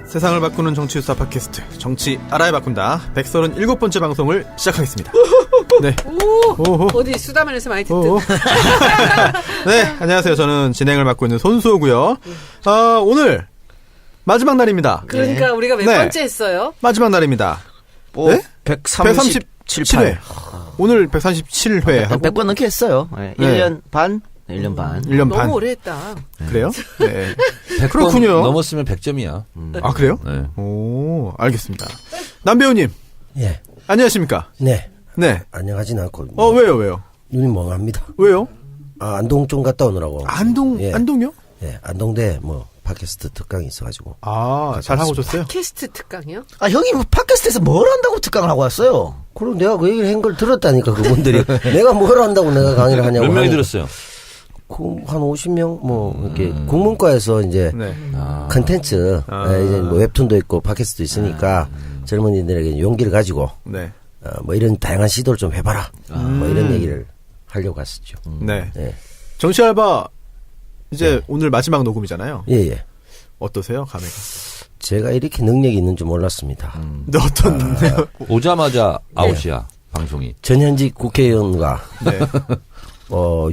세상을 바꾸는 정치수사 팟캐스트 정치 알아야 바꾼다 137번째 방송을 시작하겠습니다. 네. 어디 수다만에서 많이 듣던. 네, 안녕하세요. 저는 진행을 맡고 있는 손수호고요. 오늘 마지막 날입니다. 그러니까 네. 우리가 몇 네. 번째 했어요? 마지막 날입니다. 네? 137회. 오늘 137회 하고 100번 넘게 했어요. 네. 1년 반? 1년 반. 1년 반. 너무 오래 했다. 그래요? 네. 100번 그렇군요. 넘었으면 100점이야. 아, 그래요? 네. 오, 알겠습니다. 남배우님. 예. 안녕하십니까? 네. 네. 안녕하진 않고. 왜요? 눈이 멍합니다. 왜요? 안동 좀 갔다 오느라고. 안동요? 예. 안동대 팟캐스트 특강이 있어가지고. 잘 하고 오셨어요? 팟캐스트 특강이요? 형이 뭐 팟캐스트에서 뭘 한다고 특강을 하고 왔어요? 그럼 내가 그 얘기를 한 걸 들었다니까, 그분들이. 내가 뭘 한다고 내가 강의를 하냐고. 몇 명이 들었어요? 한 50명? 이렇게, 국문과에서 이제, 네. 컨텐츠, 이제 뭐 웹툰도 있고, 팟캐스트도 있으니까, 젊은이들에게 용기를 가지고, 네. 이런 다양한 시도를 좀 해봐라. 이런 얘기를 하려고 갔었죠. 네. 예. 정치 알바, 이제 오늘 마지막 녹음이잖아요. 예. 어떠세요, 감회가? 제가 이렇게 능력이 있는 줄 몰랐습니다. 근데 어떤, 오자마자 아웃이야, 방송이. 전현직 국회의원과, 네.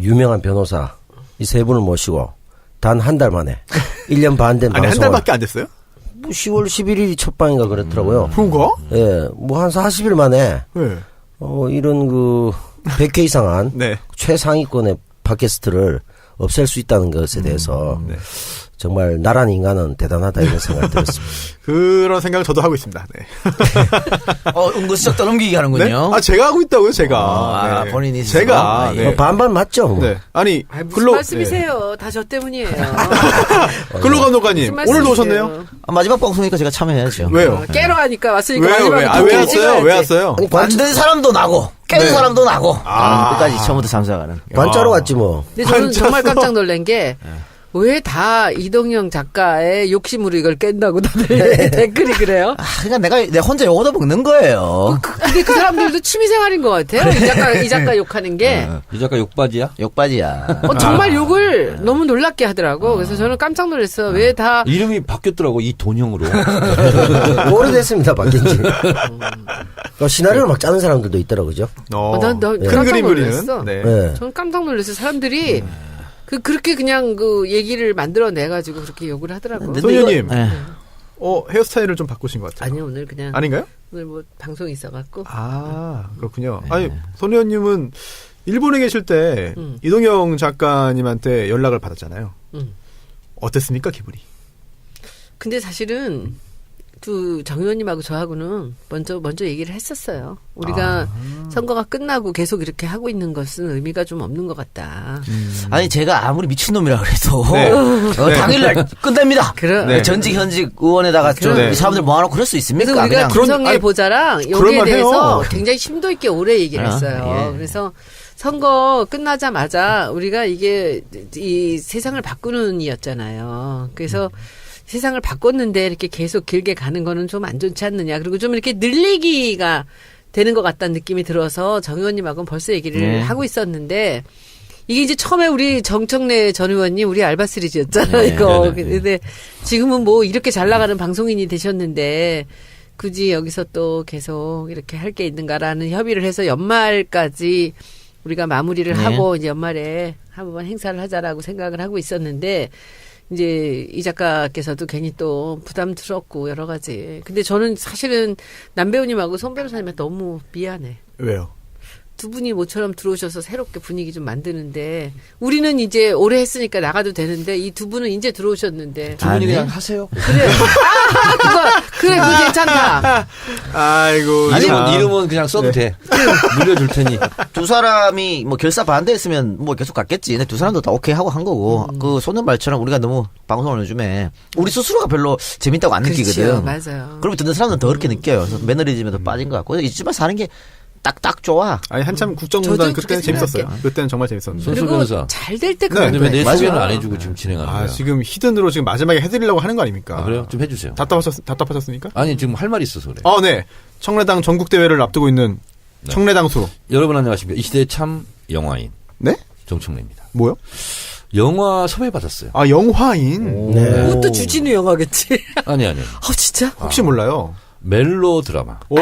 유명한 변호사, 이 세 분을 모시고, 단 한 달 만에, 1년 반 된 아니, 방송을. 한 달밖에 안 됐어요? 10월 11일이 첫 방인가 그랬더라고요. 그런가? 예, 한 40일 만에, 네. 이런 100회 이상한 네. 최상위권의 팟캐스트를 없앨 수 있다는 것에 대해서 네. 정말 나란 인간은 대단하다 이런 생각이 들었습니다. 그런 생각을 저도 하고 있습니다. 네. 은근슬쩍 떠넘기기 네? 하는군요. 제가 하고 있다고요, 제가. 네. 본인이 스스로? 제가. 네. 반반 맞죠? 뭐. 네. 아니, 무슨 말씀이세요? 다 저 때문이에요. 근로감독관님, 무슨 오늘도 말씀이세요? 오셨네요? 마지막 방송이니까 제가 참여해야죠. 왜요? 깨러 가니까 왔으니까 왜요? 마지막에 왜 도끼를 왔어요? 찍어야지. 왜 왔어요? 아니, 만든 사람도 나고, 깬 사람도 나고, 끝까지 처음부터 참석하는. 관짜로 왔지 뭐. 근데 저는 정말 깜짝 놀란 게, 왜 다 이동영 작가의 욕심으로 이걸 깬다고 다들 댓글이 그래요? 그러니까 내 혼자 욕 얻어먹는 거예요. 근데 그 사람들도 취미생활인 것 같아요. 이 작가 욕하는 게. 이 작가 욕바지야? 욕바지야. 정말 욕을 너무 놀랍게 하더라고. 그래서 저는 깜짝 놀랐어요. 왜 다. 이름이 바뀌었더라고, 이 돈형으로. 오래됐습니다, 바뀐 지. 시나리오를 막 짜는 사람들도 있더라고요, 그죠? 난 큰 깜짝 그림 놀랐어. 그리는. 네. 네. 저는 깜짝 놀랐어요. 사람들이 그렇게 그냥 그 얘기를 만들어내가지고 그렇게 욕을 하더라고. 근데 소녀님, 이거- 네. 헤어스타일을 좀 바꾸신 것 같아요. 아니, 오늘 그냥. 아닌가요? 오늘 뭐 방송이 있어갖고. 그렇군요. 아니, 손혜원님은 일본에 계실 때 이동영 작가님한테 연락을 받았잖아요. 어땠습니까, 기분이? 근데 사실은 정 의원님하고 저하고는 먼저 얘기를 했었어요. 우리가 선거가 끝나고 계속 이렇게 하고 있는 것은 의미가 좀 없는 것 같다. 아니 제가 아무리 미친놈이라 그래도 네. 당일날 끝냅니다. 네. 전직 현직 의원에다가 좀 네. 이 사람들 모아놓고 그럴 수 있습니까? 그래서 우리가 김성애 아니, 보좌랑 그런 여기에 말 대해서 해요. 굉장히 심도 있게 오래 얘기를 했어요. 예. 그래서 선거 끝나자마자 우리가 이게 이 세상을 바꾸는 이었잖아요. 그래서 세상을 바꿨는데 이렇게 계속 길게 가는 거는 좀 안 좋지 않느냐. 그리고 좀 이렇게 늘리기가 되는 것 같다는 느낌이 들어서 정 의원님하고는 벌써 얘기를 하고 있었는데 이게 이제 처음에 우리 정청래 전 의원님 우리 알바 시리즈였잖아요. 이거. 근데 지금은 뭐 이렇게 잘 나가는 방송인이 되셨는데 굳이 여기서 또 계속 이렇게 할 게 있는가라는 협의를 해서 연말까지 우리가 마무리를 하고 이제 연말에 한번 행사를 하자라고 생각을 하고 있었는데 이제 이 작가께서도 괜히 또 부담스럽고 여러 가지. 근데 저는 사실은 남 배우님하고 송 변호사님한테 너무 미안해. 왜요? 두 분이 모처럼 들어오셔서 새롭게 분위기 좀 만드는데 우리는 이제 오래 했으니까 나가도 되는데 이 두 분은 이제 들어오셨는데 두 분이 그냥 하세요. 그래 그거 괜찮다. 아이고. 이름은 그냥 써도 돼. 물려줄 테니. 두 사람이 뭐 결사 반대했으면 뭐 계속 갔겠지. 근데 두 사람도 다 오케이 하고 한 거고 그 소년 말처럼 우리가 너무 방송을 요즘에 우리 스스로가 별로 재밌다고 안 느끼거든. 맞아요. 그러면 듣는 사람들은 더 그렇게 느껴요. 그래서 매너리즘에도 빠진 것 같고 이쯤에 사는 게 딱 좋아. 아니, 한참 국정농단 저도 그때는 그렇게 재밌었어요. 생각해요. 그때는 정말 재밌었는데. 손수 그리고 변호사. 잘 될 때 네. 근데 왜 내 맞아요. 소개는 안 해주고 지금 진행하는 거야? 지금 히든으로 지금 마지막에 해드리려고 하는 거 아닙니까? 그래요? 좀 해주세요. 답답하셨습니까? 아니, 지금 할 말이 있어서 그래. 네. 청래당 전국대회를 앞두고 있는 청래당 수. 여러분 안녕하십니까. 이 시대의 참 영화인. 네? 정청래입니다. 뭐요? 영화 섭외 받았어요. 아, 영화인? 네. 그것도 주진우 영화겠지. 아니. 진짜? 혹시 몰라요? 멜로 드라마. 오!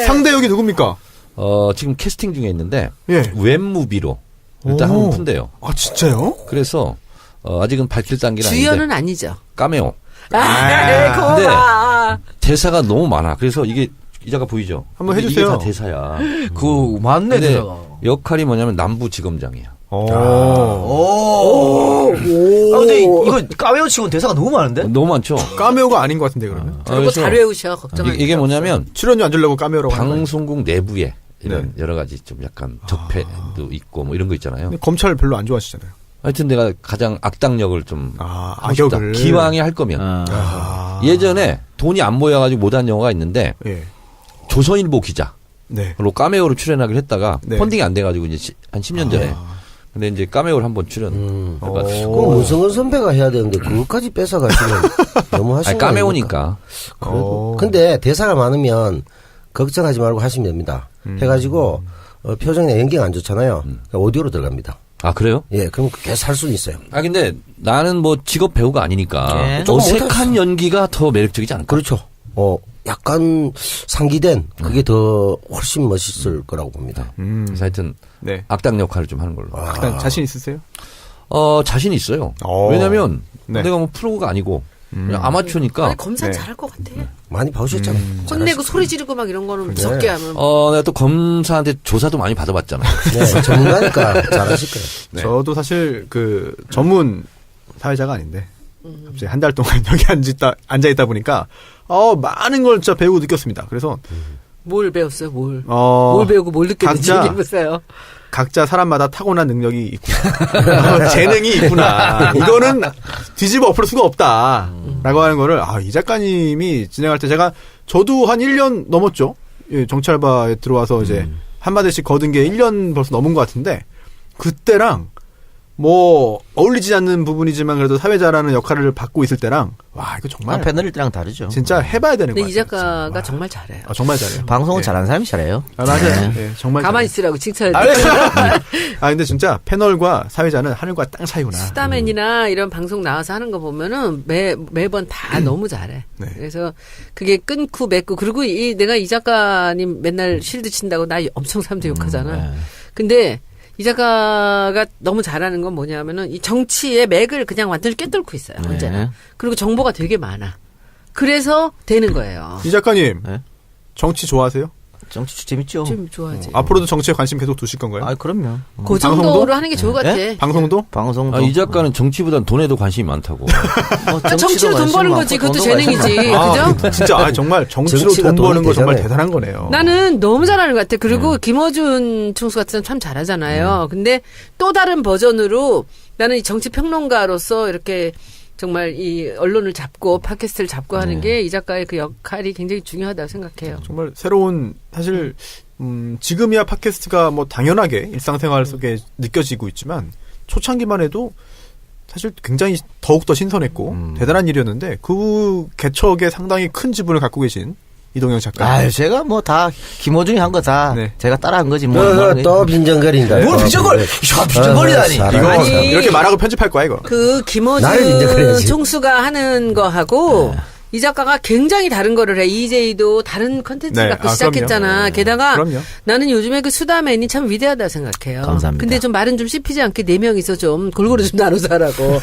상대 역이 누굽니까? 지금 캐스팅 중에 있는데 예. 웹무비로 일단 오. 한번 푼대요. 아, 진짜요? 그래서 아직은 밝힐 단계는 주연은 아닌데 아니죠. 까메오. 그거 봐. 대사가 너무 많아. 그래서 이게 기자가 보이죠? 한번 근데 해주세요. 이게 다 대사야. 그 맞네 근데 대사가. 역할이 뭐냐면 남부지검장이야. 오. 오. 아 근데 이거 까메오 치고는 대사가 너무 많은데? 너무 많죠? 까메오가 아닌 것 같은데, 그러면? 저거 그래서 잘 외우셔. 걱정하지 이게 뭐냐면 출연료 안 주려고 까메오라고 하는 거예요. 방송국 내부에 이런 네. 여러 가지 좀 약간 적폐도 있고 뭐 이런 거 있잖아요. 근데 검찰 별로 안 좋아하시잖아요. 하여튼 내가 가장 악당력을 좀 하고 싶다. 악역을. 기왕에 할 거면. 아. 예전에 돈이 안 모여가지고 못한 영화가 있는데 예. 조선일보 기자. 네. 로 까메오로 출연하기로 했다가 네. 펀딩이 안 돼가지고 이제 한 10년 전에. 근데 이제 까메오를 한번 출연. 해가지고. 그럼 문성근 선배가 해야 되는데 그것까지 뺏어가시면 너무 하시는 아니, 까메오니까. 그래도. 근데 대사가 많으면 걱정하지 말고 하시면 됩니다. 해가지고 표정이나 연기가 안 좋잖아요. 그러니까 오디오로 들어갑니다. 아 그래요? 예, 그럼 계속 할 수는 있어요. 아 근데 나는 뭐 직업 배우가 아니니까 네. 어색한 연기가 더 매력적이지 않을까? 그렇죠. 약간 상기된 그게 더 훨씬 멋있을 거라고 봅니다. 그래서 하여튼 네. 악당 역할을 좀 하는 걸로. 일단 자신 있으세요? 자신 있어요. 오. 왜냐면 네. 내가 뭐 프로가 아니고 그냥 아마추어니까. 아니, 검사 네. 잘할 것 같아. 많이 봐주셨잖아요. 혼내고 소리 지르고 막 이런 거는 무섭게 하면. 내가 또 검사한테 조사도 많이 받아봤잖아. 네, 전문가니까 잘하실 거예요. 네. 저도 사실 그 전문 사회자가 아닌데 갑자기 한 달 동안 여기 앉아 있다 보니까 많은 걸 진짜 배우고 느꼈습니다. 그래서 뭘 배웠어요, 뭘? 뭘 배우고 뭘 느꼈는지 각자- 얘기해보세요. 각자 사람마다 타고난 능력이 있구나. 재능이 있구나. 이거는 뒤집어 엎을 수가 없다. 라고 하는 거를, 이 작가님이 진행할 때 저도 한 1년 넘었죠. 예, 정치알바에 들어와서 이제 한마디씩 거둔 게 1년 벌써 넘은 것 같은데, 그때랑 뭐, 어울리지 않는 부분이지만 그래도 사회자라는 역할을 받고 있을 때랑, 와, 이거 정말 패널일 때랑 다르죠. 진짜 해봐야 되는 것 근데 같아요. 이 작가가 진짜. 정말 잘해요. 정말 잘해요. 방송은 예. 잘하는 사람이 잘해요. 맞아요. 예, 정말 가만히 잘해요. 있으라고 칭찬해. 근데 진짜 패널과 사회자는 하늘과 땅 차이구나. 수다맨이나 이런 방송 나와서 하는 거 보면은 매번 다 너무 잘해. 네. 그래서 그게 끊고 맺고 그리고 내가 이 작가님 맨날 실드 친다고 나 엄청 사람들 욕하잖아. 근데 이 작가가 너무 잘하는 건 뭐냐면은 이 정치의 맥을 그냥 완전히 꿰뚫고 있어요. 언제나. 그리고 정보가 되게 많아. 그래서 되는 거예요. 이 작가님, 네? 정치 좋아하세요? 정치 재밌죠. 좀 좋아하지. 앞으로도 정치에 관심 계속 두실 건가요? 그럼요. 그 정도로 방송도? 하는 게 좋을 것 같아. 방송도? 방송도. 이 작가는 정치보단 돈에도 관심이 많다고. 정치로 돈 버는 거지. 그것도 재능이지. 그죠? 진짜 정말 정치로 정치가 돈 버는 돈이 거 정말 되잖아요. 대단한 거네요. 나는 너무 잘하는 것 같아. 그리고 김어준 총수 같은 사람 참 잘하잖아요. 근데 또 다른 버전으로 나는 이 정치 평론가로서 이렇게 정말 이 언론을 잡고 팟캐스트를 잡고 하는 게 이 작가의 그 역할이 굉장히 중요하다고 생각해요. 정말 새로운 사실 지금이야 팟캐스트가 뭐 당연하게 일상생활 속에 느껴지고 있지만 초창기만 해도 사실 굉장히 더욱더 신선했고 대단한 일이었는데 그 개척에 상당히 큰 지분을 갖고 계신 이동영 작가. 제가 뭐 다 김호중이 한 거 다 네. 제가 따라한 거지 뭐. 또 빈정거린다. 뭘 빈정거려? 야, 빈정거리다니. 이거 아니, 이렇게 말하고 편집할 거야 이거. 그 나를 이제 김어준 그래야지. 총수가 하는 거하고 이 작가가 굉장히 다른 거를 해. EJ도 다른 컨텐츠를 네. 갖고 아, 시작했잖아. 그럼요. 게다가 그럼요. 나는 요즘에 그 수다맨이 참 위대하다 생각해요. 감사합니다. 근데 좀 말은 좀 씹히지 않게 4명이서 좀 골고루 좀 나눠서 하라고.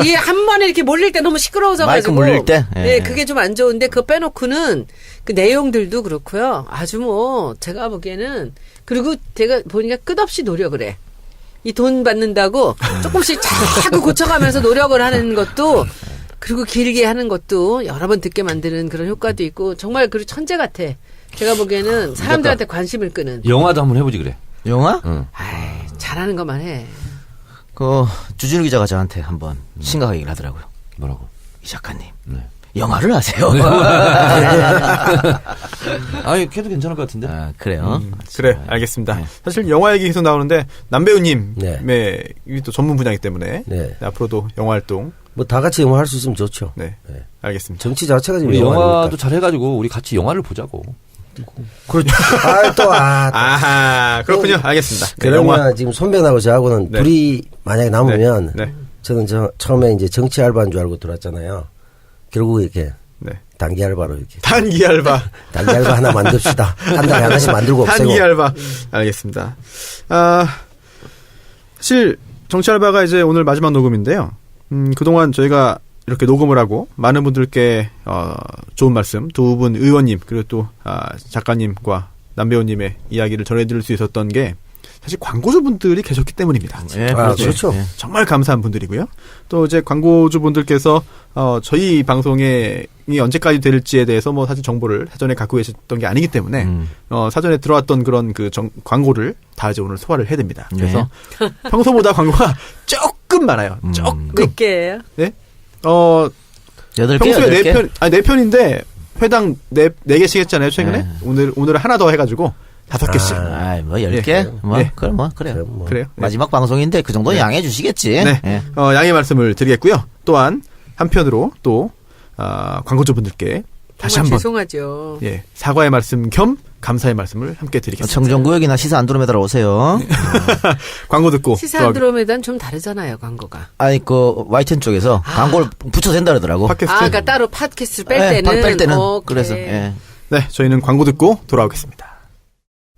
이게 한 번에 이렇게 몰릴 때 너무 시끄러워져가지고. 마이크 몰릴 때? 예. 네, 그게 좀 안 좋은데 그거 빼놓고는 그 내용들도 그렇고요. 아주 뭐 제가 보기에는 그리고 제가 보니까 끝없이 노력을 해. 이 돈 받는다고 조금씩 자꾸 고쳐가면서 노력을 하는 것도 그리고 길게 하는 것도 여러 번 듣게 만드는 그런 효과도 있고 정말 그 천재 같아. 제가 보기에는 사람들한테 관심을 끄는. 영화도 한번 해보지 그래. 영화? 아이, 잘하는 것만 해. 주진우 기자가 저한테 한번 심각하게 얘기를 하더라고요. 뭐라고? 이 작가님. 네. 영화를 하세요. 아니, 걔도 괜찮을 것 같은데. 그래요. 그래, 알겠습니다. 사실 영화 얘기 계속 나오는데 남배우님의 네. 이게 또 전문 분야이기 때문에 네. 앞으로도 영화 활동 뭐 다 같이 영화 할 수 있으면 좋죠. 네, 네. 알겠습니다. 정치 자체가 지금 우리 영화 영화도 아닙니까? 잘해가지고 우리 같이 영화를 보자고. 그렇죠. 아하, 그렇군요. 알겠습니다. 네, 그러면 영화. 지금 손변하고 저하고는 네. 둘이 만약에 남으면 네. 저는 처음에 이제 정치 알바인 줄 알고 들어왔잖아요. 결국 이렇게 네. 단기 알바로 이렇게. 단기 알바. 단기 알바 하나 만듭시다. 한 달에 하나씩 만들고 없애고. 단기 알바. 알겠습니다. 사실 정치 알바가 이제 오늘 마지막 녹음인데요. 그동안 저희가 이렇게 녹음을 하고 많은 분들께 좋은 말씀, 두 분 의원님 그리고 또 작가님과 남배우님의 이야기를 전해드릴 수 있었던 게 사실 광고주분들이 계셨기 때문입니다. 예, 그렇죠. 예. 정말 감사한 분들이고요. 또 이제 광고주분들께서 저희 방송이 언제까지 될지에 대해서 뭐 사실 정보를 사전에 갖고 계셨던 게 아니기 때문에 사전에 들어왔던 그런 광고를 다 이제 오늘 소화를 해냅니다. 그래서 평소보다 광고가 조금 많아요. 조금. 몇 개예요? 네? 8개, 평소에 8개? 4편인데 회당 4개씩 했잖아요, 최근에. 네. 오늘 하나 더 해가지고 5개씩. 아이, 뭐, 10개? 예. 뭐, 예. 그럼 뭐, 그래요. 그럼 뭐. 그래요? 네. 마지막 방송인데 그 정도는 양해해 주시겠지. 네. 예. 양해 말씀을 드리겠고요. 또한 한편으로 또 광고주분들께 다시 정말 한번 죄송하죠. 예, 사과의 말씀 겸 감사의 말씀을 함께 드리겠습니다. 청정구역이나 시사 안드로메다로 오세요. 광고 듣고 시사 안드로메다는 좀 다르잖아요, 광고가. 아니, YTN 쪽에서 광고를 붙여도 된다 그러더라고. 팟캐스트. 그러니까 따로 팟캐스트를 뺄 예, 때는. 뺄 때는. 오케이. 그래서, 예. 네, 저희는 광고 듣고 돌아오겠습니다.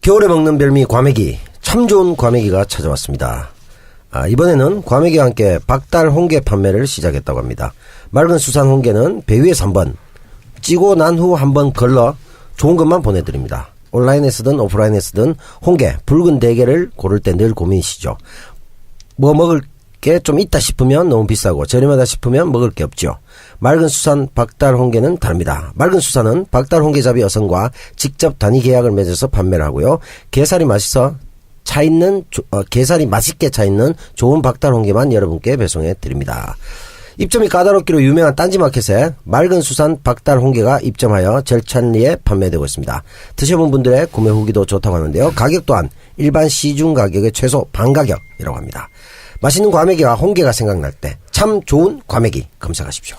겨울에 먹는 별미 과메기. 참 좋은 과메기가 찾아왔습니다. 이번에는 과메기와 함께 박달 홍게 판매를 시작했다고 합니다. 맑은 수산 홍게는 배 위에 3번, 찌고 난 후 한번 걸러 좋은 것만 보내드립니다. 온라인에 쓰든 오프라인에 쓰든 홍게, 붉은 대게를 고를 때 늘 고민이시죠. 뭐 먹을 게 좀 있다 싶으면 너무 비싸고 저렴하다 싶으면 먹을 게 없죠. 맑은 수산 박달 홍게는 다릅니다. 맑은 수산은 박달 홍게잡이 어선과 직접 단위 계약을 맺어서 판매를 하고요. 게살이 맛있게 차 있는 좋은 박달 홍게만 여러분께 배송해 드립니다. 입점이 까다롭기로 유명한 딴지마켓에 맑은 수산 박달 홍게가 입점하여 절찬리에 판매되고 있습니다. 드셔본 분들의 구매 후기도 좋다고 하는데요. 가격 또한 일반 시중 가격의 최소 반 가격이라고 합니다. 맛있는 과메기와 홍게가 생각날 때 참 좋은 과메기 검색하십시오.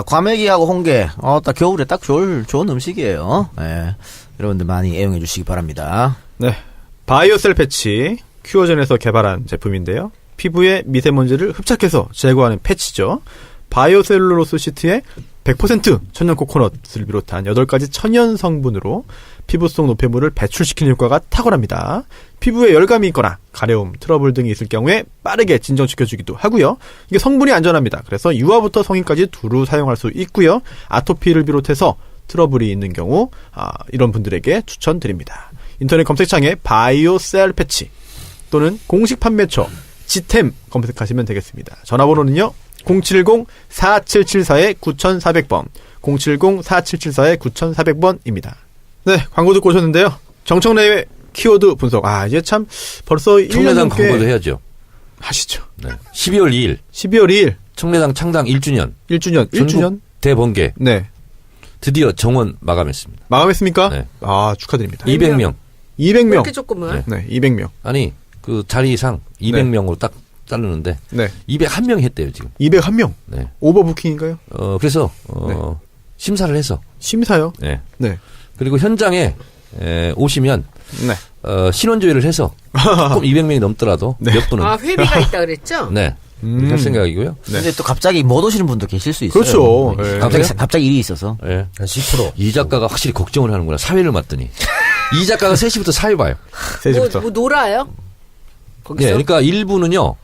과메기하고 홍게. 딱 겨울에 딱 좋은 음식이에요. 예. 여러분들 많이 애용해 주시기 바랍니다. 네, 바이오셀 패치 큐어젠에서 개발한 제품인데요. 피부에 미세먼지를 흡착해서 제거하는 패치죠. 바이오셀룰로스 시트에 100% 천연 코코넛을 비롯한 8가지 천연 성분으로 피부 속 노폐물을 배출시키는 효과가 탁월합니다. 피부에 열감이 있거나 가려움, 트러블 등이 있을 경우에 빠르게 진정시켜주기도 하고요. 이게 성분이 안전합니다. 그래서 유아부터 성인까지 두루 사용할 수 있고요. 아토피를 비롯해서 트러블이 있는 경우 이런 분들에게 추천드립니다. 인터넷 검색창에 바이오셀 패치 또는 공식 판매처 지템 검색하시면 되겠습니다. 전화번호는요. 070-4774-9400번 070-4774-9400번입니다. 네, 광고 듣고 오셨는데요. 정청래의 키워드 분석. 이제 참 벌써 1년 청래당 넘게 광고도 해야죠. 하시죠. 네. 12월 2일 12월 2일 청래당 창당 1주년 1주년 대번개 네. 드디어 정원 마감했습니다. 마감했습니까? 네. 축하드립니다. 200명. 200명. 그렇게 조금은. 네, 200명. 아니 그 자리상 200명으로 딱 자르는데 네. 201명 했대요 지금. 201명. 네. 오버부킹인가요? 그래서 네. 심사를 해서. 심사요? 네. 네. 그리고 현장에 오시면 네. 신원조회를 해서 조금 200명이 넘더라도 네. 몇 분은 회비가 있다 그랬죠? 네. 할 생각이고요. 네. 근데 또 갑자기 못 오시는 분도 계실 수 있어요. 그렇죠. 네. 갑자기 일이 있어서. 네. 한 10%. 이 작가가 확실히 걱정을 하는구나. 사회를 맡더니. 이 작가가 3시부터 사회 봐요. 3시부터. 뭐 놀아요? 거기서? 네, 그러니까 1부는요.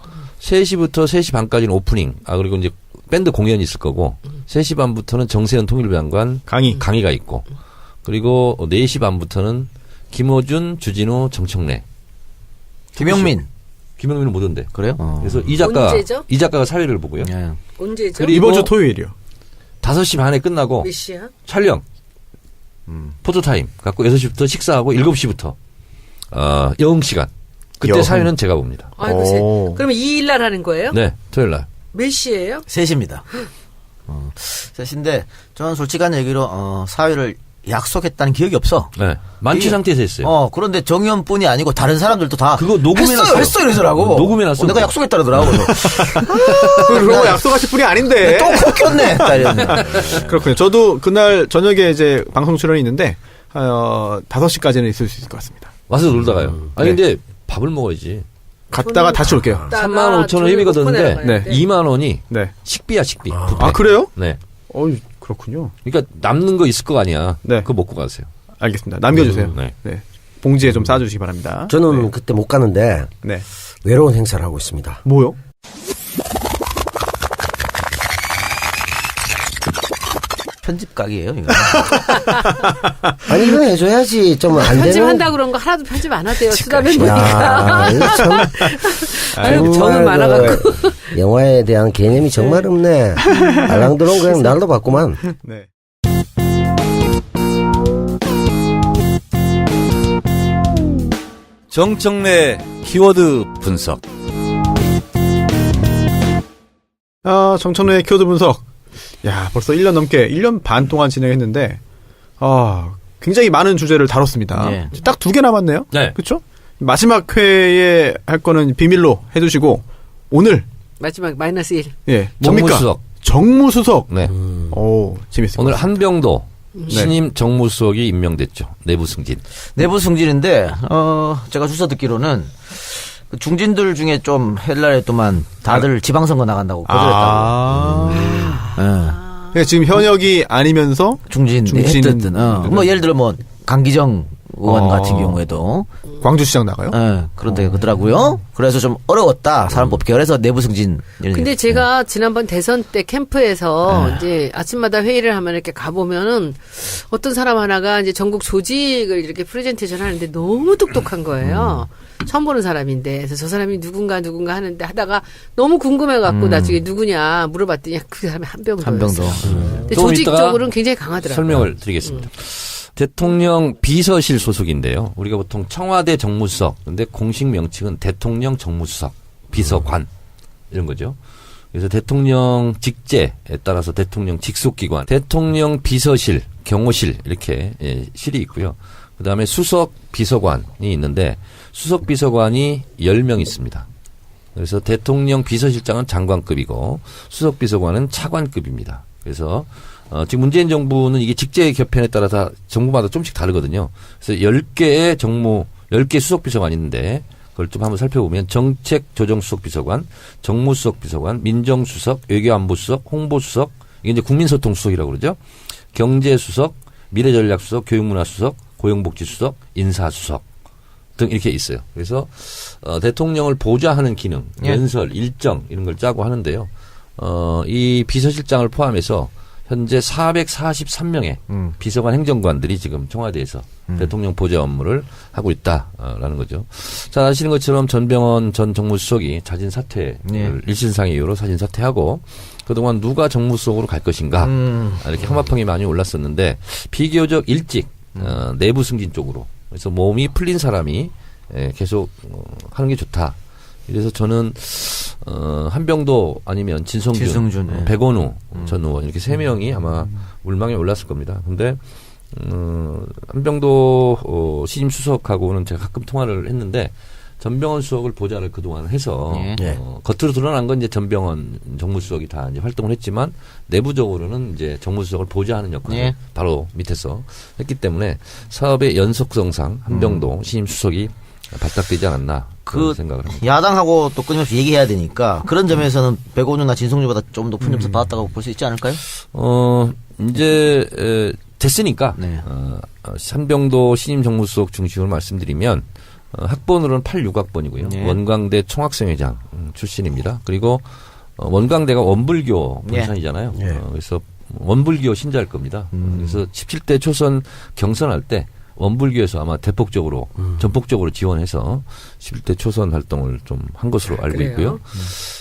3시부터 3시 반까지는 오프닝. 그리고 이제 밴드 공연이 있을 거고 3시 반부터는 정세현 통일부 장관 강의가 있고 그리고 4시 반부터는 김어준, 주진우, 정청래. 김영민은 못 온대. 그래요? 그래서 언제죠? 이 작가가 사회를 보고요. 예. 언제죠? 그리고 이번 주 토요일이요. 5시 반에 끝나고 몇 시야? 촬영. 포토타임 갖고 6시부터 식사하고 7시부터 여흥 시간. 그때 여흥. 사회는 제가 봅니다. 오. 그러면 2일 날 하는 거예요? 네, 토요일 날. 몇 시예요? 3시입니다. 3시인데 저는 솔직한 얘기로 사회를 약속했다는 기억이 없어. 네. 만취 상태에서 했어요. 그런데 정의원뿐이 아니고 다른 사람들도 다 그거 녹음해놨어요. 했어 이러더라고. 녹음해놨어. 내가 약속했다 그러더라고. 그러고 약속하실 분이 아닌데. 또 컸네. 그렇군요. 저도 그날 저녁에 이제 방송 출연이 있는데 5시까지는 있을 수 있을 것 같습니다. 와서 놀다 가요. 아니, 네. 근데 밥을 먹어야지. 갔다가 다시 올게요. 35,000원 회비가 드는데 네. 2만 원이 네. 식비야, 식비. 아, 그래요? 네. 그렇군요. 그러니까 남는 거 있을 거 아니야. 네. 그거 먹고 가세요. 알겠습니다. 남겨주세요. 네. 네. 봉지에 좀 싸주시기 바랍니다. 저는 그때 못 가는데 네. 외로운 행사를 하고 있습니다. 뭐요? 편집 각이에요, 이거. 아니 이건 해줘야지 좀 안 되는. 편집한다 그런 거 하나도 편집 안 하대요. 수다맨 야, 보니까. 이거 참. 아유, 정은 많아갖고. 영화에 대한 개념이 정말 없네. 알랑드롱 그냥 날도 봤구만. 네. 정청래 키워드 분석. 정천우의 키워드 분석. 야, 벌써 1년 넘게, 1년 반 동안 진행했는데, 굉장히 많은 주제를 다뤘습니다. 네. 딱 2개 남았네요. 네. 그쵸? 마지막 회에 할 거는 비밀로 해두시고, 오늘, 마지막 -1. 예, 뭡니까? 정무수석. 정무수석. 네. 오, 재밌습니다. 오늘 한병도 신임 정무수석이 임명됐죠. 내부 승진. 내부 승진인데, 제가 주워 듣기로는, 그 중진들 중에 좀 헬라했더만 다들 지방선거 나간다고 거절했다고. 그러니까 지금 현역이 아니면서 중진이 했든, 뭐 예를 들어 뭐 강기정 의원 같은 경우에도 광주시장 나가요? 그런데 그러더라고요. 그래서 좀 어려웠다 사람 뽑기. 그래서 내부 승진. 근데 제가 지난번 대선 때 캠프에서 이제 아침마다 회의를 하면 이렇게 가보면은 어떤 사람 하나가 이제 전국 조직을 이렇게 프레젠테이션 하는데 너무 똑똑한 거예요. 처음 보는 사람인데. 그래서 저 사람이 누군가 하는데 하다가 너무 궁금해갖고 나중에 누구냐 물어봤더니 그 사람이 한병도였어요. 근데 조금 조직적으로는 굉장히 강하더라고요. 설명을 드리겠습니다. 대통령 비서실 소속인데요. 우리가 보통 청와대 정무수석, 근데 공식 명칭은 대통령 정무수석, 비서관 이런 거죠. 그래서 대통령 직제에 따라서 대통령 직속기관, 대통령 비서실, 경호실 이렇게 실이 있고요. 그다음에 수석 비서관이 있는데 수석 비서관이 10명 있습니다. 그래서 대통령 비서실장은 장관급이고 수석 비서관은 차관급입니다. 그래서 지금 문재인 정부는 이게 직제 개편에 따라서 정부마다 좀씩 다르거든요. 그래서 10개의 10개 수석비서관이 있는데 그걸 좀 한번 살펴보면 정책조정수석비서관, 정무수석비서관, 민정수석, 외교안보수석, 홍보수석, 이게 이제 국민소통수석이라고 그러죠. 경제수석, 미래전략수석, 교육문화수석, 고용복지수석, 인사수석 등 이렇게 있어요. 그래서 대통령을 보좌하는 기능, 연설, 일정 이런 걸 짜고 하는데요. 이 비서실장을 포함해서 현재 443명의 비서관 행정관들이 지금 청와대에서 대통령 보좌 업무를 하고 있다라는 거죠. 자, 아시는 것처럼 전병헌 전 정무수석이 자진 사퇴를 일신상의 이유로 자진 사퇴하고 그동안 누가 정무수석으로 갈 것인가 이렇게 혐오평이 많이 올랐었는데 비교적 일찍 내부 승진 쪽으로 그래서 몸이 풀린 사람이 계속 하는 게 좋다. 그래서 저는 한병도 아니면 진성준, 백원우 전 의원 이렇게 3명이 아마 물망에 올랐을 겁니다. 근데 한병도 신임 수석하고는 제가 가끔 통화를 했는데 전병헌 수석을 보좌를 그동안 해서 겉으로 드러난 건 이제 전병헌 정무수석이 다 이제 활동을 했지만 내부적으로는 이제 정무수석을 보좌하는 역할을 바로 밑에서 했기 때문에 사업의 연속성상 한병도 신임 수석이 발탁되지 않았나 그런 생각을 합니다. 야당하고 또 끊임없이 얘기해야 되니까 그런 점에서는 백원우나 진성준보다 좀 높은 점수 받았다고 볼 수 있지 않을까요? 이제 됐으니까 한병도 신임 정무수석 중심으로 말씀드리면 학번으로는 86학번이고요. 원광대 총학생회장 출신입니다. 그리고 원광대가 원불교 본산이잖아요. 그래서 원불교 신자일 겁니다. 그래서 17대 초선 경선할 때 원불교에서 아마 대폭적으로 전폭적으로 지원해서 11대 초선 활동을 좀 한 것으로 알고 있고요.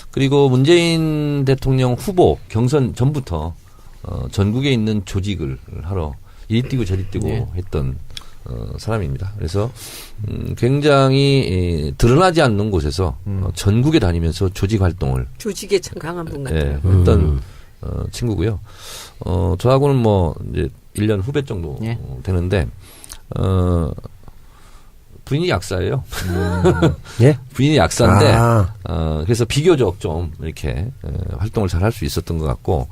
그리고 문재인 대통령 후보 경선 전부터 전국에 있는 조직을 하러 이리 뛰고 저리 뛰고 했던 사람입니다. 그래서 굉장히 드러나지 않는 곳에서 전국에 다니면서 조직 활동을 조직에 참 강한 분 같아요. 했던 친구고요. 저하고는 뭐 이제 1년 후배 정도 되는데 부인이 약사예요. 부인이 약사인데 그래서 비교적 좀 이렇게 활동을 잘 할 수 있었던 것 같고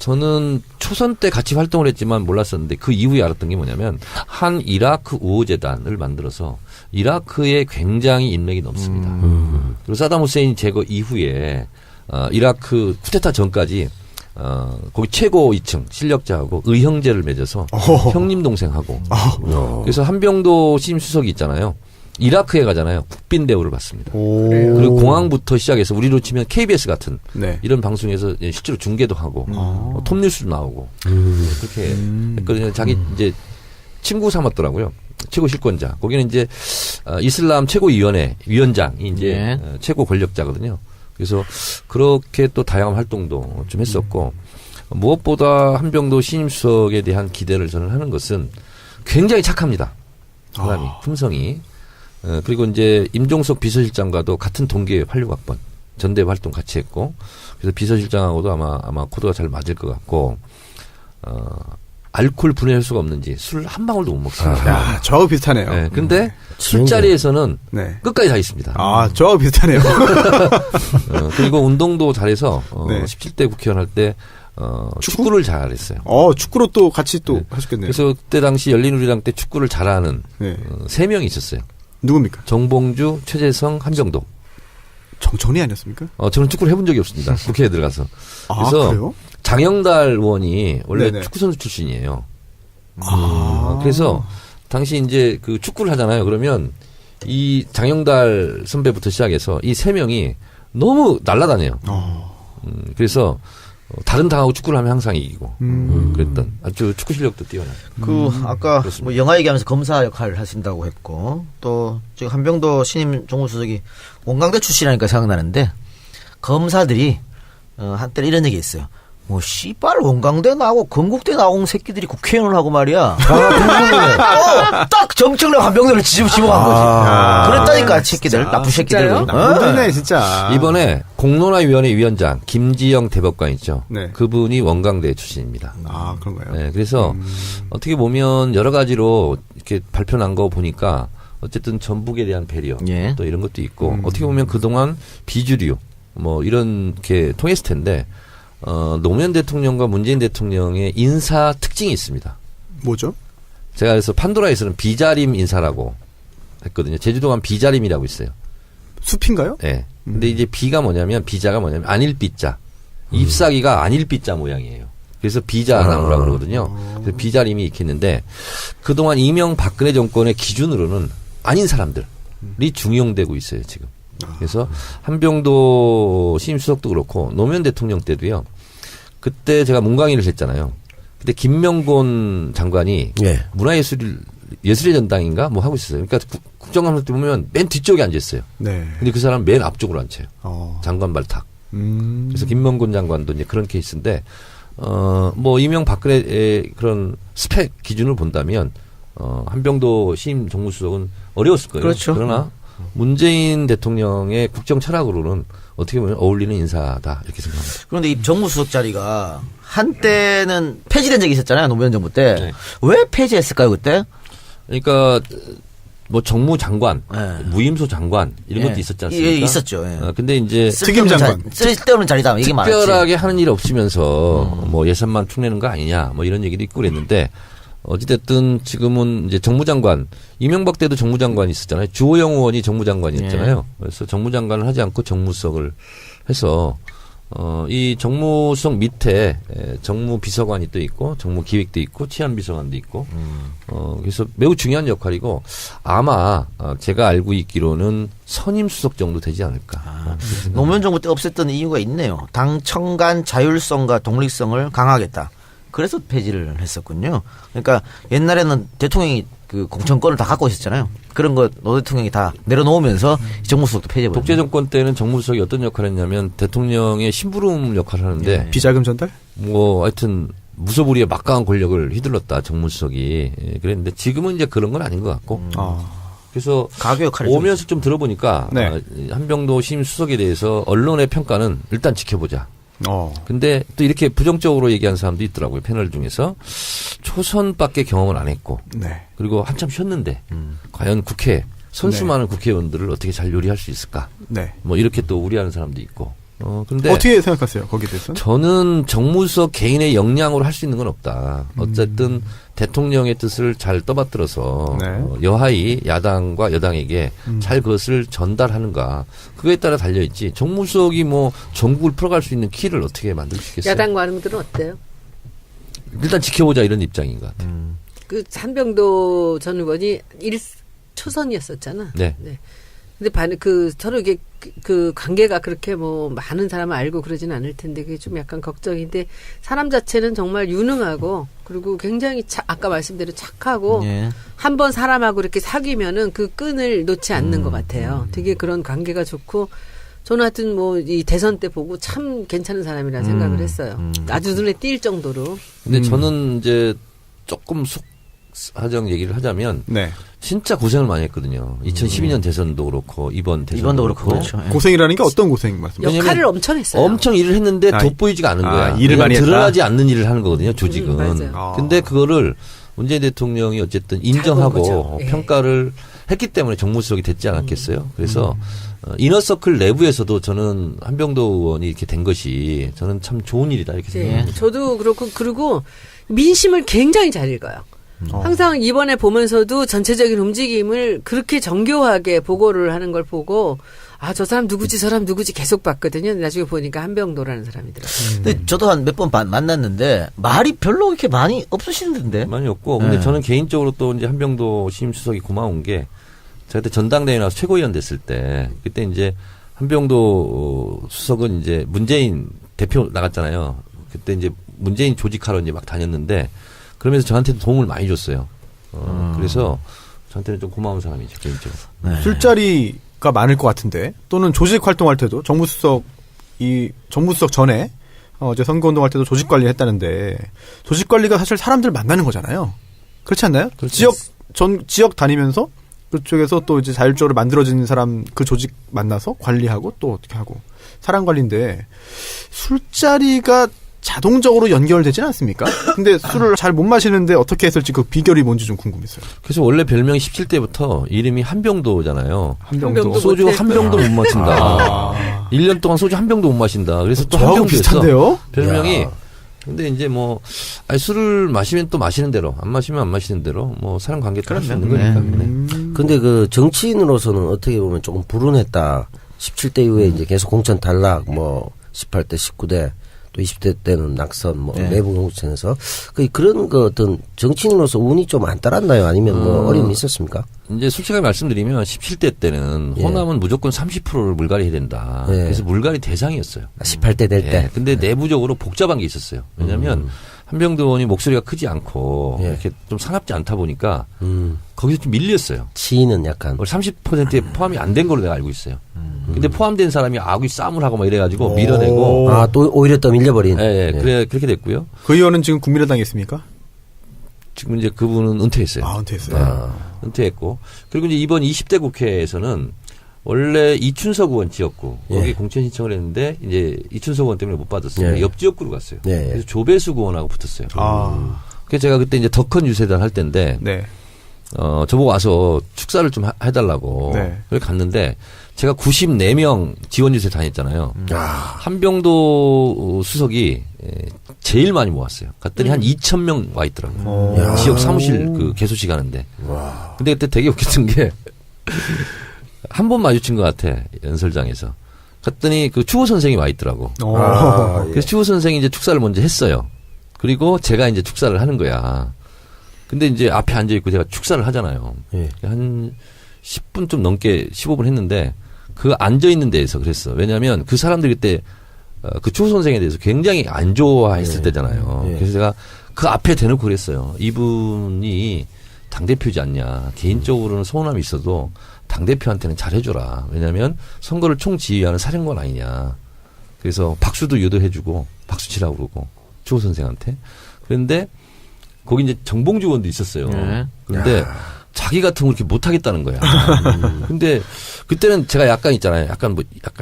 저는 초선 때 같이 활동을 했지만 몰랐었는데 그 이후에 알았던 게 뭐냐면 한 이라크 우호재단을 만들어서 이라크에 굉장히 인맥이 넘습니다. 그리고 사담 후세인 제거 이후에 이라크 쿠데타 전까지 거기 최고 2층 실력자하고 의형제를 맺어서 형님 동생하고 그래서 한병도 신임 수석이 있잖아요. 이라크에 가잖아요. 국빈 대우를 받습니다. 그리고 공항부터 시작해서 우리로 치면 KBS 같은 네. 이런 방송에서 실제로 중계도 하고 톱뉴스도 나오고 그렇게 했거든요. 자기 이제 친구 삼았더라고요. 최고 실권자. 거기는 이제 이슬람 최고위원회 위원장이 이제 최고 권력자거든요. 그래서 그렇게 또 다양한 활동도 좀 했었고 무엇보다 한병도 신임 수석에 대한 기대를 저는 하는 것은 굉장히 착합니다. 사람이 품성이. 그리고 이제 임종석 비서실장과도 같은 동기의 86학번 전대 활동 같이 했고 그래서 비서실장하고도 아마 코드가 잘 맞을 것 같고 알코올 분해할 수가 없는지 술 한 방울도 못 먹습니다. 야, 저하고 비슷하네요. 네, 근데 술자리에서는 네. 끝까지 다 있습니다. 저하고 비슷하네요. 그리고 운동도 잘해서 네. 17대 국회의원 할 때 축구를 잘했어요. 축구로 또 같이 또 하셨겠네요. 그래서 그때 당시 열린우리당 때 축구를 잘하는 네. 3명이 있었어요. 누굽니까? 정봉주, 최재성, 한병도. 정청래 아니었습니까? 저는 축구를 해본 적이 없습니다. 국회에 들어가서. 그래서 그래요? 장영달 의원이 원래 네네. 축구선수 출신이에요. 그래서 당시 이제 그 축구를 하잖아요. 그러면 이 장영달 선배부터 시작해서 이 3명이 너무 날아다녀요. 그래서 다른 당하고 축구를 하면 항상 이기고 그랬던 아주 축구 실력도 뛰어나요. 아까 뭐 영화 얘기하면서 검사 역할을 하신다고 했고 또 지금 한병도 신임 정무수석이 원광대 출신이라니까 생각나는데 검사들이 한때 이런 얘기 있어요. 뭐 씨발 원광대 나오고 건국대 나온 새끼들이 국회의원을 하고 말이야. 딱 정청래 한병도를 집어간 거지. 그랬다니까 새끼들 나쁜 새끼들. 나쁘네 진짜. 이번에 공론화위원회 위원장 김지영 대법관 있죠. 네. 그분이 원광대 출신입니다. 그런가요? 네, 그래서 어떻게 보면 여러 가지로 이렇게 발표 난 거 보니까 어쨌든 전북에 대한 배려 또 이런 것도 있고 어떻게 보면 그동안 비주류 뭐 이런 게 통했을 텐데 노무현 대통령과 문재인 대통령의 인사 특징이 있습니다. 뭐죠? 제가 그래서 판도라에서는 비자림 인사라고 했거든요. 제주도 가면 비자림이라고 있어요. 숲인가요? 네. 근데 이제 비자가 뭐냐면 안일비자. ip사기가 안일비자 모양이에요. 그래서 비자 나무라고 그러거든요. 그래서 비자림이 있겠는데 그동안 이명박근혜 정권의 기준으로는 아닌 사람들이 중용되고 있어요, 지금. 그래서 한병도 신임 수석도 그렇고 노무현 대통령 때도요. 그때 제가 문광일을 했잖아요. 그때 김명곤 장관이 예술의 전당인가 뭐 하고 있었어요. 그러니까 국정감사 때 보면 맨 뒤쪽에 앉아 있어요. 네. 근데 그 사람은 맨 앞쪽으로 앉혀요. 장관 발탁. 그래서 김명곤 장관도 이제 그런 케이스인데 뭐 이명박근혜의 그런 스펙 기준을 본다면 한병도 신임 정무수석은 어려웠을 거예요. 그렇죠. 그러나 문재인 대통령의 국정 철학으로는 어떻게 보면 어울리는 인사다 이렇게 생각합니다. 그런데 이 정무수석 자리가 한때는 폐지된 적이 있었잖아요. 노무현 정부 때. 네. 왜 폐지했을까요 그때? 그러니까 뭐 정무장관, 무임소 장관 이런 것도 있었지 않습니까? 있었죠. 근데 이제 특임장관. 쓸데없는 자리다. 이게 많았지. 특별하게 하는 일 없으면서 뭐 예산만 축내는 거 아니냐 뭐 이런 얘기도 있고 그랬는데 어찌됐든 지금은 이제 정무장관, 이명박 때도 정무장관이 있었잖아요. 주호영 의원이 정무장관이었잖아요. 그래서 정무장관을 하지 않고 정무수석을 해서 이 정무수석 밑에 정무비서관이 또 있고 정무기획도 있고 치안비서관도 있고 그래서 매우 중요한 역할이고 아마 제가 알고 있기로는 선임수석 정도 되지 않을까. 노무현 정부 때 없앴던 이유가 있네요. 당 청간 자율성과 독립성을 강화하겠다. 그래서 폐지를 했었군요. 그러니까 옛날에는 대통령이 그 공천권을 다 갖고 있었잖아요. 그런 거 노 대통령이 다 내려놓으면서 정무수석도 폐지해버렸어요. 독재 정권 때는 정무수석이 어떤 역할을 했냐면 대통령의 심부름 역할을 하는데 비자금 전달? 뭐 하여튼 무소불위의 막강한 권력을 휘둘렀다 정무수석이 그랬는데 지금은 이제 그런 건 아닌 것 같고 그래서 가교 역할을 오면서 좀 들어보니까 네. 한병도 신임 수석에 대해서 언론의 평가는 일단 지켜보자. 근데 또 이렇게 부정적으로 얘기한 사람도 있더라고요. 패널 중에서 초선밖에 경험을 안 했고 네. 그리고 한참 쉬었는데 과연 선수 많은 국회의원들을 어떻게 잘 요리할 수 있을까? 네. 뭐 이렇게 또 우려하는 사람도 있고 근데 어떻게 생각하세요? 거기에 대해서는? 저는 정무수석 개인의 역량으로 할 수 있는 건 없다. 어쨌든 대통령의 뜻을 잘 떠받들어서 네. 여하이 야당과 여당에게 잘 그것을 전달하는가. 그거에 따라 달려있지. 정무수석이 뭐 전국을 풀어갈 수 있는 키를 어떻게 만들 수 있겠어요? 야당 관음들은 어때요? 일단 지켜보자 이런 입장인 것 같아요. 그 한병도 전 의원이 1초선이었었잖아. 네. 근데 서로 이게 그 관계가 그렇게 뭐 많은 사람을 알고 그러진 않을 텐데 그게 좀 약간 걱정인데 사람 자체는 정말 유능하고 그리고 굉장히 아까 말씀대로 착하고 예. 한번 사람하고 이렇게 사귀면은 그 끈을 놓지 않는 것 같아요. 되게 그런 관계가 좋고 저는 하여튼 뭐 이 대선 때 보고 참 괜찮은 사람이라 생각을 했어요. 아주 눈에 띌 정도로. 근데 저는 이제 조금 속사정 얘기를 하자면 네. 진짜 고생을 많이 했거든요. 2012년 대선도 그렇고 이번 대선도 이번도 그렇고 그렇죠. 예. 고생이라는 게 어떤 고생 말씀이세요? 역할을 엄청 했어요. 엄청 일을 했는데 아, 돋보이지가 않은 거야. 일을 많이 했다? 드러나지 않는 일을 하는 거거든요, 조직은. 맞아요. 근데 그거를 문재인 대통령이 어쨌든 본 인정하고 거죠. 예. 평가를 했기 때문에 정무수석이 됐지 않았겠어요. 그래서 이너서클 내부에서도 저는 한병도 의원이 이렇게 된 것이 저는 참 좋은 일이다 이렇게 네. 생각합니다. 저도 그렇고 그리고 민심을 굉장히 잘 읽어요. 항상 이번에 보면서도 전체적인 움직임을 그렇게 정교하게 보고를 하는 걸 보고 아, 저 사람 누구지 저 사람 누구지 계속 봤거든요. 나중에 보니까 한병도라는 사람이더라고요. 근데 저도 한 몇 번 만났는데 말이 별로 그렇게 많이 없으시는데. 많이 없고 근데 네. 저는 개인적으로 또 이제 한병도 신임 수석이 고마운 게 제가 그때 전당대회 나와서 최고위원 됐을 때 그때 이제 한병도 수석은 이제 문재인 대표 나갔잖아요. 그때 이제 문재인 조직하러 이제 막 다녔는데 그러면서 저한테도 도움을 많이 줬어요. 그래서 저한테는 좀 고마운 사람이죠 개인적으로. 네. 술자리가 많을 것 같은데 또는 조직 활동할 때도 정무수석 전에 어제 선거운동할 때도 조직 관리를 했다는데 조직 관리가 사실 사람들 만나는 거잖아요. 그렇지 않나요? 그렇죠. 지역 다니면서 그쪽에서 또 이제 자율적으로 만들어진 사람 그 조직 만나서 관리하고 또 어떻게 하고 사람 관리인데 술자리가 자동적으로 연결되지는 않습니까? 근데 술을 잘 못 마시는데 어떻게 했을지 그 비결이 뭔지 좀 궁금했어요. 그래서 원래 별명이 17대부터 이름이 한병도잖아요. 한병도. 소주 못해. 한 병도 못 마신다. 1년 동안 소주 한 병도 못 마신다. 그래서 또 저하고 한병도 했어. 비슷한데요? 별명이. 야. 근데 이제 뭐 술을 마시면 또 마시는 대로 안 마시면 안 마시는 대로 뭐 사람 관계 따라 수 있는 거니까. 네. 근데 그 정치인으로서는 어떻게 보면 조금 불운했다. 17대 이후에 이제 계속 공천 탈락, 뭐 18대, 19대, 또 20대 때는 낙선, 뭐 네. 내부 공천에서 그런 그 어떤 정치인으로서 운이 좀 안 따랐나요? 아니면 뭐 어려움이 있었습니까? 이제 솔직하게 말씀드리면 17대 때는 예. 호남은 무조건 30%를 물갈이해야 된다. 예. 그래서 물갈이 대상이었어요. 18대 될 때. 예. 근데 내부적으로 복잡한 게 있었어요. 왜냐하면 한병도 의원이 목소리가 크지 않고 예. 이렇게 좀 사납지 않다 보니까 거기서 좀 밀렸어요. 지인은 약간 30%에 포함이 안 된 걸로 내가 알고 있어요. 근데 포함된 사람이 아귀 싸움을 하고 막 이래가지고 밀어내고. 아, 또 오히려 더 밀려버린. 예, 그래, 그렇게 됐고요. 그 의원은 지금 국민의당에 있습니까? 지금 이제 그분은 은퇴했어요. 아, 은퇴했어요. 은퇴했고. 그리고 이제 이번 20대 국회에서는 원래 이춘석 의원 지역구 거기 예. 공천 신청을 했는데 이제 이춘석 의원 때문에 못 받았어요. 예. 옆 지역구로 갔어요. 예. 그래서 조배수 의원하고 붙었어요. 아, 그래서 제가 그때 이제 더 큰 유세단 할 때인데 네. 저보고 와서 축사를 좀 해달라고 네. 그래 갔는데 제가 94명 지원 유세 다녔잖아요. 한병도 수석이 제일 많이 모았어요. 갔더니 한 2,000명 와 있더라고요. 지역 사무실 그 개소식 하는데. 근데 그때 되게 웃겼던 게 한 번 마주친 것 같아 연설장에서. 갔더니 그 추호 선생이 와 있더라고. 아, 예. 그래서 추호 선생이 이제 축사를 먼저 했어요. 그리고 제가 이제 축사를 하는 거야. 근데 이제 앞에 앉아 있고 제가 축사를 하잖아요. 예. 한 10분 좀 넘게 15분 했는데 그 앉아 있는 데에서 그랬어. 왜냐하면 그 사람들이 그때 그 추호 선생에 대해서 굉장히 안 좋아했을 때잖아요. 예. 그래서 제가 그 앞에 대놓고 그랬어요. 이분이 당대표지 않냐. 개인적으로는 서운함이 있어도 당대표한테는 잘해줘라. 왜냐하면 선거를 총지휘하는 사령관 아니냐. 그래서 박수도 유도해주고 박수 치라고 그러고 추호 선생한테. 그런데 거기 이제 정봉주 의원도 있었어요. 네. 그런데 자기 같은 거 이렇게 못하겠다는 거야. 근데 그때는 제가 약간 있잖아요. 약간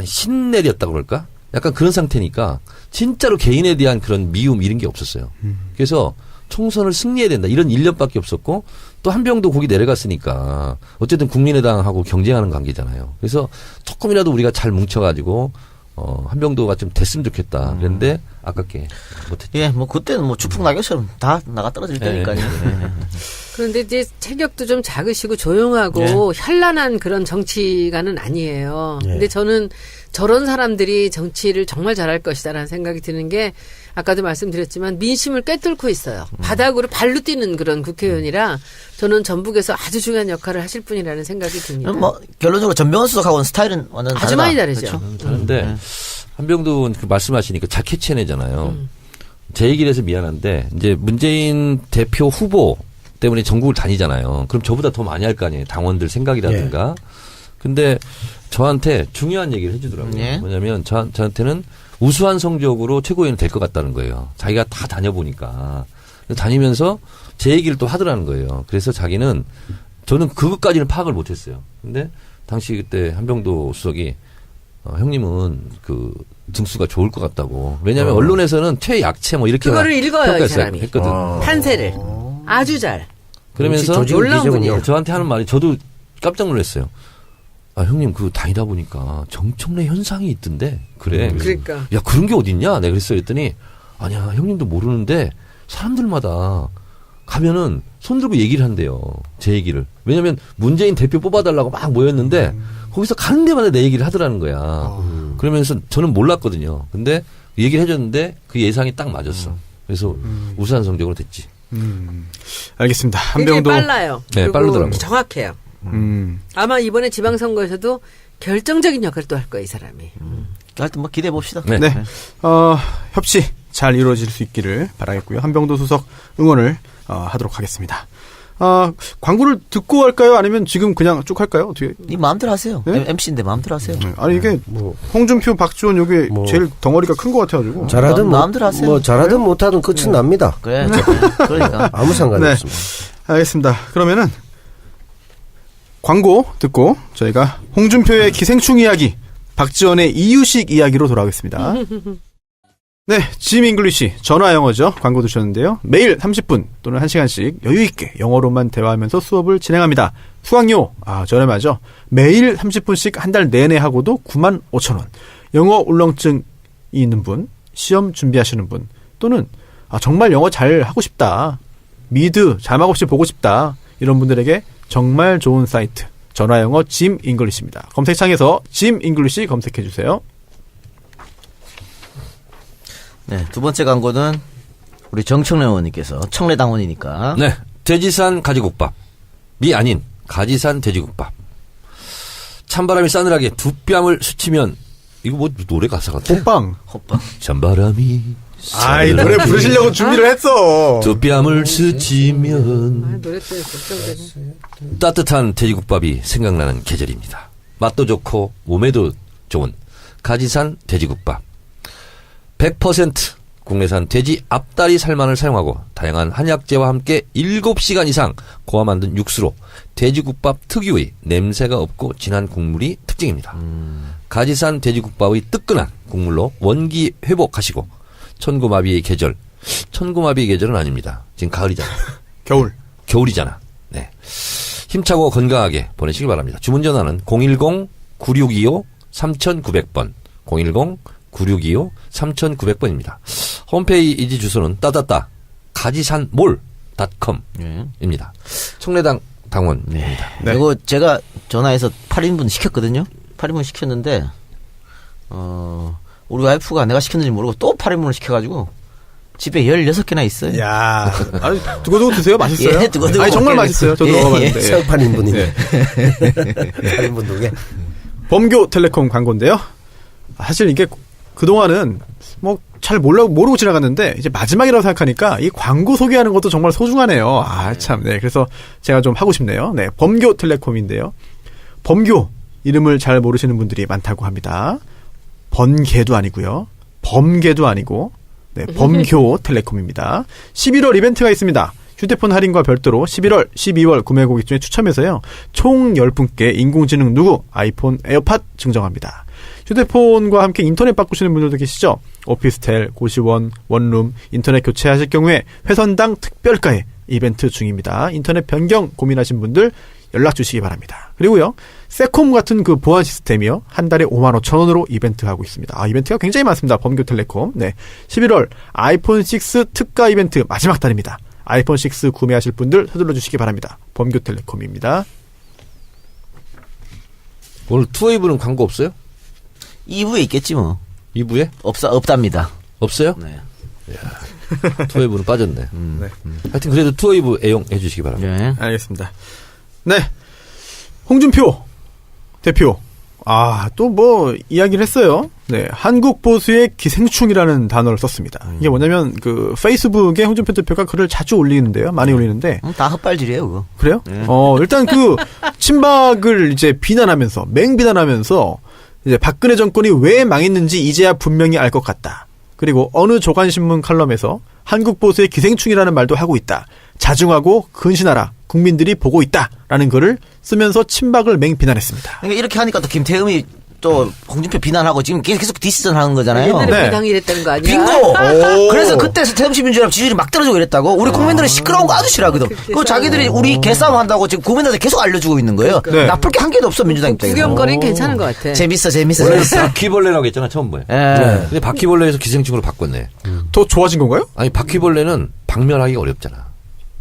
신내렸다고 그럴까? 약간 그런 상태니까 진짜로 개인에 대한 그런 미움 이런 게 없었어요. 그래서 총선을 승리해야 된다. 이런 일념밖에 없었고 또 한병도 거기 내려갔으니까 어쨌든 국민의당하고 경쟁하는 관계잖아요. 그래서 조금이라도 우리가 잘 뭉쳐가지고 한병도가 좀 됐으면 좋겠다. 그런데 아깝게 못했죠. 예, 뭐 그때는 뭐 추풍 낙엽처럼 다 나가 떨어질 테니까요. 예. 그런데 이제 체격도 좀 작으시고 조용하고 현란한 그런 정치가는 아니에요. 근데 저는 저런 사람들이 정치를 정말 잘할 것이다라는 생각이 드는 게 아까도 말씀드렸지만 민심을 꿰뚫고 있어요. 바닥으로 발로 뛰는 그런 국회의원이라 저는 전북에서 아주 중요한 역할을 하실 분이라는 생각이 듭니다. 뭐 결론적으로 전병헌 수석하고는 스타일은 완전 아주 많이 다르죠. 다른데 한병도는 그 말씀하시니까 잘 캐치해내잖아요. 제 얘기를 해서 미안한데 이제 문재인 대표 후보 때문에 전국을 다니잖아요. 그럼 저보다 더 많이 할 거 아니에요. 당원들 생각이라든가. 근데 저한테 중요한 얘기를 해주더라고요. 뭐냐면 저한테는 우수한 성적으로 최고위원 될 것 같다는 거예요. 자기가 다 다녀보니까. 다니면서 제 얘기를 또 하더라는 거예요. 그래서 자기는 저는 그것까지는 파악을 못했어요. 근데 당시 그때 한병도 수석이 형님은 그 등수가 좋을 것 같다고. 왜냐하면 언론에서는 최약체 뭐 이렇게 그거를 읽어요, 이 사람이. 했거든. 판세를 아주 잘. 그러면서 놀라운 분이에요. 저한테 하는 말이 저도 깜짝 놀랐어요. 아, 형님, 그 다니다 보니까 정청래 현상이 있던데. 그래. 그러니까. 야, 그런 게 어딨냐? 내가 그랬어요. 했더니, 아니야, 형님도 모르는데 사람들마다 가면은 손 들고 얘기를 한대요. 제 얘기를. 왜냐면 문재인 대표 뽑아달라고 막 모였는데 거기서 가는 데마다 내 얘기를 하더라는 거야. 그러면서 저는 몰랐거든요. 근데 얘기를 해줬는데 그 예상이 딱 맞았어. 그래서 우수한 성적으로 됐지. 알겠습니다. 굉장히 한병도 빨라요. 네, 그리고 빠르더라고요. 정확해요. 아마 이번에 지방선거에서도 결정적인 역할을 또 할 거예요, 이 사람이. 하여튼 뭐 기대해 봅시다. 네. 네. 협치 잘 이루어질 수 있기를 바라겠고요. 한병도 수석 응원을 하도록 하겠습니다. 광고를 듣고 할까요? 아니면 지금 그냥 쭉 할까요? 어떻게? 이 마음대로 하세요. 네? MC인데 마음대로 하세요. 아니 이게 홍준표, 박지원 요게 뭐. 제일 덩어리가 큰 것 같아가지고. 잘하든 마음대로 하세요. 뭐 잘하든 못하든 끝은 납니다. 그래. 그러니까. 아무 상관이 네. 없습니다. 알겠습니다. 그러면은 광고 듣고 저희가 홍준표의 기생충 이야기, 박지원의 이유식 이야기로 돌아오겠습니다. 네, 짐 잉글리시 전화 영어죠. 광고 드셨는데요. 매일 30분 또는 1시간씩 여유 있게 영어로만 대화하면서 수업을 진행합니다. 수강료 저렴하죠. 매일 30분씩 한 달 내내 하고도 95,000원. 영어 울렁증이 있는 분, 시험 준비하시는 분 또는 정말 영어 잘 하고 싶다. 미드 자막 없이 보고 싶다. 이런 분들에게 정말 좋은 사이트 전화 영어 짐 잉글리시입니다. 검색창에서 짐 잉글리시 검색해 주세요. 네, 두 번째 광고는 우리 정청래 의원님께서 청래당원이니까. 네. 돼지산 가지국밥이 아닌 가지산 돼지국밥. 찬바람이 싸늘하게 두 뺨을 스치면 이거 뭐 노래 가사 같아. 호빵. 호빵. 찬바람이 이 노래 부르시려고 준비를 했어. 두 뺨을 스치면 노래 때문에 걱정되네. 따뜻한 돼지국밥이 생각나는 계절입니다. 맛도 좋고 몸에도 좋은 가지산 돼지국밥. 100% 국내산 돼지 앞다리 살만을 사용하고 다양한 한약재와 함께 7시간 이상 고아 만든 육수로 돼지국밥 특유의 냄새가 없고 진한 국물이 특징입니다. 가지산 돼지국밥의 뜨끈한 국물로 원기 회복하시고 천고마비의 계절. 천고마비의 계절은 아닙니다. 지금 가을이잖아. 겨울이잖아. 네. 힘차고 건강하게 보내시기 바랍니다. 주문 전화는 010-9625-3900번 010-9625-3900번입니다. 홈페이지 주소는 따따따 가지산몰.com입니다. 청래당 당원입니다. 네. 이거 제가 전화해서 8인분 시켰거든요. 8인분 시켰는데 우리 와이프가 내가 시켰는지 모르고 또 8인분을 시켜가지고 집에 16개나 있어요. 야, 두고두고 드세요. 맛있어요. 예, 두고두고 아니 정말 먹게 맛있어요. 저도 예, 먹어봤는데. 예. 8인분이네. 네. 8인분 두개. 범교텔레콤 광고인데요. 사실 이게 그동안은 뭐 잘 모르고 지나갔는데 이제 마지막이라고 생각하니까 이 광고 소개하는 것도 정말 소중하네요. 참. 네. 그래서 제가 좀 하고 싶네요. 네. 범교텔레콤인데요. 범교 이름을 잘 모르시는 분들이 많다고 합니다. 번개도 아니고요. 범개도 아니고 네, 범교텔레콤입니다. 11월 이벤트가 있습니다. 휴대폰 할인과 별도로 11월, 12월 구매 고객 중에 추첨해서요. 총 10분께 인공지능 누구 아이폰 에어팟 증정합니다. 휴대폰과 함께 인터넷 바꾸시는 분들도 계시죠? 오피스텔, 고시원, 원룸, 인터넷 교체하실 경우에 회선당 특별가에 이벤트 중입니다. 인터넷 변경 고민하신 분들 연락 주시기 바랍니다. 그리고요. 세콤 같은 그 보안 시스템이요. 한 달에 55,000원으로 이벤트 하고 있습니다. 아, 이벤트가 굉장히 많습니다. 범교텔레콤. 네. 11월 아이폰 6 특가 이벤트 마지막 달입니다. 아이폰 6 구매하실 분들 서둘러 주시기 바랍니다. 범교텔레콤입니다. 오늘 투웨이브는 광고 없어요? 2부에 있겠지 뭐. 2부에? 없답니다. 없어요? 네. 투웨이브는 빠졌네. 네. 하여튼 그래도 투웨이브 애용해 주시기 바랍니다. 네. 알겠습니다. 네. 홍준표 대표. 아, 또 뭐 이야기를 했어요. 네. 한국 보수의 기생충이라는 단어를 썼습니다. 이게 뭐냐면 그 페이스북에 홍준표 대표가 글을 자주 올리는데요. 많이 올리는데. 다 헛발질이에요, 그거. 그래요? 일단 그 친박을 이제 비난하면서 맹비난하면서 이제 박근혜 정권이 왜 망했는지 이제야 분명히 알 것 같다. 그리고 어느 조간신문 칼럼에서 한국 보수의 기생충이라는 말도 하고 있다. 자중하고 근신하라. 국민들이 보고 있다라는 글을 쓰면서 친박을 맹비난했습니다. 그러니까 이렇게 하니까 또 김태흠이 또 홍준표 비난하고 지금 계속 디스전 하는 거잖아요. 옛날에 네. 비당이 이랬다는 거 아니야? 빙고! 그래서 그때 태음시민주연합 지지율이 막 떨어지고 이랬다고. 우리 국민들은 시끄러운 거 아주 싫어하거든. 그 자기들이 우리 개싸움 한다고 지금 국민들한테 계속 알려주고 있는 거예요. 네. 나쁠 게 한 개도 없어, 민주당 입장에서. 구경거리는 괜찮은 것 같아. 재밌어. 원래 바퀴벌레라고 했잖아, 처음에. 예. 근데 바퀴벌레에서 기생충으로 바꿨네. 더 좋아진 건가요? 아니, 바퀴벌레는 박멸하기가 어렵잖아.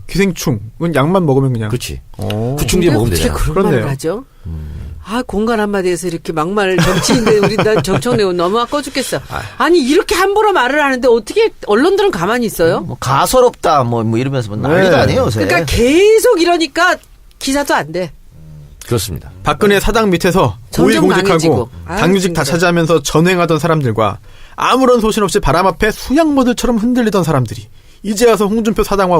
기생충은 약만 먹으면 그냥. 그렇지. 오. 구충제 먹으면 어떻게 되잖아. 그런 그렇네요. 말을 하죠? 아, 공간 한마디에서 이렇게 막말 정치인데 우리 난 정청래고 너무 아까워 죽겠어. 아니, 이렇게 함부로 말을 하는데 어떻게 언론들은 가만히 있어요? 뭐 가소롭다, 뭐 이러면서 뭐 난리도 네. 아니에요, 요새. 그러니까 계속 이러니까 기사도 안 돼. 그렇습니다. 박근혜 사당 밑에서 점점 고위공직하고 강해지고. 아유, 당규직 다 징그러. 차지하면서 전횡하던 사람들과 아무런 소신 없이 바람 앞에 수양모들처럼 흔들리던 사람들이 이제 와서 홍준표 사당과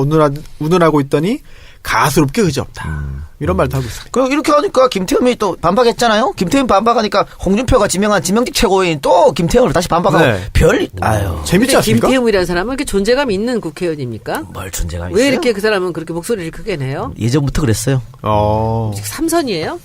운운하고 있더니 가스롭게 의지없다. 이런 말도 하고 있습니다. 그 이렇게 하니까 김태흠이 또 반박했잖아요. 김태흠 반박하니까 홍준표가 지명한 지명직 최고위원 또 김태흠을 다시 반박하고 네. 아유. 재밌지 근데 않습니까? 김태흠이라는 사람은 이렇게 존재감 있는 국회의원입니까? 뭘 존재감 있어요? 왜 이렇게 그 사람은 그렇게 목소리를 크게 내요? 예전부터 그랬어요. 삼선이에요?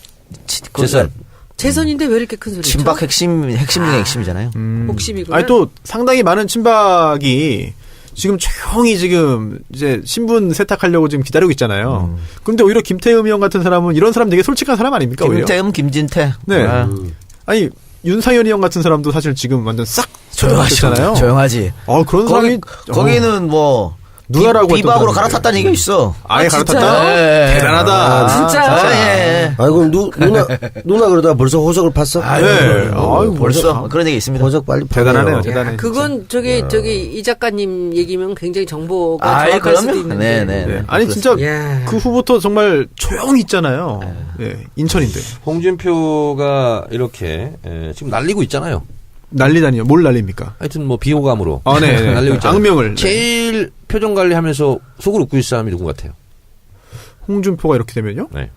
재산. 재선인데 왜 이렇게 큰 소리 쳐? 친박 핵심 중에 핵심이잖아요. 복심이구나. 아니 또 상당히 많은 친박이 지금 조용히 지금 이제 신분 세탁하려고 지금 기다리고 있잖아요. 근데 오히려 김태흠 의원 같은 사람은 이런 사람 되게 솔직한 사람 아닙니까? 오히려? 김태흠, 김진태. 네. 아, 아니 윤상현 의원 같은 사람도 사실 지금 완전 싹 조용하셨잖아요. 조용하지. 그런 사람이 거기는 뭐 누나라고 비박으로 했던 갈아탔다는 얘기가 있어. 아예 진짜요? 갈아탔다. 네. 대단하다. 진짜? 예. 아이고 누나 그러다 벌써 호적을 팠어? 네. 아유, 벌써 그런 얘기 있습니다. 호적 빨리 대단하네요. 파요. 대단해. 그건 저기 이 작가님 얘기면 굉장히 정보가 아, 정확할 수도 그럼요. 있는데. 네. 아니 진짜 야. 그 후부터 정말 조용히 있잖아요. 네. 인천인데 홍준표가 이렇게 지금 날리고 있잖아요. 난리다니요. 뭘 난립니까? 하여튼 뭐 비호감으로 아, 네. 날리고 있잖아요. 악명을. 제일 표정 관리하면서 속을 웃고 있을 사람이 누군 것 같아요? 홍준표가 이렇게 되면요? 네.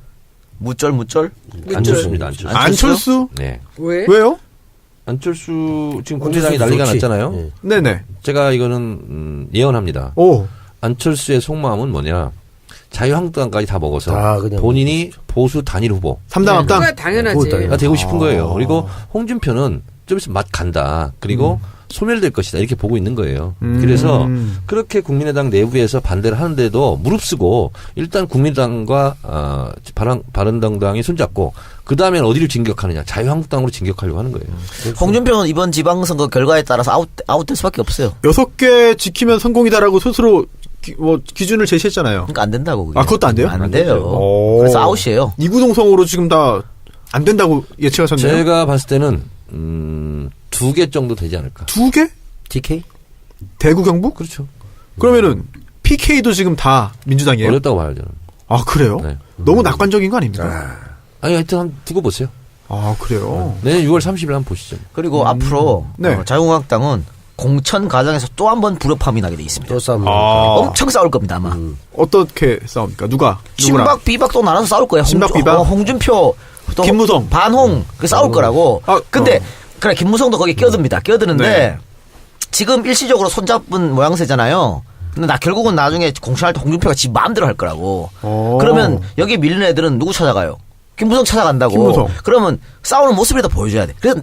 무쩔. 안철수입니다. 안철수. 안철수? 네. 왜? 왜요? 안철수 지금 국민당이 난리가 좋지. 났잖아요. 예. 네네. 제가 이거는 예언합니다. 오. 안철수의 속마음은 뭐냐? 자유한국당까지 다 먹어서 다 그냥 본인이 보수 단일 후보가 3당 합당. 그거 당연하지. 그거 되고 싶은 거예요. 그리고 홍준표는 좀 있으면 맛 간다. 그리고 소멸될 것이다. 이렇게 보고 있는 거예요. 그래서 그렇게 국민의당 내부에서 반대를 하는데도 무릅쓰고 일단 국민의당과 바른정당이 손잡고 그 다음엔 어디를 진격하느냐. 자유한국당으로 진격하려고 하는 거예요. 홍준표는 이번 지방선거 결과에 따라서 아웃될 수밖에 없어요. 6개 지키면 성공이다라고 스스로 기준을 제시했잖아요. 그러니까 안 된다고. 그게. 아, 그것도 안 돼요? 안 돼요. 오. 그래서 아웃이에요. 이구동성으로 지금 다 안 된다고 예측하셨네요. 제가 봤을 때는 2개 정도 되지 않을까. 2개? TK? 대구 경북? 그렇죠. 그러면은 PK도 지금 다 민주당이에요? 어렵다고 봐요, 저는. 아, 그래요? 네. 너무 낙관적인 거 아닙니까? 아니, 하여튼 한번 두고 보세요. 아, 그래요? 내년 6월 30일 한번 보시죠. 그리고 앞으로 네. 자유한국당은 공천 과정에서 또 한 번 불협화음이 나게 돼 있습니다. 또 싸움. 엄청 싸울 겁니다 아마. 어떻게 싸웁니까? 누구랑? 친박 비박 또 나눠서 싸울 거예요. 친박, 비박? 홍준표 또 김무성. 반홍 그 싸울 거라고. 아, 근데 그래 김무성도 거기 끼어듭니다. 끼어드는데 네. 지금 일시적으로 손잡은 모양새잖아요. 근데 결국은 나중에 공천할 때 홍준표가 지 마음대로 할 거라고. 오. 그러면 여기 밀린 애들은 누구 찾아가요? 김무성 찾아간다고. 김무성. 그러면 싸우는 모습이라도 보여줘야 돼. 그래서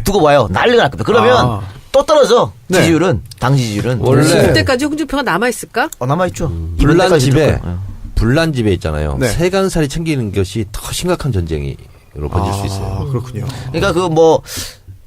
두고 봐요. 난리가 날 겁니다. 그러면 또 떨어져. 네. 지지율은 당 지지율은 원래 그때까지 홍준표가 남아 있을까? 남아 있죠. 불난 집에 분란 지배 있잖아요. 네. 세간살이 챙기는 것이 더 심각한 전쟁으로 번질 수 있어요. 그렇군요. 그러니까 그 뭐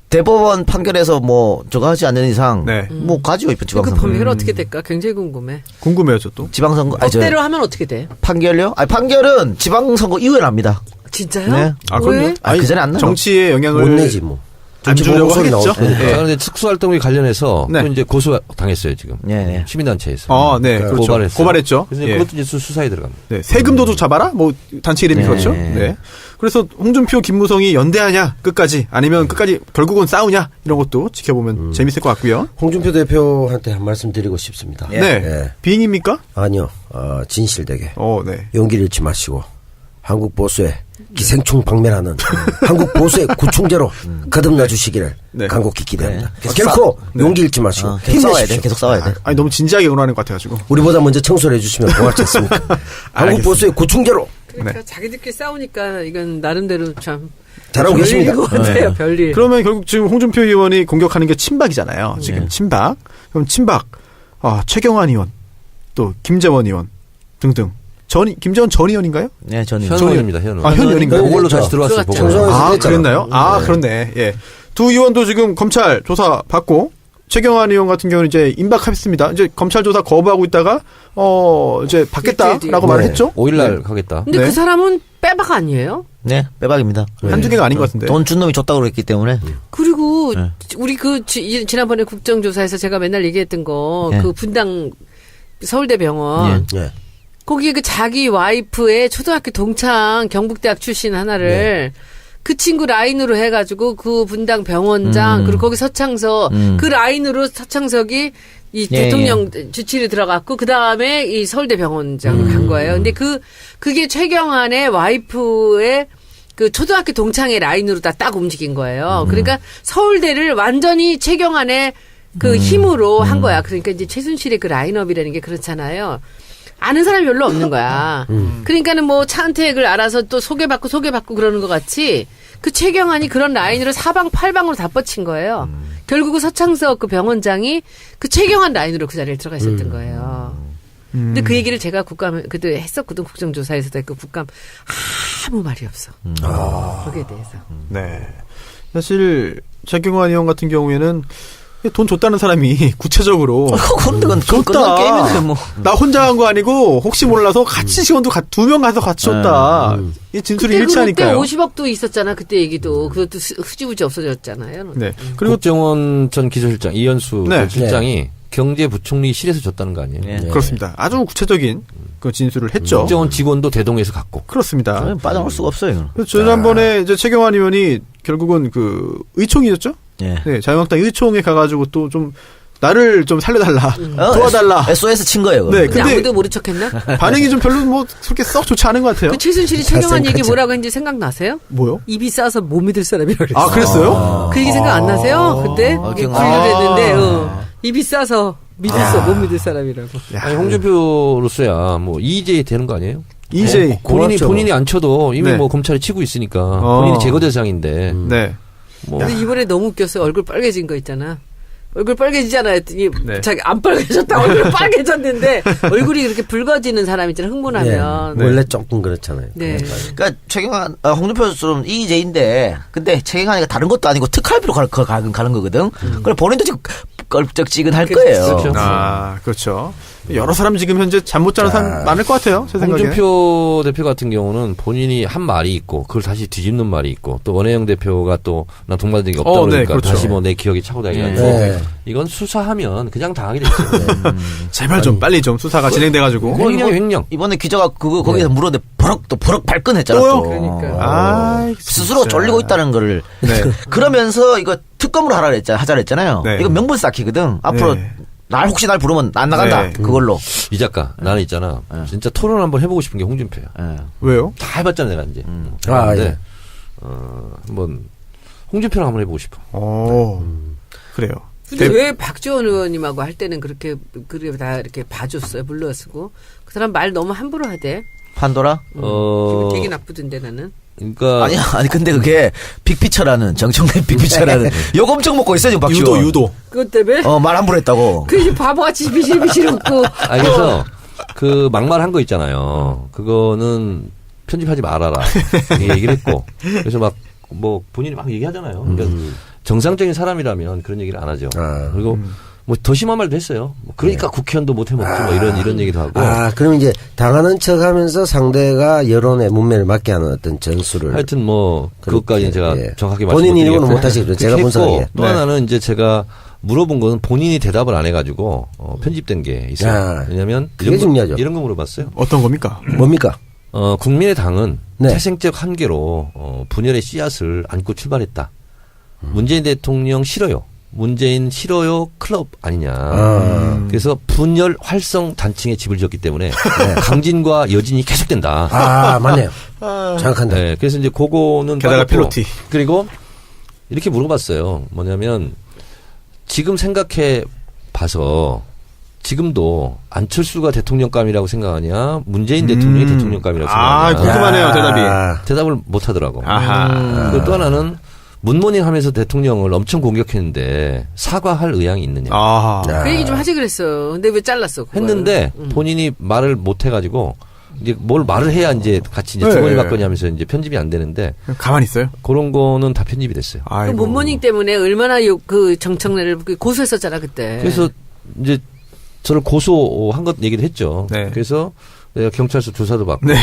대법원 판결에서 뭐 저거 하지 않는 이상 네. 뭐 가지요 이번 그 지방선거. 범위가 어떻게 될까? 굉장히 궁금해. 궁금해요, 저도. 지방선거 아니 저 법대로 하면 어떻게 돼? 판결요? 아니 판결은 지방선거 이후에 납니다. 진짜요? 네. 아, 왜? 그럼요. 아니, 그 전에 안 나요. 정치에 영향을 못 내지 뭐. 안 주려고 소리 하겠죠. 나올 거니까. 네. 자, 그런데 특수활동에 관련해서 네. 또 이제 고소 당했어요 지금. 네. 시민단체에서. 네, 그렇죠. 고발했어요. 그래서 그래서 그것도 이제 수사에 들어갑니다. 네, 세금도둑 잡아라? 뭐, 단체 이름이 네. 그렇죠. 네. 그래서 홍준표, 김무성이 연대하냐, 끝까지. 아니면 끝까지 결국은 싸우냐, 이런 것도 지켜보면 재밌을 것 같고요. 홍준표 대표한테 한 말씀 드리고 싶습니다. 예. 네. 예. 비행입니까? 아니요. 진실되게 네. 용기를 잃지 마시고 한국 보수의 기생충 박멸하는 한국 보수의 구충제로 거듭나 주시기를 네. 간곡히 기대합니다. 네. 결코 용기 잃지 마시고 계속 싸워야 돼. 힘내십시오. 계속 싸워야 돼. 아니, 너무 진지하게 응원하는 것 같아가지고. 우리보다 먼저 청소를 해주시면 고맙지 않습니까? 한국 알겠습니다. 보수의 구충제로 그러니까 자기들끼리 싸우니까 이건 나름대로 참 잘하고 계십니다. 별일인 것 같아요. 별일. 그러면 결국 지금 홍준표 의원이 공격하는 게 친박이잖아요. 지금 친박. 그럼 친박, 최경환 의원, 또 김재원 의원 등등. 김재원 전 의원인가요? 네, 저는 현 의원입니다. 현 의원. 현 의원인가요? 그걸로 그렇죠. 다시 들어왔어요. 들어갔죠. 보고는. 청소년 아, 그랬나요? 그렇네. 예. 두 의원도 지금 검찰 조사 받고, 최경환 의원 같은 경우는 이제 임박했습니다. 이제 검찰 조사 거부하고 있다가, 이제 받겠다라고 말을 네. 했죠? 5일날 가겠다. 근데 네. 그 사람은 빼박 아니에요? 네, 빼박입니다. 한두 개가 아닌 것 같은데. 돈 준 놈이 줬다고 그랬기 때문에. 그리고 네. 우리 지난번에 국정조사에서 제가 맨날 얘기했던 거 네. 그 분당 서울대병원 예. 거기에 그 자기 와이프의 초등학교 동창 경북대학 출신 하나를 그 친구 라인으로 해가지고 그 분당 병원장 그리고 거기 서창석 그 라인으로 서창석이 이 예, 대통령 주치를 들어갔고 그 다음에 이 서울대 병원장을 간 거예요. 근데 그게 최경환의 와이프의 그 초등학교 동창의 라인으로 다 딱 움직인 거예요. 그러니까 서울대를 완전히 최경환의 그 힘으로 한 거야. 그러니까 이제 최순실의 그 라인업이라는 게 그렇잖아요. 아는 사람이 별로 없는 거야. 그러니까는 뭐 차은택을 알아서 또 소개받고 그러는 것 같이 그 최경환이 그런 라인으로 사방팔방으로 다 뻗친 거예요. 결국은 서창석 그 병원장이 그 최경환 라인으로 그 자리에 들어가 있었던 거예요. 근데 그 얘기를 제가 그때 했었거든. 국정조사에서도 했고 국감 아무 말이 없어. 거기에 대해서. 네. 사실, 최경환 의원 같은 경우에는 돈 줬다는 사람이 구체적으로 그건 줬다. 게임인데 뭐. 나 혼자 한 거 아니고 혹시 몰라서 같이 직원도 두 명 가서 같이 줬다. 이 진술이 그때 일치하니까요. 50억도 있었잖아. 그때 얘기도. 그것도 흐지부지 없어졌잖아요. 네. 그리고 국정원 전 기조실장 이현수 네. 전 실장이 경제부총리실에서 줬다는 거 아니에요? 네. 그렇습니다. 아주 구체적인 그 진술을 했죠. 국정원 직원도 대동해서 갔고. 그렇습니다. 저는 빠져나올 수가 없어요. 그래서 지난번에 이제 최경환 의원이 결국은 그 의총이었죠? 예. 네, 자유한국당 의총에 가가지고 또 좀 나를 좀 살려달라, 도와달라. SOS 친 거예요. 네, 근데 근데 아무도 모른 척했나? 반응이 좀 별로 뭐 그렇게 썩 좋지 않은 것 같아요. 그 최순실이 최경환 얘기 잘생겼죠. 뭐라고 했는지 생각나세요? 뭐요? 입이 싸서 못 믿을 사람이라고 그랬어. 아, 그랬어요? 그 얘기 생각 안 나세요? 그때? 분류를 했는데, 입이 싸서 못 믿을 사람이라고. 아니, 홍준표로서야 뭐 EJ 되는 거 아니에요? EJ. 고맙죠. 본인이 안 쳐도 이미 네. 뭐 검찰이 치고 있으니까 본인이 제거 대상인데 네. 뭐 근데 이번에 너무 웃겼어요. 얼굴 빨개진 거 있잖아. 얼굴 빨개지잖아 했더니 네. 자기 안 빨개졌다. 얼굴 빨개졌는데 얼굴이 이렇게 붉어지는 사람 있잖아. 흥분하면. 네. 원래 조금 그렇잖아요. 네. 그러니까 최경환, 홍준표처럼 이재인데, 근데 최경환이가 다른 것도 아니고 특활비로 가는 거거든. 그래 본인도 지금 껄쩍지근할 거예요. 그렇죠. 아, 그렇죠. 여러 사람 지금 현재 잠 못 자는 사람 많을 것 같아요. 제 생각에. 홍준표 대표 같은 경우는 본인이 한 말이 있고 그걸 다시 뒤집는 말이 있고 또 원혜영 대표가 또 난 동반된 적이 없다 네, 그러니까 그렇죠. 다시 뭐 내 기억이 차고 다니면서 네. 이건 수사하면 그냥 당하게 됐죠. 제발 좀 빨리 좀 수사가 진행돼가지고. 횡령. 이번에 기자가 거기서 물었는데 버럭 발끈했잖아. 또요? 그러니까. 아, 스스로 졸리고 있다는 거를. 네. 그러면서 이거 특검으로 하자 그랬잖아요. 네. 이거 명분 쌓기거든. 앞으로 네. 혹시 날 부르면 안 나간다. 네. 그걸로. 이 작가 나는 있잖아. 진짜 토론 한번 해보고 싶은 게 홍준표야. 예. 왜요? 다 해봤잖아 내가 이제. 아, 근데 예. 한번 홍준표랑 한번 해보고 싶어. 그래요. 근데 왜 박지원 의원님하고 할 때는 그렇게 다 이렇게 봐줬어요. 불러쓰고. 그 사람 말 너무 함부로 하대. 판도라? 기분 되게 나쁘던데 나는. 그러니까 아니 근데 그게 빅피처라는 정청래 빅피처라는 욕 엄청 먹고 있어요 지금 박지원. 유도. 그것 때문에? 말 함부로 했다고. 그 바보같이 비실비실 웃고. 그래서 그 막말한 거 있잖아요. 그거는 편집하지 말아라. 이 얘기를 했고. 그래서 막 뭐 본인이 막 얘기하잖아요. 그러니까 정상적인 사람이라면 그런 얘기를 안 하죠. 그리고 뭐 더 심한 말도 했어요. 뭐 그러니까 국회의원도 못 해먹지 뭐 이런 얘기도 하고. 그럼 이제 당하는 척 하면서 상대가 여론의 문매를 맞게 하는 어떤 전술을. 하여튼 뭐 그것까지는 제가 예. 정확하게 본인 이름은 말씀드리겠고. 못하시죠. 제가 분석하기에. 또 하나는 이제 제가 물어본 거는 본인이 대답을 안 해가지고 편집된 게 있어요. 야, 왜냐하면 그게 중요하죠. 이런 거 물어봤어요. 어떤 겁니까? 뭡니까? 국민의당은 네. 태생적 한계로 분열의 씨앗을 안고 출발했다. 문재인 대통령 싫어요. 문재인 싫어요 클럽 아니냐. 그래서 분열 활성 단층에 집을 지었기 때문에 강진과 여진이 계속된다. 맞네요. 정확한데. 네, 그래서 이제 그거는 게다가 빠졌고, 필로티. 그리고 이렇게 물어봤어요. 뭐냐면 지금 생각해 봐서 지금도 안철수가 대통령감이라고 생각하냐, 문재인 대통령이 대통령감이라고 생각하냐. 궁금하네요, 대답이. 대답을 못 하더라고. 아하. 그리고 또 하나는 문모닝 하면서 대통령을 엄청 공격했는데 사과할 의향이 있느냐. 아하. 그 얘기 좀 하지 그랬어. 근데 왜 잘랐어? 그걸? 했는데 본인이 말을 못 해가지고 이제 뭘 말을 해야 이제 같이 이제 네. 주거니 받거니 하면서 이제 편집이 안 되는데 가만히 있어요? 그런 거는 다 편집이 됐어요. 그 아이고. 문모닝 때문에 얼마나 그 정청래를 고소했었잖아 그때. 그래서 이제 저를 고소한 것 얘기를 했죠. 네. 그래서 내가 경찰서 조사도 받고. 네.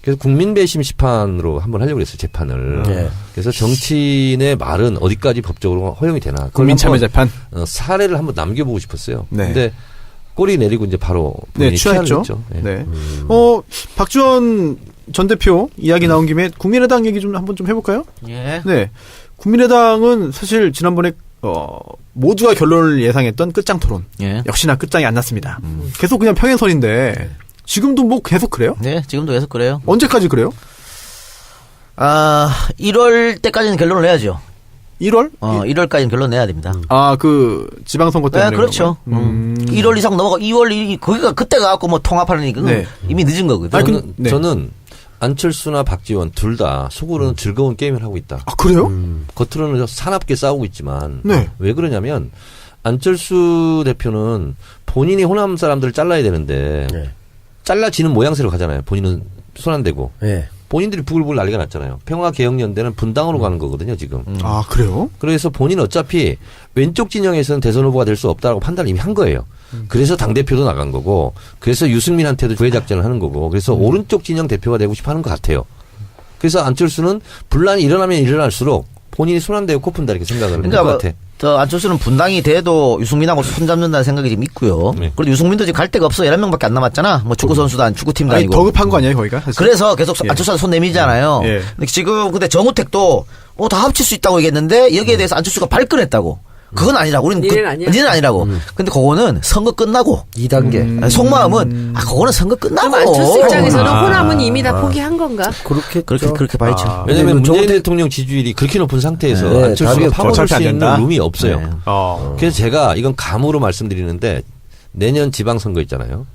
그래서 국민배심 심판으로 한번 하려고 했어요, 재판을. 네. 그래서 정치인의 말은 어디까지 법적으로 허용이 되나. 그걸 국민참여재판. 한번, 사례를 한번 남겨보고 싶었어요. 네. 근데 꼬리 내리고 이제 바로 네, 본인이 취하했죠. 취하를 했죠. 네. 네. 박지원 전 대표 이야기 나온 김에 국민의당 얘기 좀 한번 좀 해볼까요? 예. 네. 국민의당은 사실 지난번에 모두가 결론을 예상했던 끝장 토론. 예. 역시나 끝장이 안 났습니다. 계속 그냥 평행선인데 지금도 뭐 계속 그래요? 네, 지금도 계속 그래요. 언제까지 그래요? 1월 때까지는 결론을 내야죠. 1월? 1월까지는 결론 내야 됩니다. 그 지방선거 때문에. 네, 그렇죠. 그런 거예요? 1월 이상 넘어가 2월 거기가 그때 가갖고 뭐 통합하려니까 그건 네. 이미 늦은 거거든. 저는, 네. 저는 안철수나 박지원 둘 다 속으로는 즐거운 게임을 하고 있다. 아, 그래요? 겉으로는 사납게 싸우고 있지만 네. 왜 그러냐면 안철수 대표는 본인이 호남 사람들을 잘라야 되는데 네. 잘라지는 모양새로 가잖아요. 본인은 손 안 대고. 예. 본인들이 부글부글 난리가 났잖아요. 평화개혁연대는 분당으로 가는 거거든요, 지금. 아, 그래요? 그래서 본인은 어차피 왼쪽 진영에서는 대선 후보가 될 수 없다라고 판단을 이미 한 거예요. 그래서 당대표도 나간 거고, 그래서 유승민한테도 구애작전을 하는 거고, 그래서 오른쪽 진영 대표가 되고 싶어 하는 것 같아요. 그래서 안철수는 분란이 일어나면 일어날수록 본인이 손 안 대고 코 푼다 이렇게 생각을 하는 것 같아. 안철수는 분당이 돼도 유승민하고 손잡는다는 생각이 지금 있고요. 네. 그리고 유승민도 지금 갈 데가 없어. 11명밖에 안 남았잖아. 뭐 축구선수단, 축구팀도 아니, 아니고. 더 급한 거 아니에요, 거기가? 사실? 그래서 계속 예. 안철수한테 손 내밀잖아요. 예. 근데 지금 근데 정우택도 다 합칠 수 있다고 얘기했는데 여기에 대해서 안철수가 발끈했다고. 그건 아니라고. 우리는 니는 아니야. 니는 아니라고. 근데 그거는 선거 끝나고 2단계. 속마음은 그거는 선거 끝나고. 그럼 안철수 입장에서는 호남은 이미 다 포기한 건가? 그렇게 봐야죠. 왜냐면 그리고 문재인 정우택- 대통령 지지율이 그렇게 높은 상태에서 네, 안철수가 답이 파고들 어차피 수 안 있는 된다? 룸이 없어요. 네. 그래서 제가 이건 감으로 말씀드리는데 내년 지방선거 있잖아요.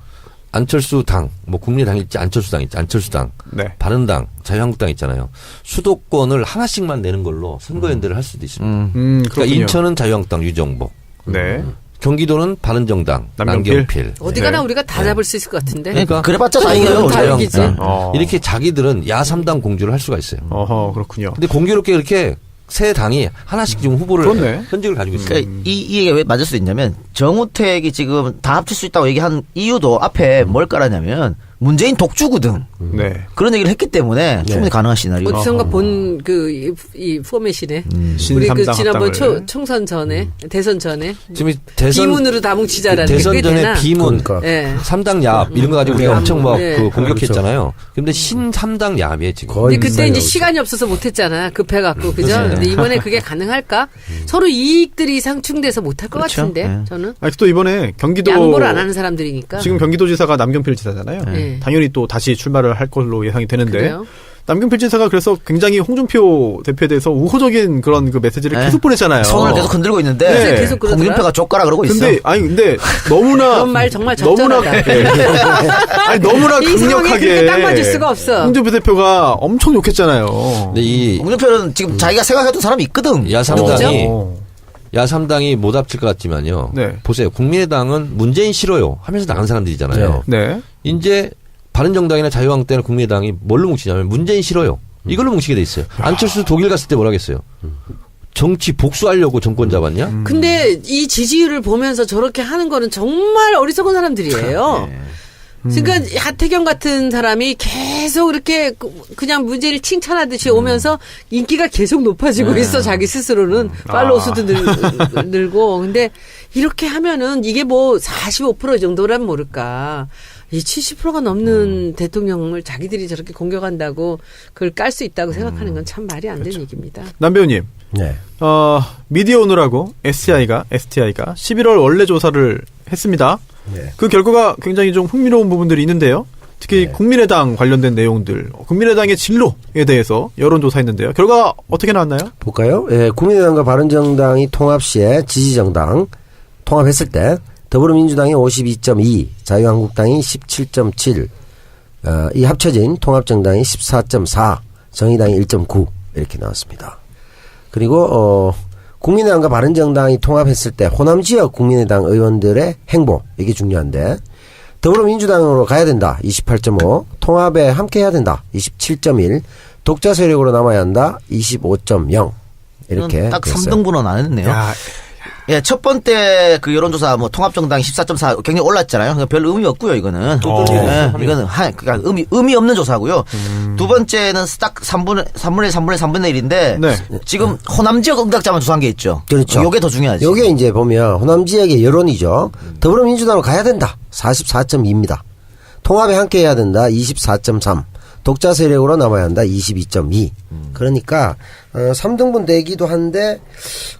안철수 당, 뭐 국민의당일지 안철수 당일지 안철수당, 네. 바른당, 자유한국당 있잖아요. 수도권을 하나씩만 내는 걸로 선거연대를 할 수도 있습니다. 그렇군요. 그러니까 인천은 자유한국당 유정복, 네. 경기도는 바른정당 남경필. 남경필. 어디 가나 네. 우리가 다 잡을 수 있을 것 같은데. 그러니까 그래봤자 다 다행이에요. 다 자유한국당. 이기지. 이렇게 자기들은 야3당 공주를 할 수가 있어요. 어허, 그렇군요. 근데 공교롭게 이렇게 세 당이 하나씩 지금 후보를 그렇네. 현직을 가지고 있어요. 그러니까 이 얘기가 왜 맞을 수 있냐면 정우택이 지금 다 합칠 수 있다고 얘기한 이유도 앞에 뭘 깔았냐면 문재인 독주거든. 네. 그런 얘기를 했기 때문에 충분히 가능한 시나리오. 어디선가 본 이 포맷이네. 우리 신삼당 그 지난번 합당을. 총선 전에 대선 전에 지금 대선 비문으로 다 뭉치자라는 게 대선 그게 전에 되나? 비문 그러니까. 예. 3당 야합 이런 거 가지고 우리가 엄청 막 네. 그 공격했잖아요. 근데 신 3당 야합이에요 지금. 거의 근데 그때 이제 비슷하게 시간이 없어서 못했잖아. 급해갖고 그죠? 그렇죠. 근데 이번에 그게 가능할까? 서로 이익들이 상충돼서 못할 것 그렇죠. 같은데 네. 저는 아니, 또 이번에 경기도. 양보를 안 하는 사람들이니까. 지금 경기도지사가 남경필 지사잖아요. 네. 당연히 또 다시 출마를 할 걸로 예상이 되는데. 그래요? 남경필 지사가 그래서 굉장히 홍준표 대표에 대해서 우호적인 그런 그 메시지를 네. 계속 보내잖아요. 손을 계속 흔들고 있는데 네. 계속 그러더라. 홍준표가 족가라 그러고 있어. 근데 너무나 그런 말 정말 너무나 적절하다. 아니 너무나 이 상황에 강력하게 그렇게 딱 맞을 수가 없어. 홍준표 대표가 엄청 욕했잖아요. 근데 이 홍준표는 지금 자기가 생각했던 사람이 있거든. 야3당이 어. 야3당이 못 합칠 것 같지만요. 네. 보세요. 국민의당은 문재인 싫어요 하면서 나간 사람들이잖아요. 네. 이제 바른정당이나 자유한국당이나 국민의당이 뭘로 뭉치냐면 문재인 싫어요. 이걸로 뭉치게 돼 있어요. 안철수 독일 갔을 때 뭐라 했어요? 정치 복수하려고 정권 잡았냐? 근데 이 지지율을 보면서 저렇게 하는 거는 정말 어리석은 사람들이에요. 그러니까 하태경 같은 사람이 계속 이렇게 그냥 문재인을 칭찬하듯이 오면서 인기가 계속 높아지고 있어. 자기 스스로는 팔로워 수도 늘고. 근데 이렇게 하면은 이게 뭐 45% 정도란 모를까. 이 70%가 넘는 대통령을 자기들이 저렇게 공격한다고 그걸 깔 수 있다고 생각하는 건 참 말이 안 되는 얘기입니다. 남 배우님. 네. 미디어 오늘하고 STI가 11월 원래 조사를 했습니다. 네. 그 결과가 굉장히 좀 흥미로운 부분들이 있는데요. 특히 국민의당 관련된 내용들, 국민의당의 진로에 대해서 여론조사했는데요. 결과 어떻게 나왔나요? 볼까요? 예, 국민의당과 바른정당이 통합 시에 지지정당 통합했을 때 더불어민주당이 52.2, 자유한국당이 17.7, 이 합쳐진 통합정당이 14.4, 정의당이 1.9 이렇게 나왔습니다. 그리고 국민의당과 바른정당이 통합했을 때 호남 지역 국민의당 의원들의 행보 이게 중요한데 더불어민주당으로 가야 된다 28.5, 통합에 함께해야 된다 27.1, 독자 세력으로 남아야 한다 25.0 이렇게 딱 됐어요. 3등분은 안 했네요. 야, 예, 첫 번째 그 여론조사 뭐 통합정당 14.4 굉장히 올랐잖아요. 그러니까 별 의미 없고요, 이거는. 예, 이거는 그러니까 의미 없는 조사고요. 두 번째는 딱 3분의 1인데 네. 지금 호남 지역 응답자만 조사한 게 있죠. 그렇죠. 요게 더 중요하지. 요게 이제 보면 호남 지역의 여론이죠. 더불어민주당으로 가야 된다. 44.2입니다. 통합에 함께 해야 된다. 24.3. 독자 세력으로 남아야 한다. 22.2. 그러니까 3등분 되기도 한데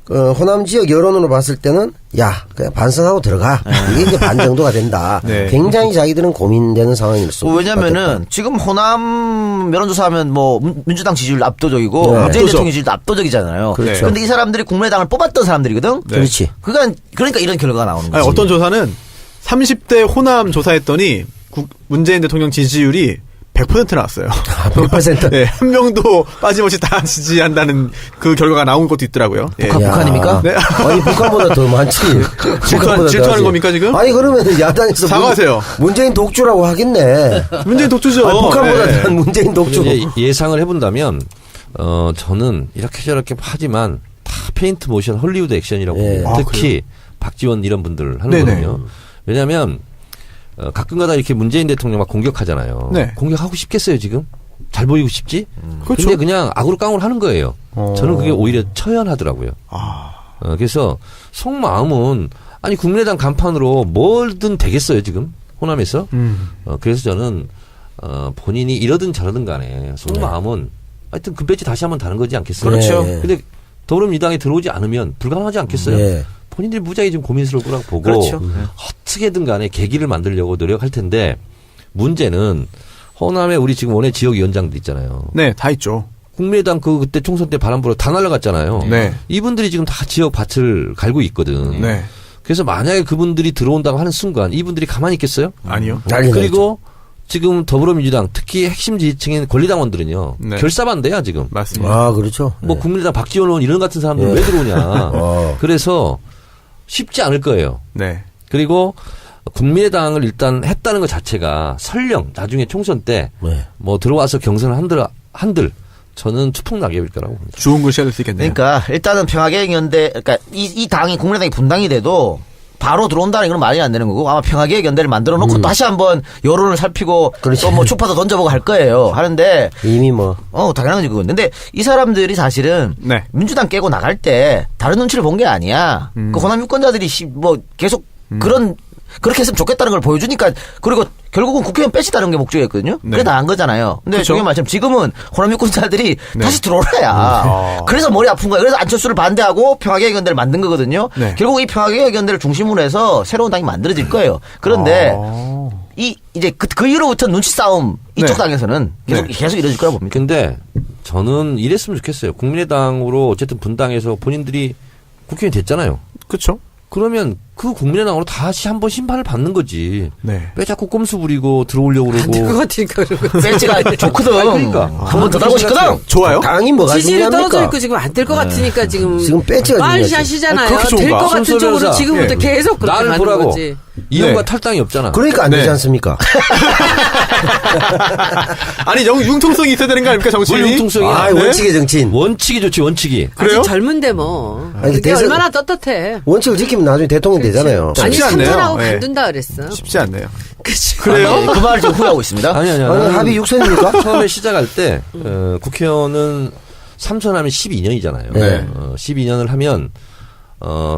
호남 지역 여론으로 봤을 때는 야 그냥 반성하고 들어가. 이게 이제 반 정도가 된다. 네. 굉장히 자기들은 고민되는 상황일 수 왜냐면은 지금 호남 여론조사하면 뭐 민주당 지지율 압도적이고 네. 문재인 압도적. 대통령 지지율도 압도적이잖아요. 그렇죠. 그런데 이 사람들이 국민의당을 뽑았던 사람들이거든. 네. 그렇지. 그러니까 이런 결과가 나오는 거지. 아니, 어떤 조사는 30대 호남 조사했더니 문재인 대통령 지지율이 100% 나왔어요. 100%. 네, 한 명도 빠짐없이 다 지지한다는 그 결과가 나온 것도 있더라고요. 예. 북한입니까? 네. 아니 북한보다 더 많지. 북한보다 더 질투하는 하지. 겁니까, 지금? 아니 그러면 야당에서 사과하세요. 문재인 독주라고 하겠네. 문재인 독주죠. 아니, 북한보다 네. 난 문재인 독주. 이제 예상을 해본다면 저는 이렇게 저렇게 하지만 다 페인트 모션 헐리우드 액션이라고 예. 봅니다. 특히 박지원 이런 분들 하는 네네. 거거든요. 왜냐하면 가끔가다 이렇게 문재인 대통령 막 공격하잖아요. 네. 공격하고 싶겠어요 지금? 잘 보이고 싶지? 그렇죠. 근데 그냥 악으로 깡으로 하는 거예요. 저는 그게 오히려 처연하더라고요. 그래서 속마음은 아니 국민의당 간판으로 뭐든 되겠어요 지금 호남에서. 그래서 저는 본인이 이러든 저러든 간에 속마음은 하여튼 그 배지 다시 한번 다는 거지 않겠어요? 그렇죠. 근데 더불어민주당에 들어오지 않으면 불가능하지 않겠어요? 네. 본인들이 무지하게 좀 고민스러울 거라고 보고 그렇죠. 어떻게든 간에 계기를 만들려고 노력할 텐데 문제는 호남에 우리 지금 원외 지역위원장들 있잖아요. 네, 다 있죠. 국민의당 그때 총선 때 바람 불어 다 날아갔잖아요. 네. 이분들이 지금 다 지역 밭을 갈고 있거든. 네. 그래서 만약에 그분들이 들어온다고 하는 순간 이분들이 가만히 있겠어요? 아니요. 난리 나죠. 그리고 지금 더불어민주당 특히 핵심 지지층인 권리당원들은요. 네. 결사반대야 지금. 맞습니다. 아 그렇죠. 뭐 국민의당 박지원 의원 이런 같은 사람들 네. 왜 들어오냐. 그래서 쉽지 않을 거예요. 네. 그리고 국민의당을 일단 했다는 것 자체가 설령 나중에 총선 때 뭐 네. 들어와서 경선을 한들 저는 추풍낙엽일 거라고 봅니다. 좋은 글씨가 될 수 있겠네요. 그러니까 일단은 평화개혁연대 그러니까 이 당이 국민의당이 분당이 돼도 바로 들어온다는 건 말이 안 되는 거고 아마 평화개혁연대를 만들어 놓고 다시 한번 여론을 살피고 그렇지. 또 뭐 추파도 던져보고 할 거예요. 하는데 이미 뭐 당연한 거지 그건. 근데 이 사람들이 사실은 네. 민주당 깨고 나갈 때 다른 눈치를 본 게 아니야. 그 호남 유권자들이 뭐 계속 그렇게 했으면 좋겠다는 걸 보여주니까 그리고 결국은 국회의원 빼시다는 게 목적이었거든요. 네. 그게 나은 거잖아요. 근데 그쵸? 저게 말처럼 지금은 호남 유권자들이 네. 다시 들어오라야. 그래서 머리 아픈 거야. 그래서 안철수를 반대하고 평화개혁연대를 만든 거거든요. 네. 결국 이 평화개혁연대를 중심으로 해서 새로운 당이 만들어질 거예요. 그런데 이제 그 이후로부터 눈치 싸움 이쪽 네. 당에서는 계속 이뤄질 거라고 봅니다. 근데 저는 이랬으면 좋겠어요. 국민의당으로 어쨌든 분당해서 본인들이 국회의원 됐잖아요. 그렇죠. 그러면 그 국민의 당으로 다시 한번 심판을 받는 거지. 네. 왜 자꾸 꼼수 부리고 들어오려고 그거 그러고. 같으니까 그러고. 배지가 좋거든. 그러니까. 한 번 더 달고 싶거든. 좋아요? 당이 뭐가 지지율 떨어져 중요합니까? 있고 지금 안 될 것 같으니까 지금 배지가 빨리 중요하지. 하시잖아요. 그렇게 될 좋은가? 것 같은 손 쪽으로 쏘면서. 지금부터 예. 계속 그렇게 나를 가는 보라고. 거지. 이용과 네. 탈당이 없잖아. 그러니까 안 네. 되지 않습니까? 아니 융통성이 있어야 되는 거 아닙니까 뭘 정치인이? 융통성이야. 아, 네? 원칙의 정치인. 원칙이 좋지, 원칙이. 그래요? 아직 젊은데 뭐. 아니, 그게 대선- 얼마나 떳떳해. 원칙을 지키면 나중에 대통령 되잖아요. 아니 쉽지 않네요. 삼선하고 예. 간둔다 그랬어. 쉽지 않네요. 그치. 그래요? 그 말을 지금 후회하고 있습니다. 아니. 아니, 합의 6선입니까? 처음에 시작할 때, 국회의원은 3선하면 12년이잖아요. 네. 12년을 하면,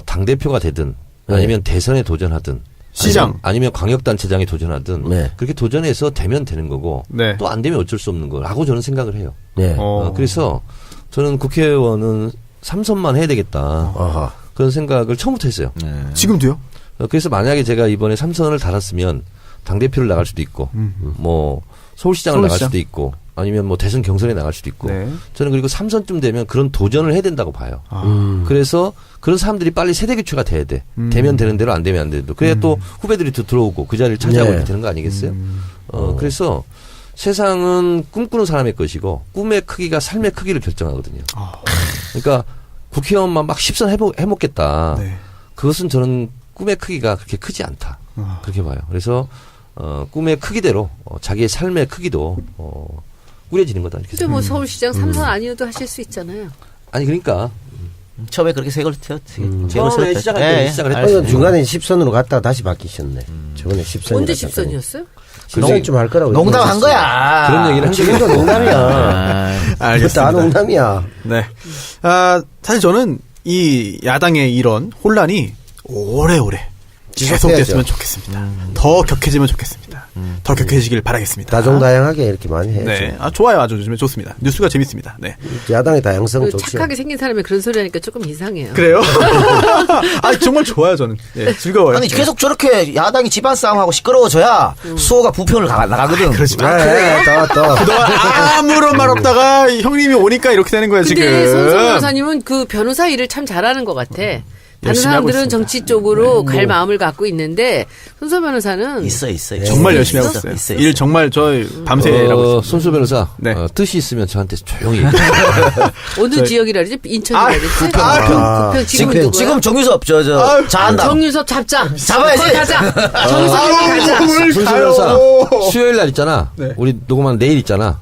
당대표가 되든, 아니면 대선에 도전하든, 시장. 아니면 광역단체장에 도전하든, 네. 그렇게 도전해서 되면 되는 거고, 네. 또 안 되면 어쩔 수 없는 거라고 저는 생각을 해요. 네. 그래서 저는 국회의원은 3선만 해야 되겠다. 아하. 그런 생각을 처음부터 했어요. 지금도요? 그래서 만약에 제가 이번에 3선을 달았으면 당대표를 나갈 수도 있고, 뭐 서울시장을 나갈 서울시장. 수도 있고, 아니면 뭐 대선 경선에 나갈 수도 있고, 네. 저는 그리고 3선쯤 되면 그런 도전을 해야 된다고 봐요. 그래서 그런 사람들이 빨리 세대 교체가 돼야 돼. 되면 되는 대로 안 되면 안 되는 대로. 그래야 또 후배들이 또 들어오고 그 자리를 차지하고 네. 이렇게 되는 거 아니겠어요? 그래서 세상은 꿈꾸는 사람의 것이고 꿈의 크기가 삶의 크기를 결정하거든요. 그러니까 국회의원만 막 10선 해먹겠다. 네. 그것은 저는 꿈의 크기가 그렇게 크지 않다. 그렇게 봐요. 그래서 꿈의 크기대로 자기의 삶의 크기도 꾸려지는 거다. 이렇게 근데 뭐 서울시장 3선 아니어도 하실 수 있잖아요. 아니 그러니까 처음에 그렇게 색을 튀었지. 처음에 시작할 때 시작을 아니, 했죠. 중간에 10선으로 갔다가 다시 바뀌셨네. 저번에 10선이. 언제 10선이었어요? 10선 좀 할 거라고. 농담한 거야. 그런 얘기를 한 적이 지금도 있어요. 농담이야. 알겠습니다. 다 농담이야. 네. 사실 저는 이 야당의 이런 혼란이 오래오래 계속됐으면 좋겠습니다. 더 격해지면 좋겠습니다. 더 격해지길 바라겠습니다. 다종다양하게 이렇게 많이 해야죠. 네. 좋아요. 아주 요즘에 좋습니다. 뉴스가 재밌습니다. 네. 야당의 다양성 그 좋죠. 착하게 생긴 사람이 그런 소리 하니까 조금 이상해요. 그래요? 정말 좋아요, 저는. 예, 즐거워요. 아니 계속 저렇게 야당이 집안 싸움하고 시끄러워져야 수호가 부평을 나가거든. 그러지 마. 또. 그동안 아무런 말 없다가 형님이 오니까 이렇게 되는 거야, 지금. 근데 손소 변호사님은 그 변호사 일을 참 잘하는 것 같아. 다른 열심히 하고 사람들은 있습니다. 정치 쪽으로 갈 마음을 갖고 있는데 손소 변호사는 있어. 정말 열심히 하고 있어요. 일 정말 밤새 일하고 있어요. 손수 변호사 네. 뜻이 있으면 저한테 조용히 얘기해. 어느 지역이라 그러지? 인천이라 그러지? 아, 부평 지금 부평. 누구야? 지금 정유섭 잘한다. 정유섭 잡자. 잡아야지. 거기 가자. 정유섭이 가자. 손수 변호사 수요일 날 있잖아. 네. 우리 녹음한 내일 있잖아.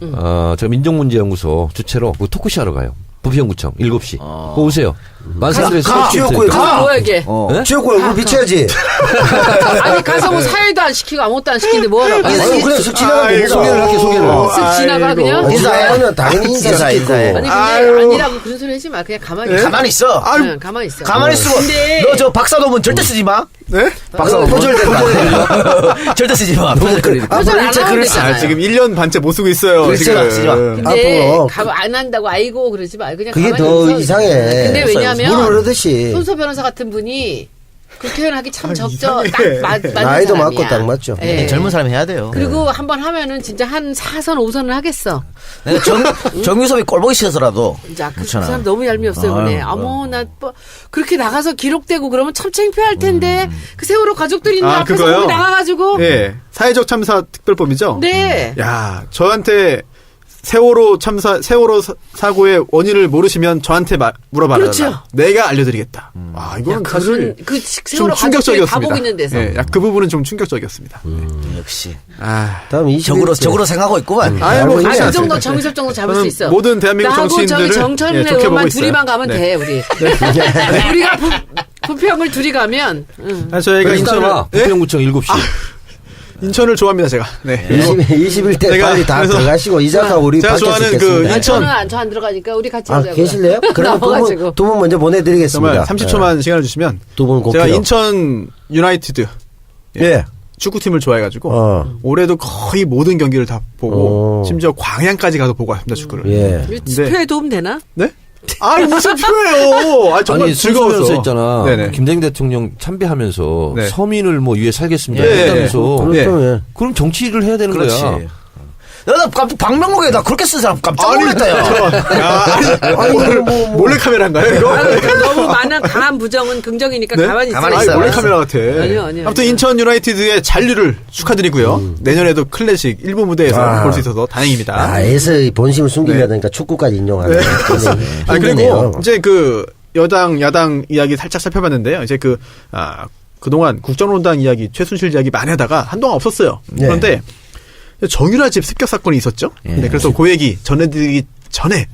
제가 민족문제연구소 주최로 그 토크쇼 하러 가요. 부평구청 7시. 그거 오세요. 만사들에서 지역구에 그거 가. 뭐야 이게? 네? 지역구 얼굴 비춰야지. 아니 가서 뭐 사회도 안 시키고 아무것도 안 시키는데 뭐 하라고? 아니, 그냥 쓱 지나가면 아이고. 되죠. 소개를 할게 소개를. 쓱 지나가 그냥? 아니, 인사해. 지나가면 당연히 인사시키고. 인사해. 아니 근데 아유. 아니라고 그런 소리 하지 마. 그냥 가만히 있어. 가만히 있어. 그냥 가만히 있어. 가만히 쓰고. 근데 너 저 박사논문 절대 쓰지 마. 네? 박사논문 표절된다. 절대 쓰지 마. 표절거리는. 표절 안 하면 글을 되잖아요. 지금 1년 반째 못 쓰고 있어요. 글쓰지 지금. 마, 쓰지 마. 근데 앞으로 안 한다고 아이고 그러지 마. 그냥 그게 가만히 더 있어. 이상해. 근데 물 왜냐하면 흐르듯이. 손소 변호사 같은 분이 국회의원 하기 참 적죠. 이상해. 맞는 나이도 사람이야. 맞고 딱 맞죠. 예. 젊은 사람이 해야 돼요. 그리고 한 번 하면은 진짜 한 4선 5선을 하겠어. 내가 정유섭이 꼴보기 싫어서라도. 진짜 그 그렇잖아. 사람 너무 얄미웠어요 이번에. 어머 나 뭐 그렇게 나가서 기록되고 그러면 참 창피할 텐데 그 세월호 가족들이 있는 앞에서 그거요? 거기 나가가지고 예. 사회적 참사 특별법이죠? 네. 야, 저한테 세월호 사고의 원인을 모르시면 저한테 물어봐라. 그렇죠. 내가 알려드리겠다. 이거는 사실 그 좀 세월호 가족들이 충격적이었습니다. 다 보고 있는 데서. 예, 그 부분은 좀 충격적이었습니다. 역시. 다음 21대. 적으로 생각하고 있구만. 아유, 뭐 알고 그렇지 그 않습니다. 정도 정유섭 정도 잡을 수 저는 있어. 모든 대한민국 나하고 저기 정치인들을 정철민 예, 좋게 의원만 보고 있어요. 둘이만 가면 네. 돼 우리. 우리가 부평을 둘이 가면. 저희가 인천아 예? 부평구청 7시. 인천을 좋아합니다, 제가. 네. 21대 내가 빨리 다 그래서 들어가시고 이 작가 우리 제가 밝힐 수 좋아하는 그 있겠습니다. 인천. 저 안 들어가니까 우리 같이 아, 하자고요. 계실래요? 그러면 나와가지고. 두 분 먼저 보내드리겠습니다. 정말 30초만 시간을 주시면 두분 제가 곡해요. 인천 유나이티드 예. 축구팀을 좋아해가지고 올해도 거의 모든 경기를 다 보고 심지어 광양까지 가서 보고 왔습니다, 축구를. 예. 투표에 도움 되나? 네? 무슨 표예요? 정말 아니 즐거워서. 순수면서 있잖아. 네네. 김대중 대통령 참배하면서 네. 서민을 뭐 위해 살겠습니다. 예, 했다면서. 예. 그럼 그럼 정치를 해야 되는 거야. 그렇지. 나 깜짝 방명록에 나 그렇게 쓴 사람 깜짝 놀랐다, 야. 몰래 카메라인가요 이거? 너무 많은 강한 부정은 긍정이니까 네? 가만히 가만히 있어요. 있어요. 몰래 카메라 같아. 아니요. 아무튼 인천 유나이티드의 잔류를 축하드리고요. 내년에도 클래식 일부 무대에서 볼 수 있어서 다행입니다. 아, 에서의 본심을 숨기려니까 축구까지 인용하는. 아, 그리고 이제 그 여당 야당 이야기 살짝 살펴봤는데요. 이제 그동안 국정농단 이야기, 최순실 이야기 많이 하다가 한동안 없었어요. 네. 그런데 정유라 집 습격 사건이 있었죠. 네, 그래서 그 얘기 전해드리기 전에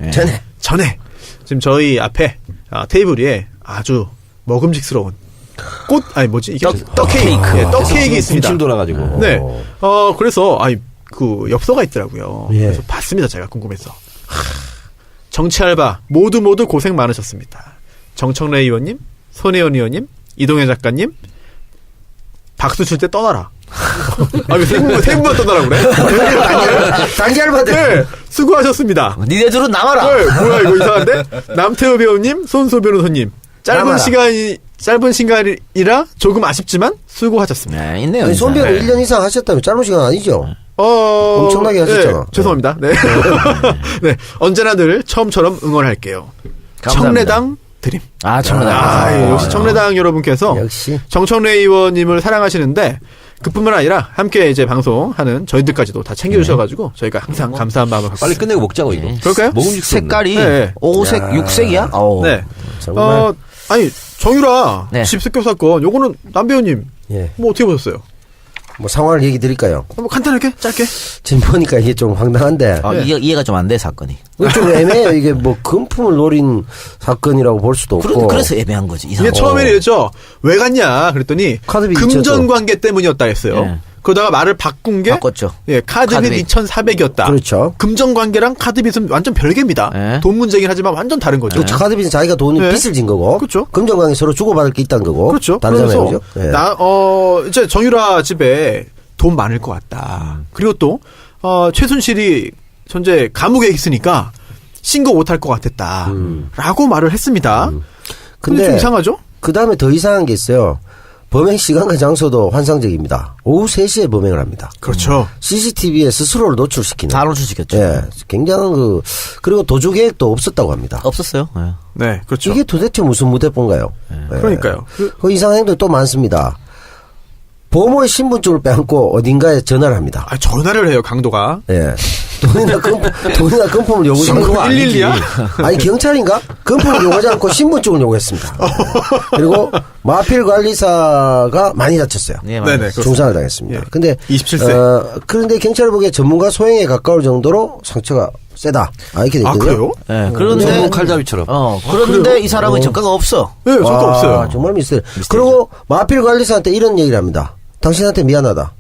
지금 저희 앞에 테이블 위에 아주 먹음직스러운 떡 케이크. 떡 케이크 있습니다. 군침 돌아가지고. 네. 그래서 그 엽서가 있더라고요. 예. 그래서 봤습니다. 제가 궁금해서. 정치 알바 모두 고생 많으셨습니다. 정청래 의원님, 손혜원 의원님, 이동현 작가님, 박수 칠 때 떠나라. 왜 세 분만 떠나라 그래? 단기 알바들. 네, 수고하셨습니다. 니네들은 남아라. 네, 뭐야 이거 이상한데? 남태우 배우님, 손소 변호사님, 남아라. 짧은 시간이라 조금 아쉽지만 수고하셨습니다. 네, 있네요. 아니, 손배우 1년 이상 하셨다면 짧은 시간 아니죠? 엄청나게 하셨잖아. 네, 죄송합니다. 네. 네. 언제나 늘 처음처럼 응원할게요. 감사합니다. 청래당 드림. 청래당. 역시 청래당 여러분께서 역시. 정청래 의원님을 사랑하시는데 그뿐만 아니라 함께 이제 방송하는 저희들까지도 다 챙겨주셔가지고 저희가 항상 감사한 마음을 갖고 빨리 있습니다. 끝내고 먹자고 이거. 그럴까요? 먹음직스럽네. 색깔이 네. 5색, 6색이야? 네. 정말. 정유라 네. 집 습격 사건 요거는 남 배우님 예. 뭐 어떻게 보셨어요? 뭐 상황을 얘기 드릴까요? 뭐 간단하게 짧게. 지금 보니까 이게 좀 황당한데. 네. 이해가 좀 안 돼, 사건이. 좀 애매해요. 이게 뭐 금품을 노린 사건이라고 볼 수도 없고. 그래서 애매한 거지. 이게 이상하고. 처음에는 이랬죠. 왜 갔냐 그랬더니 카드비 금전 미쳤죠. 관계 때문이었다 했어요. 네. 그러다가 말을 바꾼 게 바꿨죠. 예, 카드빚 카드빚. 2,400이었다. 그렇죠. 금전 관계랑 카드빚은 완전 별개입니다. 네. 돈 문제긴 하지만 완전 다른 거죠. 그 카드빚은 자기가 돈을 네. 빚을 진 거고. 그렇죠. 금전관계 서로 주고받을 게 있다는 거고. 그렇죠. 다르잖아요. 그래서 그죠? 예. 이제 정유라 집에 돈 많을 것 같다. 그리고 또 최순실이 현재 감옥에 있으니까 신고 못할 것 같았다. 라고 말을 했습니다. 근데 좀 이상하죠? 그 다음에 더 이상한 게 있어요. 범행 시간과 장소도 환상적입니다. 오후 3시에 범행을 합니다. 그렇죠. CCTV에 스스로를 노출시키는. 다 노출시켰죠. 예. 굉장한 그리고 도주 계획도 없었다고 합니다. 없었어요. 네. 네, 그렇죠. 이게 도대체 무슨 무대본가요? 예. 그러니까요. 그 이상한 행동이 또 많습니다. 보모의 신분증을 빼앗고 어딘가에 전화를 합니다. 전화를 해요, 강도가. 예. 돈이나 금품을 요구하지 않고. 112야? 아니, 경찰인가? 금품을 요구하지 않고 신분증을 요구했습니다. 그리고 마필 관리사가 많이 다쳤어요. 네, 네네. 그렇습니다. 중상을 당했습니다. 예. 근데 27세. 그런데 경찰을 보기에 전문가 소행에 가까울 정도로 상처가 세다. 이렇게 아, 됐거든요. 그래요? 네, 그런데 전문 칼잡이처럼. 그런데 이 사람은 전과가 없어. 네, 전과 없어요. 정말 미스터리. 그리고 마필 관리사한테 이런 얘기를 합니다. 당신한테 미안하다.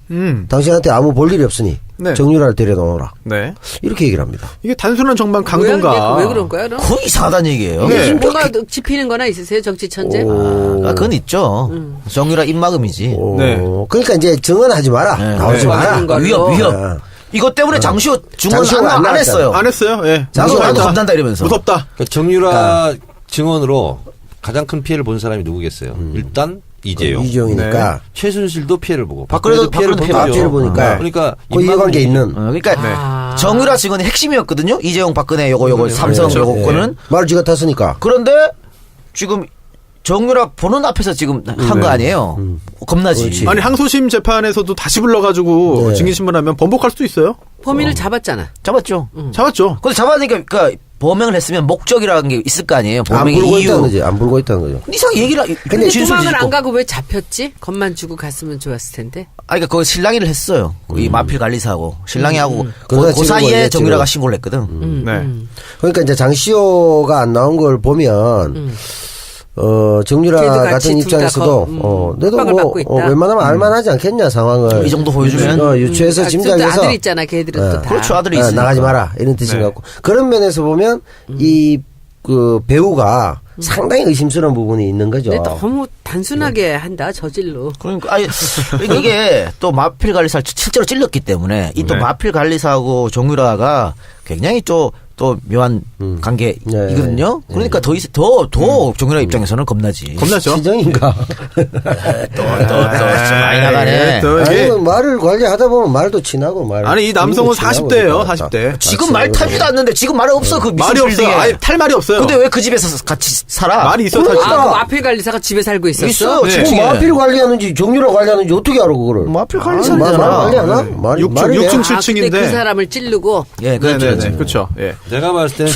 당신한테 아무 볼 일이 없으니 네. 정유라를 데려놓으라. 네. 이렇게 얘기를 합니다. 이게 단순한 정말 강도인가. 왜 그런 거야? 그럼? 거의 이상하다는 얘기예요. 네. 뭐가 짚히는 거나 있으세요? 정치 천재? 그건 있죠. 정유라 입막음이지. 네. 그러니까 이제 증언하지 마라. 나오지 네. 마라. 그런 거. 위협. 아. 이것 때문에 장시호 증언 장시호가 안 안 했어요. 안 했어요. 예. 장시호 나도 무섭다. 겁난다 이러면서. 무섭다. 그러니까 정유라 증언으로 가장 큰 피해를 본 사람이 누구겠어요? 일단 이재용. 이재용이니까. 최순실도 피해를 보고. 박근혜도 피해를 박근혜도 보죠. 피해를 보니까. 그러니까 그 이해관계 있는. 그러니까 정유라 증언이 핵심이었거든요. 이재용, 박근혜 요거 삼성 예, 요거 예. 거는. 말을 쥐가 탔으니까. 그런데 지금 정유라 보는 앞에서 지금 한 거 아니에요. 겁나지. 그렇지. 아니 항소심 재판에서도 다시 불러가지고 네. 증인신문하면 번복할 수도 있어요. 범인을 잡았잖아. 잡았죠. 잡았죠. 근데 잡아니까 그러니까 범행을 했으면 목적이라는 게 있을 거 아니에요. 안 범행의 불고 이유. 있다는 거지. 안 불고 있다는 거죠. 이상하게 얘기를 근데 진술 도망을 안 짓고. 가고 왜 잡혔지? 겁만 주고 갔으면 좋았을 텐데. 그러니까 그거 신랑이를 했어요. 이 마필 관리사하고 신랑이 하고 그러다 그 사이에 지금 정유라가 신고를 했거든. 네. 그러니까 이제 장시호가 안 나온 걸 보면 정유라 걔도 같이 같은 둘 입장에서도 다 내도 협박을 뭐 받고 있다. 웬만하면 알만하지 않겠냐 상황을 이 정도 보여주면. 유추해서 둘 짐작해서 아들 있잖아. 걔들은 또 다. 그렇죠. 아들이 있으니까. 나가지 마라 이런 뜻인 네. 것 같고 그런 면에서 보면 이 그 배우가 상당히 의심스러운 부분이 있는 거죠. 근데 너무 단순하게 한다. 저질로. 그러니까 이게 또 마필 관리사를 실제로 찔렀기 때문에 이 또 네. 마필 관리사하고 정유라가 굉장히 좀 또 묘한 관계이거든요. 네. 그러니까 더 정유라 입장에서는 겁나지. 겁나죠? 시정인가? 또 많이 나가네. 또 아니, 이게 말을 관리하다 보면 말도 친하고 말. 아니 이 남성은 친하고 40대예요. 그러니까. 40대. 지금 말 타지도 않는데 지금 말이 없어. 그 말이 미술 없어요. 빌딩에. 아니 탈 말이 없어요. 근데 왜 그 집에서 같이 살아? 말이 있어 그러니까. 타지. 아, 그 마필 관리사가 집에 살고 있었어? 있어요. 네. 층층에. 마필 관리하는지 정유라 관리하는지 어떻게 알아 그거를? 마필 말 관리사잖아. 관리하나? 말이 6층 아, 7층인데. 근데 그 사람을 찌르고 예, 그렇죠. 네네네. 그렇죠. 예. 내가 봤을 때는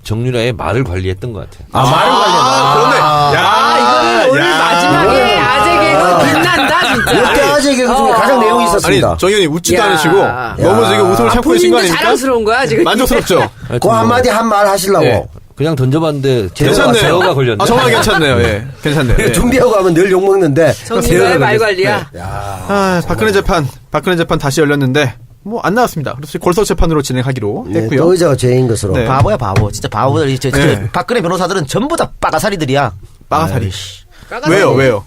정유라의 말을 관리했던 것 같아요. 말을 관리하나? 그런데 야, 오늘 마지막에 아재 개그 빛난다 진짜. 역대 아재 개그 중에 가장 내용이 아니 있었습니다. 정현이 웃지도 야. 않으시고 너무 지금 웃음을 참고 계신 거 본인도 아닙니까? 자랑스러운 거야 지금. 만족스럽죠. 그 한마디 한 말 하시려고. 예. 그냥 던져봤는데 괜찮네요. 제어가 걸렸네. 아, 정말 괜찮네요. 예. 괜찮네요. 예. 준비하고 하면 늘 욕먹는데. 정유라의 말 관리야. 아, 박근혜 재판 다시 열렸는데 뭐 안 나왔습니다. 그래서 골석 재판으로 진행하기로 네, 했고요. 또 의자가 죄인 것으로. 네. 바보야 바보. 진짜 바보들. 네. 박근혜 변호사들은 전부 다 빠가사리들이야. 빠가사리. 아이씨. 왜요?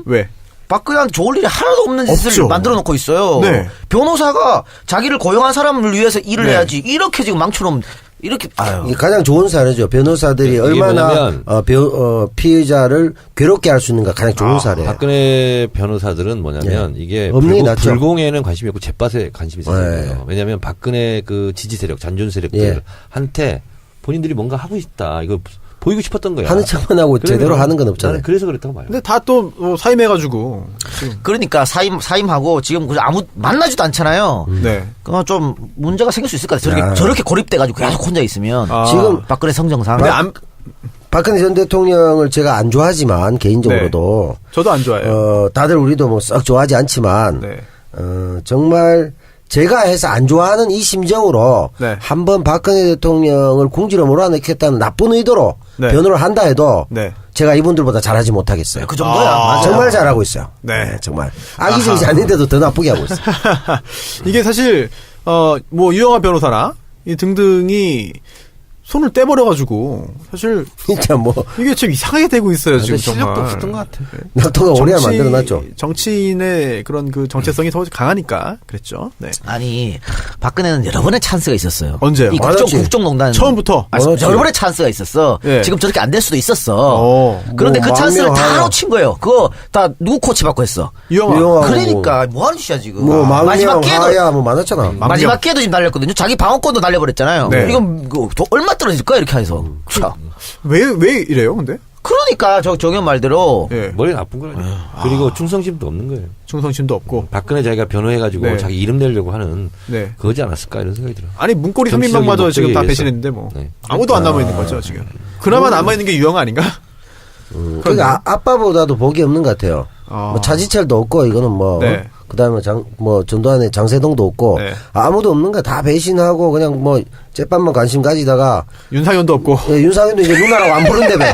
왜? 박근혜한테 좋을 일이 하나도 없는 짓을 없죠. 만들어 놓고 있어요. 네. 변호사가 자기를 고용한 사람을 위해서 일을 네. 해야지. 이렇게 지금 망쳐놓으면 이렇게 아유. 이게 가장 좋은 사례죠. 변호사들이 이게 얼마나 뭐냐면 피해자를 괴롭게 할 수 있는가 가장 좋은 사례예요. 박근혜 변호사들은 뭐냐면 이게 없는 게 낫죠. 불공에는 관심이 없고 재밭에 관심이 있어요. 네. 왜냐하면 박근혜 그 지지 세력, 잔존 세력들한테 본인들이 뭔가 하고 있다. 이거 보이고 싶었던 거야. 하는 척만 하고 제대로 하는 건 없잖아요. 나는 그래서 그랬다고 봐요. 근데 다 또 사임해가지고 지금 그러니까 사임하고 지금 아무 만나지도 않잖아요. 네. 그건 좀 문제가 생길 수 있을 것 같아요. 야. 저렇게 고립돼가지고 계속 혼자 있으면 아. 지금 박근혜 성정상. 근데 안, 박근혜 전 대통령을 제가 안 좋아하지만 개인적으로도 저도 안 좋아해요. 다들 우리도 뭐 썩 좋아하지 않지만 네. 정말 제가 해서 안 좋아하는 이 심정으로 네. 한번 박근혜 대통령을 궁지로 몰아넣겠다는 나쁜 의도로 네. 변호를 한다 해도 네. 제가 이분들보다 잘하지 못하겠어요. 그 정도야. 아. 맞아요. 정말 잘하고 있어요. 네. 정말 악의적이지 않는데도 더 나쁘게 하고 있어요. 이게 사실 뭐 유영하 변호사나 이 등등이 손을 떼버려가지고 사실 진짜 뭐 이게 좀 이상하게 되고 있어요 지금 실력도 정말. 없었던 것 같아. 낙토가 오래야 만들어놨죠. 정치인의 그런 그 정체성이 더 강하니까 그랬죠. 네. 아니 박근혜는 여러 번의 찬스가 있었어요. 언제요? 이 많았지. 국정농단 처음부터. 여러 번의 찬스가 있었어. 예. 지금 저렇게 안 될 수도 있었어. 그런데 뭐 그 찬스를 다 망명하여. 놓친 거예요. 그거 다 누구 코치받고 했어. 유영하. 유영하. 그러니까 뭐 하는 짓이야 지금. 뭐 마지막 망명 기회도 하야 뭐 많았잖아. 마지막 기회도 지금 날렸거든요. 자기 방어권도 날려버렸잖아요. 네. 이건 얼마 떨어질 거야 이렇게 해서. 참. 왜 이래요 근데? 그러니까 정현 말대로 예. 머리 나쁜 거라니까. 그리고 충성심도 없는 거예요. 충성심도 없고. 박근혜 자기가 변호해가지고 네. 자기 이름 내려고 하는 네. 그거지 않았을까 이런 생각이 들어요. 아니 문고리 정치적인 3인방마저 지금 다 목적에 배신했는데 뭐 네. 아무도 안 남아 있는 거죠 지금. 그나마 남아 있는 게 유영하 아닌가? 그러니까 아빠보다도 복이 없는 것 같아요. 뭐 차지철도 없고 이거는 뭐 네. 그다음에 전두환의 장세동도 없고 네. 아무도 없는 거야. 다 배신하고 그냥 뭐 재판만 관심 가지다가 윤상현도 없고. 윤상현도 이제 누나라고 안 부른다며.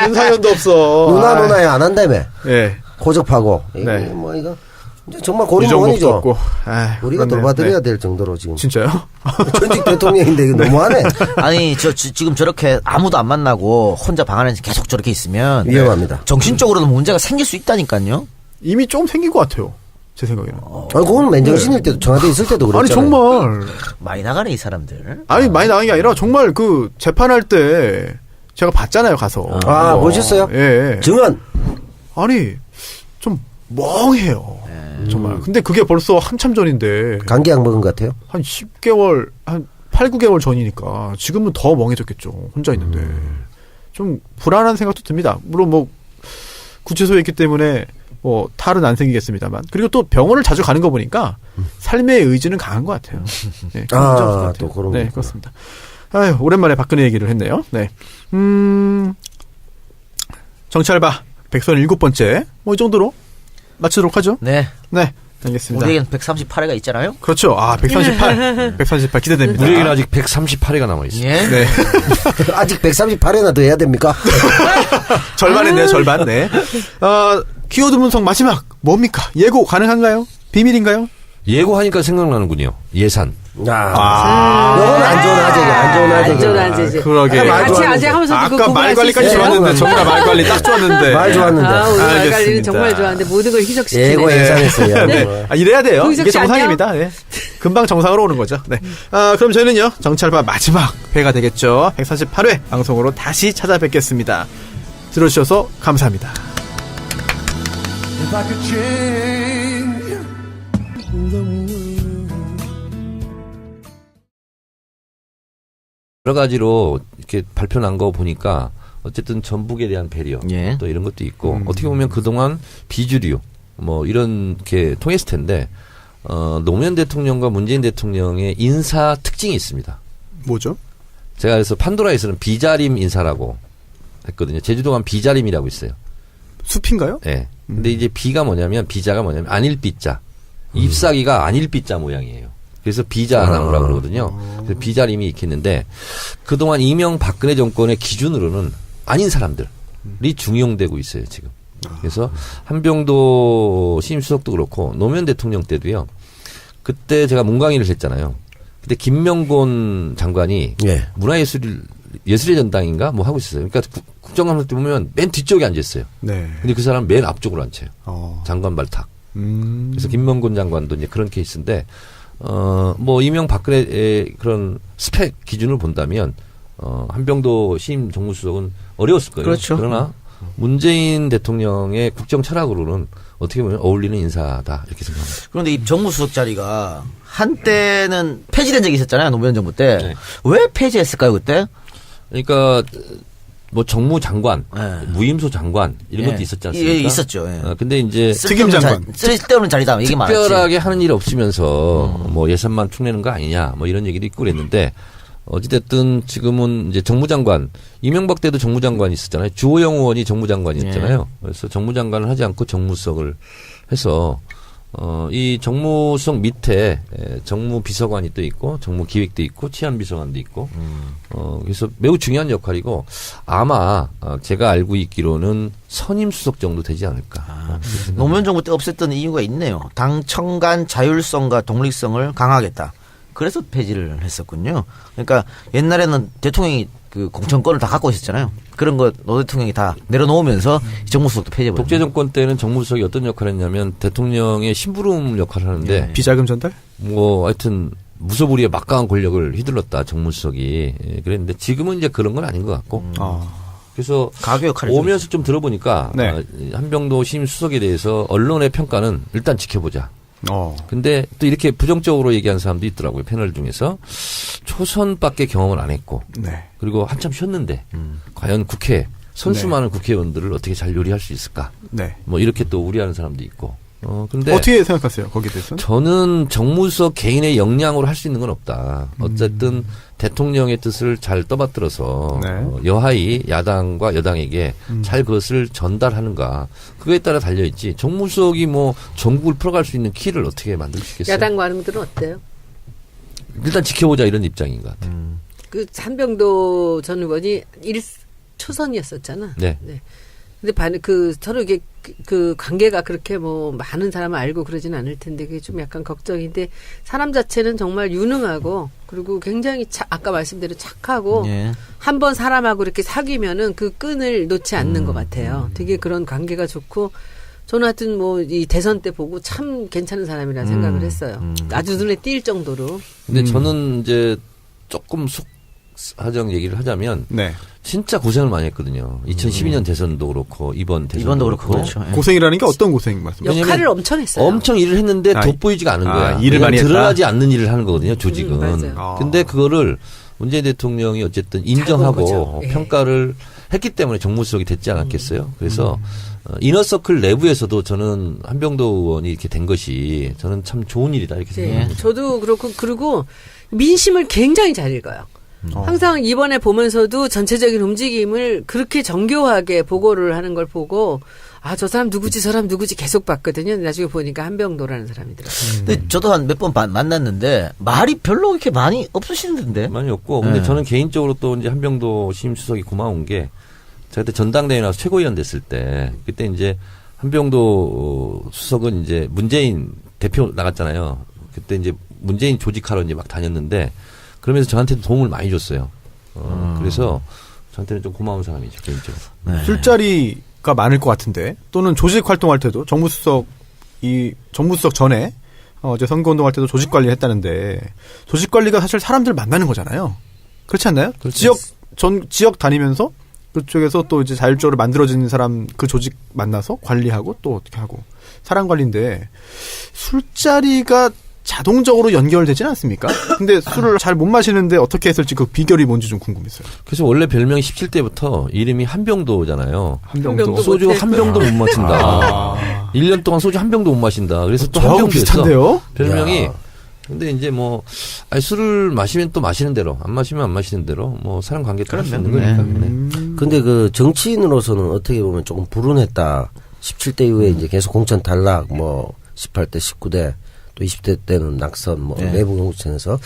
윤상현도 없어. 누나야 안 한다며. 예. 호적하고. 네. 뭐 이거 이제 정말 유정복도 고리mon이죠. 없고. 아이, 우리가 그렇네요. 돌봐드려야 네. 될 정도로 지금. 진짜요? 전직 대통령인데 이거 너무하네. 아니 지금 저렇게 아무도 안 만나고 혼자 방 안에 계속 저렇게 있으면 위험합니다. 정신적으로도 문제가 생길 수 있다니까요. 이미 좀 생긴 것 같아요. 제 생각에는. 아니 그건 맨정신일 때도 청와대 있을 때도 그랬잖아요. 아니 정말. 많이 나가네 이 사람들. 아니 많이 나간 게 아니라 정말 그 재판할 때 제가 봤잖아요 가서. 아, 보셨어요? 예. 증언. 아니 좀 멍해요. 정말. 근데 그게 벌써 한참 전인데 감기약 먹은 것 같아요. 한 10개월 한 8, 9개월 전이니까 지금은 더 멍해졌겠죠. 혼자 있는데. 좀 불안한 생각도 듭니다. 물론 뭐 구치소에 있기 때문에 뭐 탈은 안 생기겠습니다만. 그리고 또 병원을 자주 가는 거 보니까 삶의 의지는 강한 것 같아요. 네, 그런 문제 없을 것 같아요. 또 그런 네, 거구나. 그렇습니다. 아유, 오랜만에 박근혜 얘기를 했네요. 네. 정치알바 백선 7번째. 뭐 이 정도로 마치도록 하죠. 네. 네. 알겠습니다. 우리에겐 138회가 있잖아요. 그렇죠. 아, 138. 138 기대됩니다. 우리에게는 아직 138회가 남아있어요. 예. 네. 아직 138회나 더 해야 됩니까? 절반 했네요, 절반. 네. 키워드 분석 마지막. 뭡니까? 예고 가능한가요? 비밀인가요? 예고하니까 생각나는군요. 예산. 요거는 안 좋은 아재가, 안 좋은 아재가. 안 좋은 아재지. 그러게. 말 같이 좋아하는데. 아재 하면서도 그거 아까 구분할 말 수 관리까지 있어요. 좋았는데, 정말 말 관리 딱 좋았는데. 말 좋았는데. 아, 오늘 말 관리는 알겠습니다. 정말 좋아하는데 모든 걸 희석시키네. 예고 예산했어요. 네. 이래야 돼요. 그 이게 희석씨 정상입니다. 네. 금방 정상으로 오는 거죠. 네. 그럼 저희는요, 정치알바 마지막 회가 되겠죠. 148회 방송으로 다시 찾아뵙겠습니다. 들어주셔서 감사합니다. If I could change the world. 여러 가지로 이렇게 발표 난 거 보니까 어쨌든 전북에 대한 배려 예. 또 이런 것도 있고 어떻게 보면 그동안 비주류 뭐 이런 게 통했을 텐데 노무현 대통령과 문재인 대통령의 인사 특징이 있습니다. 뭐죠? 제가 그래서 판도라에서는 비자림 인사라고 했거든요. 제주도 가면 비자림이라고 있어요. 숲인가요? 네. 근데 이제 비가 뭐냐면 비자가 뭐냐면 안일비자. ip사귀가 안일비자 모양이에요. 그래서 비자나무라고 그러거든요. 그래서 비자림이 있겠는데 그동안 이명박근혜 정권의 기준으로는 아닌 사람들이 중용되고 있어요, 지금. 그래서 한병도 신임 수석도 그렇고 노무현 대통령 때도요. 그때 제가 문광일을 했잖아요. 그때 김명곤 장관이 예. 예술의 전당인가 뭐 하고 있었어요. 그러니까 국정감사 때 보면 맨 뒤쪽에 앉았어요. 네. 근데 그 사람은 맨 앞쪽으로 앉혀요. 장관 발탁. 그래서 김명곤 장관도 이제 그런 케이스인데, 뭐 이명박근혜의 그런 스펙 기준을 본다면, 한병도 신임 정무수석은 어려웠을 거예요. 그렇죠. 그러나 문재인 대통령의 국정 철학으로는 어떻게 보면 어울리는 인사다 이렇게 생각합니다. 그런데 이 정무수석 자리가 한때는 폐지된 적이 있었잖아요. 노무현 정부 때. 네. 왜 폐지했을까요, 그때? 그러니까 뭐 정무장관, 네. 무임소 장관 이런 예. 것도 있었지 않습니까? 예, 있었죠. 예. 근데 이제 특임 장관. 쓸데없는 자리다. 이게 많았지. 특별하게 하는 일이 없으면서 뭐 예산만 축내는 거 아니냐 뭐 이런 얘기도 있고 그랬는데 어찌됐든 지금은 이제 정무장관 이명박 때도 정무장관이 있었잖아요. 주호영 의원이 정무장관이었잖아요. 그래서 정무장관을 하지 않고 정무수석을 해서 이 정무수석 밑에 정무비서관이 또 있고 정무기획도 있고 치안비서관도 있고 그래서 매우 중요한 역할이고 아마 제가 알고 있기로는 선임수석 정도 되지 않을까. 노무현 정부 때 없앴던 이유가 있네요. 당청 간 자율성과 독립성을 강화하겠다. 그래서 폐지를 했었군요. 그러니까 옛날에는 대통령이 그 공천권을 다 갖고 있었잖아요. 그런 거 노 대통령이 다 내려놓으면서 정무수석도 폐지해버렸어요. 독재 정권 때는 정무수석이 어떤 역할을 했냐면 대통령의 심부름 역할을 하는데 비자금 전달? 뭐 하여튼 무소불위의 막강한 권력을 휘둘렀다 정무수석이. 예, 그랬는데 지금은 이제 그런 건 아닌 것 같고. 그래서 가교 역할을 오면서 좀 들어보니까 네. 한병도 신임 수석에 대해서 언론의 평가는 일단 지켜보자. 근데 또 이렇게 부정적으로 얘기한 사람도 있더라고요. 패널 중에서 초선밖에 경험을 안 했고 네. 그리고 한참 쉬었는데 과연 국회 선수 많은 국회의원들을 어떻게 잘 요리할 수 있을까? 네. 뭐 이렇게 또 우려하는 사람도 있고. 근데 어떻게 생각하세요? 거기에 대해서는? 저는 정무수석 개인의 역량으로 할 수 있는 건 없다. 어쨌든 대통령의 뜻을 잘 떠받들어서 네. 여하이 야당과 여당에게 잘 그것을 전달하는가. 그거에 따라 달려있지. 정무수석이 뭐 전국을 풀어갈 수 있는 키를 어떻게 만들 수 있겠어요? 야당 관행들은 어때요? 일단 지켜보자 이런 입장인 것 같아요. 그 한병도 전 의원이 1초선이었었잖아. 네. 근데 서로 이게 그 관계가 그렇게 뭐 많은 사람을 알고 그러진 않을 텐데 그게 좀 약간 걱정인데 사람 자체는 정말 유능하고 그리고 굉장히 아까 말씀대로 착하고 예. 한번 사람하고 이렇게 사귀면은 그 끈을 놓지 않는 것 같아요. 되게 그런 관계가 좋고 저는 하여튼 뭐 이 대선 때 보고 참 괜찮은 사람이라 생각을 했어요. 아주 눈에 띌 정도로. 근데 저는 이제 조금 속하정 얘기를 하자면 네. 진짜 고생을 많이 했거든요. 2012년 대선도 그렇고 이번 대선도 이번도 그렇고 그렇죠. 예. 고생이라는 게 어떤 고생 말씀이세요? 역할을 엄청 했어요. 엄청 일을 했는데 아, 돋보이지가 않은 거야. 일을 많이 했다? 드러나지 않는 일을 하는 거거든요, 조직은. 맞아요. 근데 그거를 문재인 대통령이 어쨌든 본 인정하고 거죠. 예. 평가를 했기 때문에 정무수석이 됐지 않았겠어요. 그래서 이너서클 내부에서도 저는 한병도 의원이 이렇게 된 것이 저는 참 좋은 일이다 이렇게 생각합니다. 네. 저도 그렇고 그리고 민심을 굉장히 잘 읽어요. 항상 이번에 보면서도 전체적인 움직임을 그렇게 정교하게 보고를 하는 걸 보고 아, 저 사람 누구지 저 사람 누구지 계속 봤거든요. 나중에 보니까 한병도라는 사람이더라고요. 근데 저도 한 몇 번 만났는데 말이 별로 그렇게 많이 없으시는데. 많이 없고 근데 네. 저는 개인적으로 또 이제 한병도 신임 수석이 고마운 게 제가 그때 전당대회 나와서 최고위원 됐을 때 그때 이제 한병도 수석은 이제 문재인 대표 나갔잖아요. 그때 이제 문재인 조직하러 이제 막 다녔는데 그러면서 저한테도 도움을 많이 줬어요. 그래서 저한테는 좀 고마운 사람이죠, 개인적으로. 네. 술자리가 많을 것 같은데 또는 조직 활동할 때도 정무수석 전에 어제 선거운동할 때도 조직 관리를 했다는데 조직 관리가 사실 사람들 만나는 거잖아요. 그렇지 않나요? 그렇죠. 지역 다니면서 그쪽에서 또 이제 자율적으로 만들어진 사람 그 조직 만나서 관리하고 또 어떻게 하고 사람 관리인데 술자리가 자동적으로 연결되지는 않습니까? 근데 술을 잘 못 마시는데 어떻게 했을지 그 비결이 뭔지 좀 궁금했어요. 그래서 원래 별명이 17대부터 이름이 한병도잖아요. 한병도. 소주 한 병도 못 마신다. 1년 동안 소주 한 병도 못 마신다. 그래서 또 한 저하고 병도 했어. 비슷한데요? 별명이. 야. 근데 이제 뭐 술을 마시면 또 마시는 대로, 안 마시면 안 마시는 대로 뭐 사람 관계 따를 수 있는 거니까. 네. 근데 그 정치인으로서는 어떻게 보면 조금 불운했다. 17대 이후에 이제 계속 공천 탈락, 뭐 18대, 19대, 또 20대 때는 낙선, 뭐 내부 공천에서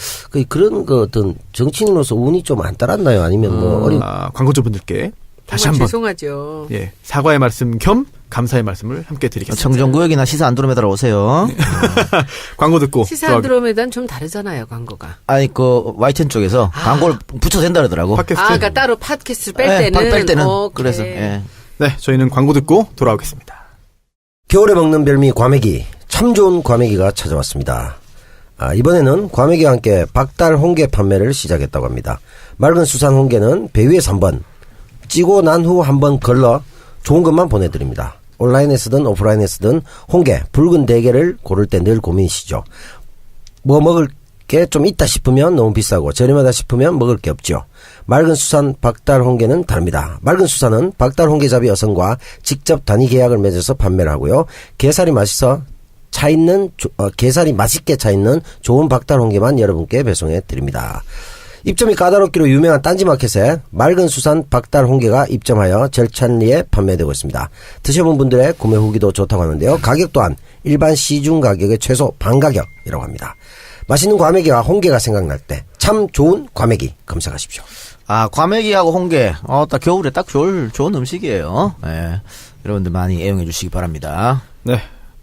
그런 그 어떤 정치인으로서 운이 좀 안 따랐나요? 아니면 뭐 어린 광고주분들께 다시 정말 한번 죄송하죠. 예, 사과의 말씀 겸 감사의 말씀을 함께 드리겠습니다. 청정구역이나 시사 안드로메다로 오세요. 광고 듣고 시사 안드로메다는 좀 다르잖아요, 광고가. 아니 그 YTN 쪽에서 광고를 붙여도 된다 그러더라고. 팟캐스트. 그러니까 따로 팟캐스트를 뺄 때는. 뺄 때는 오케이. 그래서 예. 네, 저희는 광고 듣고 돌아오겠습니다. 겨울에 먹는 별미 과메기, 참 좋은 과메기가 찾아왔습니다. 이번에는 과메기와 함께 박달 홍게 판매를 시작했다고 합니다. 맑은 수산 홍게는 배 위에 3번, 찌고 난 후 한번 걸러 좋은 것만 보내드립니다. 온라인에 쓰든 오프라인에 쓰든 홍게, 붉은 대게를 고를 때 늘 고민이시죠. 뭐 먹을 게 좀 있다 싶으면 너무 비싸고 저렴하다 싶으면 먹을 게 없죠. 맑은 수산 박달 홍게는 다릅니다. 맑은 수산은 박달 홍게잡이 여성과 직접 단위 계약을 맺어서 판매를 하고요. 게살이 게살이 맛있게 차있는 좋은 박달 홍게만 여러분께 배송해 드립니다. 입점이 까다롭기로 유명한 딴지마켓에 맑은 수산 박달 홍게가 입점하여 절찬리에 판매되고 있습니다. 드셔본 분들의 구매 후기도 좋다고 하는데요. 가격 또한 일반 시중 가격의 최소 반 가격이라고 합니다. 맛있는 과메기와 홍게가 생각날 때 참 좋은 과메기 검색하십시오. 과메기하고 홍게, 딱 겨울에 딱 좋은 음식이에요. 예. 여러분들 많이 애용해 주시기 바랍니다. 네,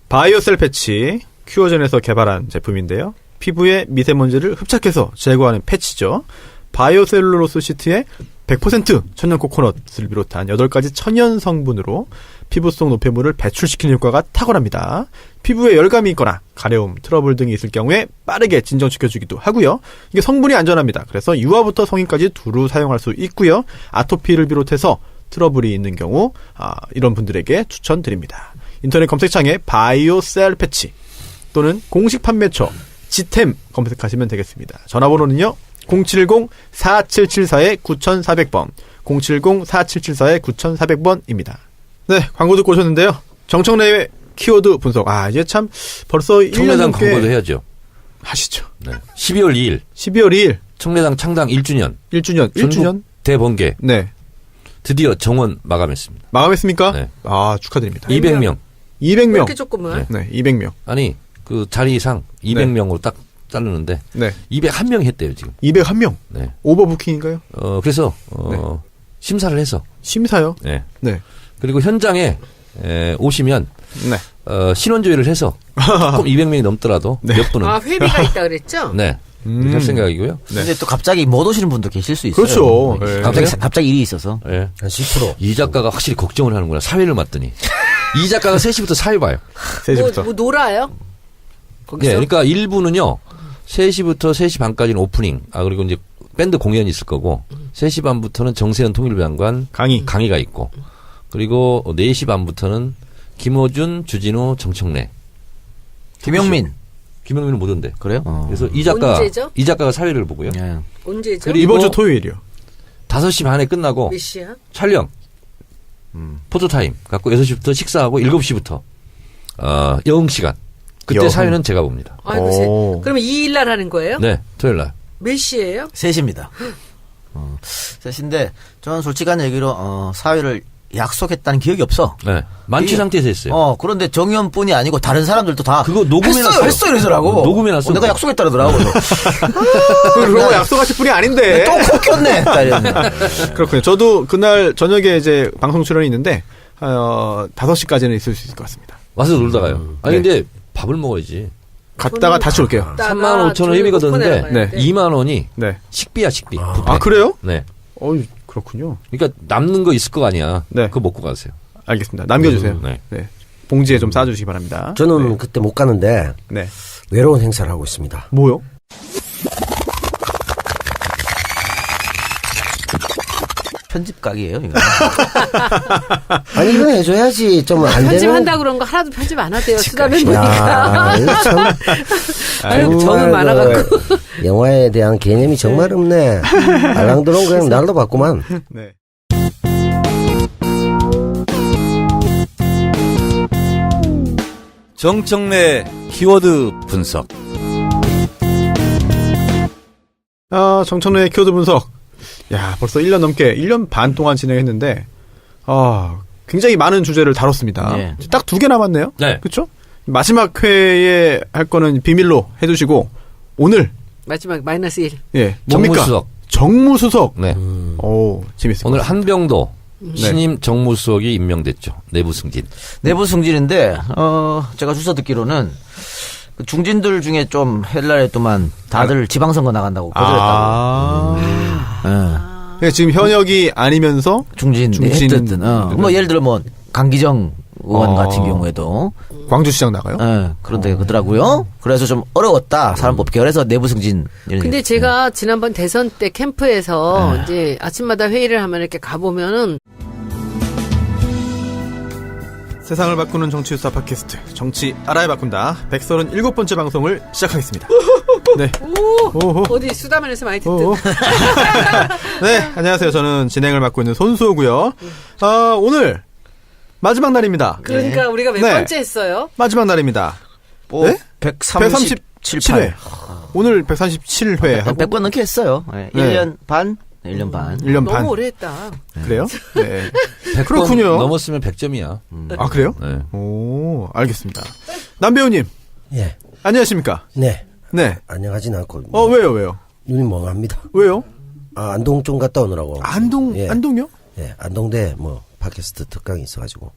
바이오셀 패치 큐어젠에서 개발한 제품인데요. 피부에 미세먼지를 흡착해서 제거하는 패치죠. 바이오셀룰로스 시트에 100% 천연 코코넛을 비롯한 8가지 천연 성분으로 피부 속 노폐물을 배출시키는 효과가 탁월합니다. 피부에 열감이 있거나 가려움, 트러블 등이 있을 경우에 빠르게 진정시켜주기도 하고요. 이게 성분이 안전합니다. 그래서 유아부터 성인까지 두루 사용할 수 있고요. 아토피를 비롯해서 트러블이 있는 경우 이런 분들에게 추천드립니다. 인터넷 검색창에 바이오셀 패치 또는 공식 판매처 지템 검색하시면 되겠습니다. 전화번호는요. 070-4774-9400번 070-4774-9400번입니다. 네, 광고 듣고 오셨는데요. 정청래의 키워드 분석. 이제 참 벌써 1년 청래당 넘게 광고도 해야죠. 하시죠. 네. 12월 2일 12월 2일 청래당 창당 1주년. 1주년 대번개. 네. 드디어 정원 마감했습니다. 마감했습니까? 네. 축하드립니다. 200명. 200명. 그렇게 조금은. 네, 200명. 아니 그 자리상 200명으로 딱 자르는데 네. 201명 했대요 지금. 201명. 네. 오버부킹인가요? 그래서 네. 심사를 해서. 심사요? 네. 네. 그리고 현장에 오시면 네. 신원조회를 해서 조금 200명이 넘더라도 네. 몇 분은 회비가 있다 그랬죠? 네. 할 생각이고요. 네. 근데 또 갑자기 못 오시는 분도 계실 수 있어요. 그렇죠. 네. 갑자기 일이 있어서. 네. 한 10%. 이 작가가 확실히 걱정을 하는구나. 사회를 맡더니. 이 작가가 3시부터 사회 봐요. 3시부터. 뭐 놀아요? 거기서? 네. 그러니까 1부는요. 3시부터 3시 반까지는 오프닝. 그리고 이제 밴드 공연이 있을 거고 3시 반부터는 정세현 통일부 장관 강의가 있고 그리고 4시 반부터는 김어준, 주진우, 정청래. 김영민은 못 온대. 그래요? 그래서 언제죠? 이 작가가 사회를 보고요. 예. 언제죠? 그리고 이번 주 토요일이요. 5시 반에 끝나고 몇 시야? 촬영. 포토타임 갖고 6시부터 식사하고 7시부터 여흥 시간. 그때 여흥. 사회는 제가 봅니다. 오. 그러면 2일 날 하는 거예요? 네, 토요일 날. 몇 시예요? 3시입니다. 3시인데 저는 솔직한 얘기로 사회를 약속했다는 기억이 없어. 네. 만취 이게- 상태에서 했어요. 그런데 정의원뿐이 아니고 다른 사람들도 다 그거 녹음해놨어요. 했어요 이러더라고. 녹음해놨어. 내가 약속했다 그러더라고. 그거 약속하실 분이 아닌데. 또 컸네. 그렇군요. 저도 그날 저녁에 이제 방송 출연이 있는데 5시까지는 있을 수 있을 것 같습니다. 와서 놀다 가요. 아니 네. 근데 밥을 먹어야지. 갔다가 다시 올게요. 35,000원 회비가 드는데 네. 2만 원이 네. 식비야 식비. 뷔페. 그래요? 네. 그렇군요. 그러니까 남는 거 있을 거 아니야. 네. 그거 먹고 가세요. 알겠습니다. 남겨주세요. 네. 네. 봉지에 좀 싸주시기 바랍니다. 저는 그때 못 가는데 네. 외로운 행사를 하고 있습니다. 뭐요? 편집 각이에요, 이거. 아니 이건 해줘야지 좀 안 되는. 편집한다 그런 거 하나도 편집 안 하대요. 쓰다 보니까. 야, 이거 참. 아유, 정말 정은 많아갖고. 영화에 대한 개념이 정말 없네. 알랑드롱 그냥 날도 봤구만. 네. 정청래 키워드 분석. 정청래의 키워드 분석. 야, 벌써 1년 넘게, 1년 반 동안 진행했는데, 굉장히 많은 주제를 다뤘습니다. 네. 딱 2개 남았네요. 네. 그쵸? 마지막 회에 할 거는 비밀로 해두시고, 오늘, 마지막 -1. 예, 뭡니까? 정무수석. 정무수석. 네. 오, 재밌을 오늘 것 같습니다. 한병도 신임 정무수석이 임명됐죠. 내부 승진. 내부 승진인데, 제가 주워 듣기로는, 그 중진들 중에 좀 헬라에 또만 다들 지방선거 나간다고 거절했다고. 그러니까 지금 현역이 아니면서 중진인데 했든, 뭐 예를 들어 뭐 강기정 의원 같은 경우에도 광주시장 나가요? 그런데 그러더라고요. 그래서 좀 어려웠다 사람 뽑기. 그래서 내부 승진. 근데 제가 지난번 대선 때 캠프에서 이제 아침마다 회의를 하면 이렇게 가보면은 세상을 바꾸는 정치유사 팟캐스트 정치 알아야 바꾼다 137번째 방송을 시작하겠습니다. 네. 오호. 어디 수다만에서 많이 듣던. 오호. 네, 안녕하세요. 저는 진행을 맡고 있는 손수호고요. 오늘 마지막 날입니다. 그러니까 우리가 몇 네. 번째 했어요? 마지막 날입니다. 네? 137회. 오늘 137회 하고 100번 넘게 했어요. 네. 1년 반? 1년 반. 1년 반. 너무 오래 했다. 그래요? 네. 100번 그렇군요. 넘었으면 100점이야. 아, 그래요? 네. 오, 알겠습니다. 남배우님, 예. 안녕하십니까? 네. 네. 안녕하진 않고. 왜요? 눈이 멍합니다. 왜요? 안동 좀 갔다 오느라고. 안동요? 예, 안동대 뭐 팟캐스트 특강이 있어가지고.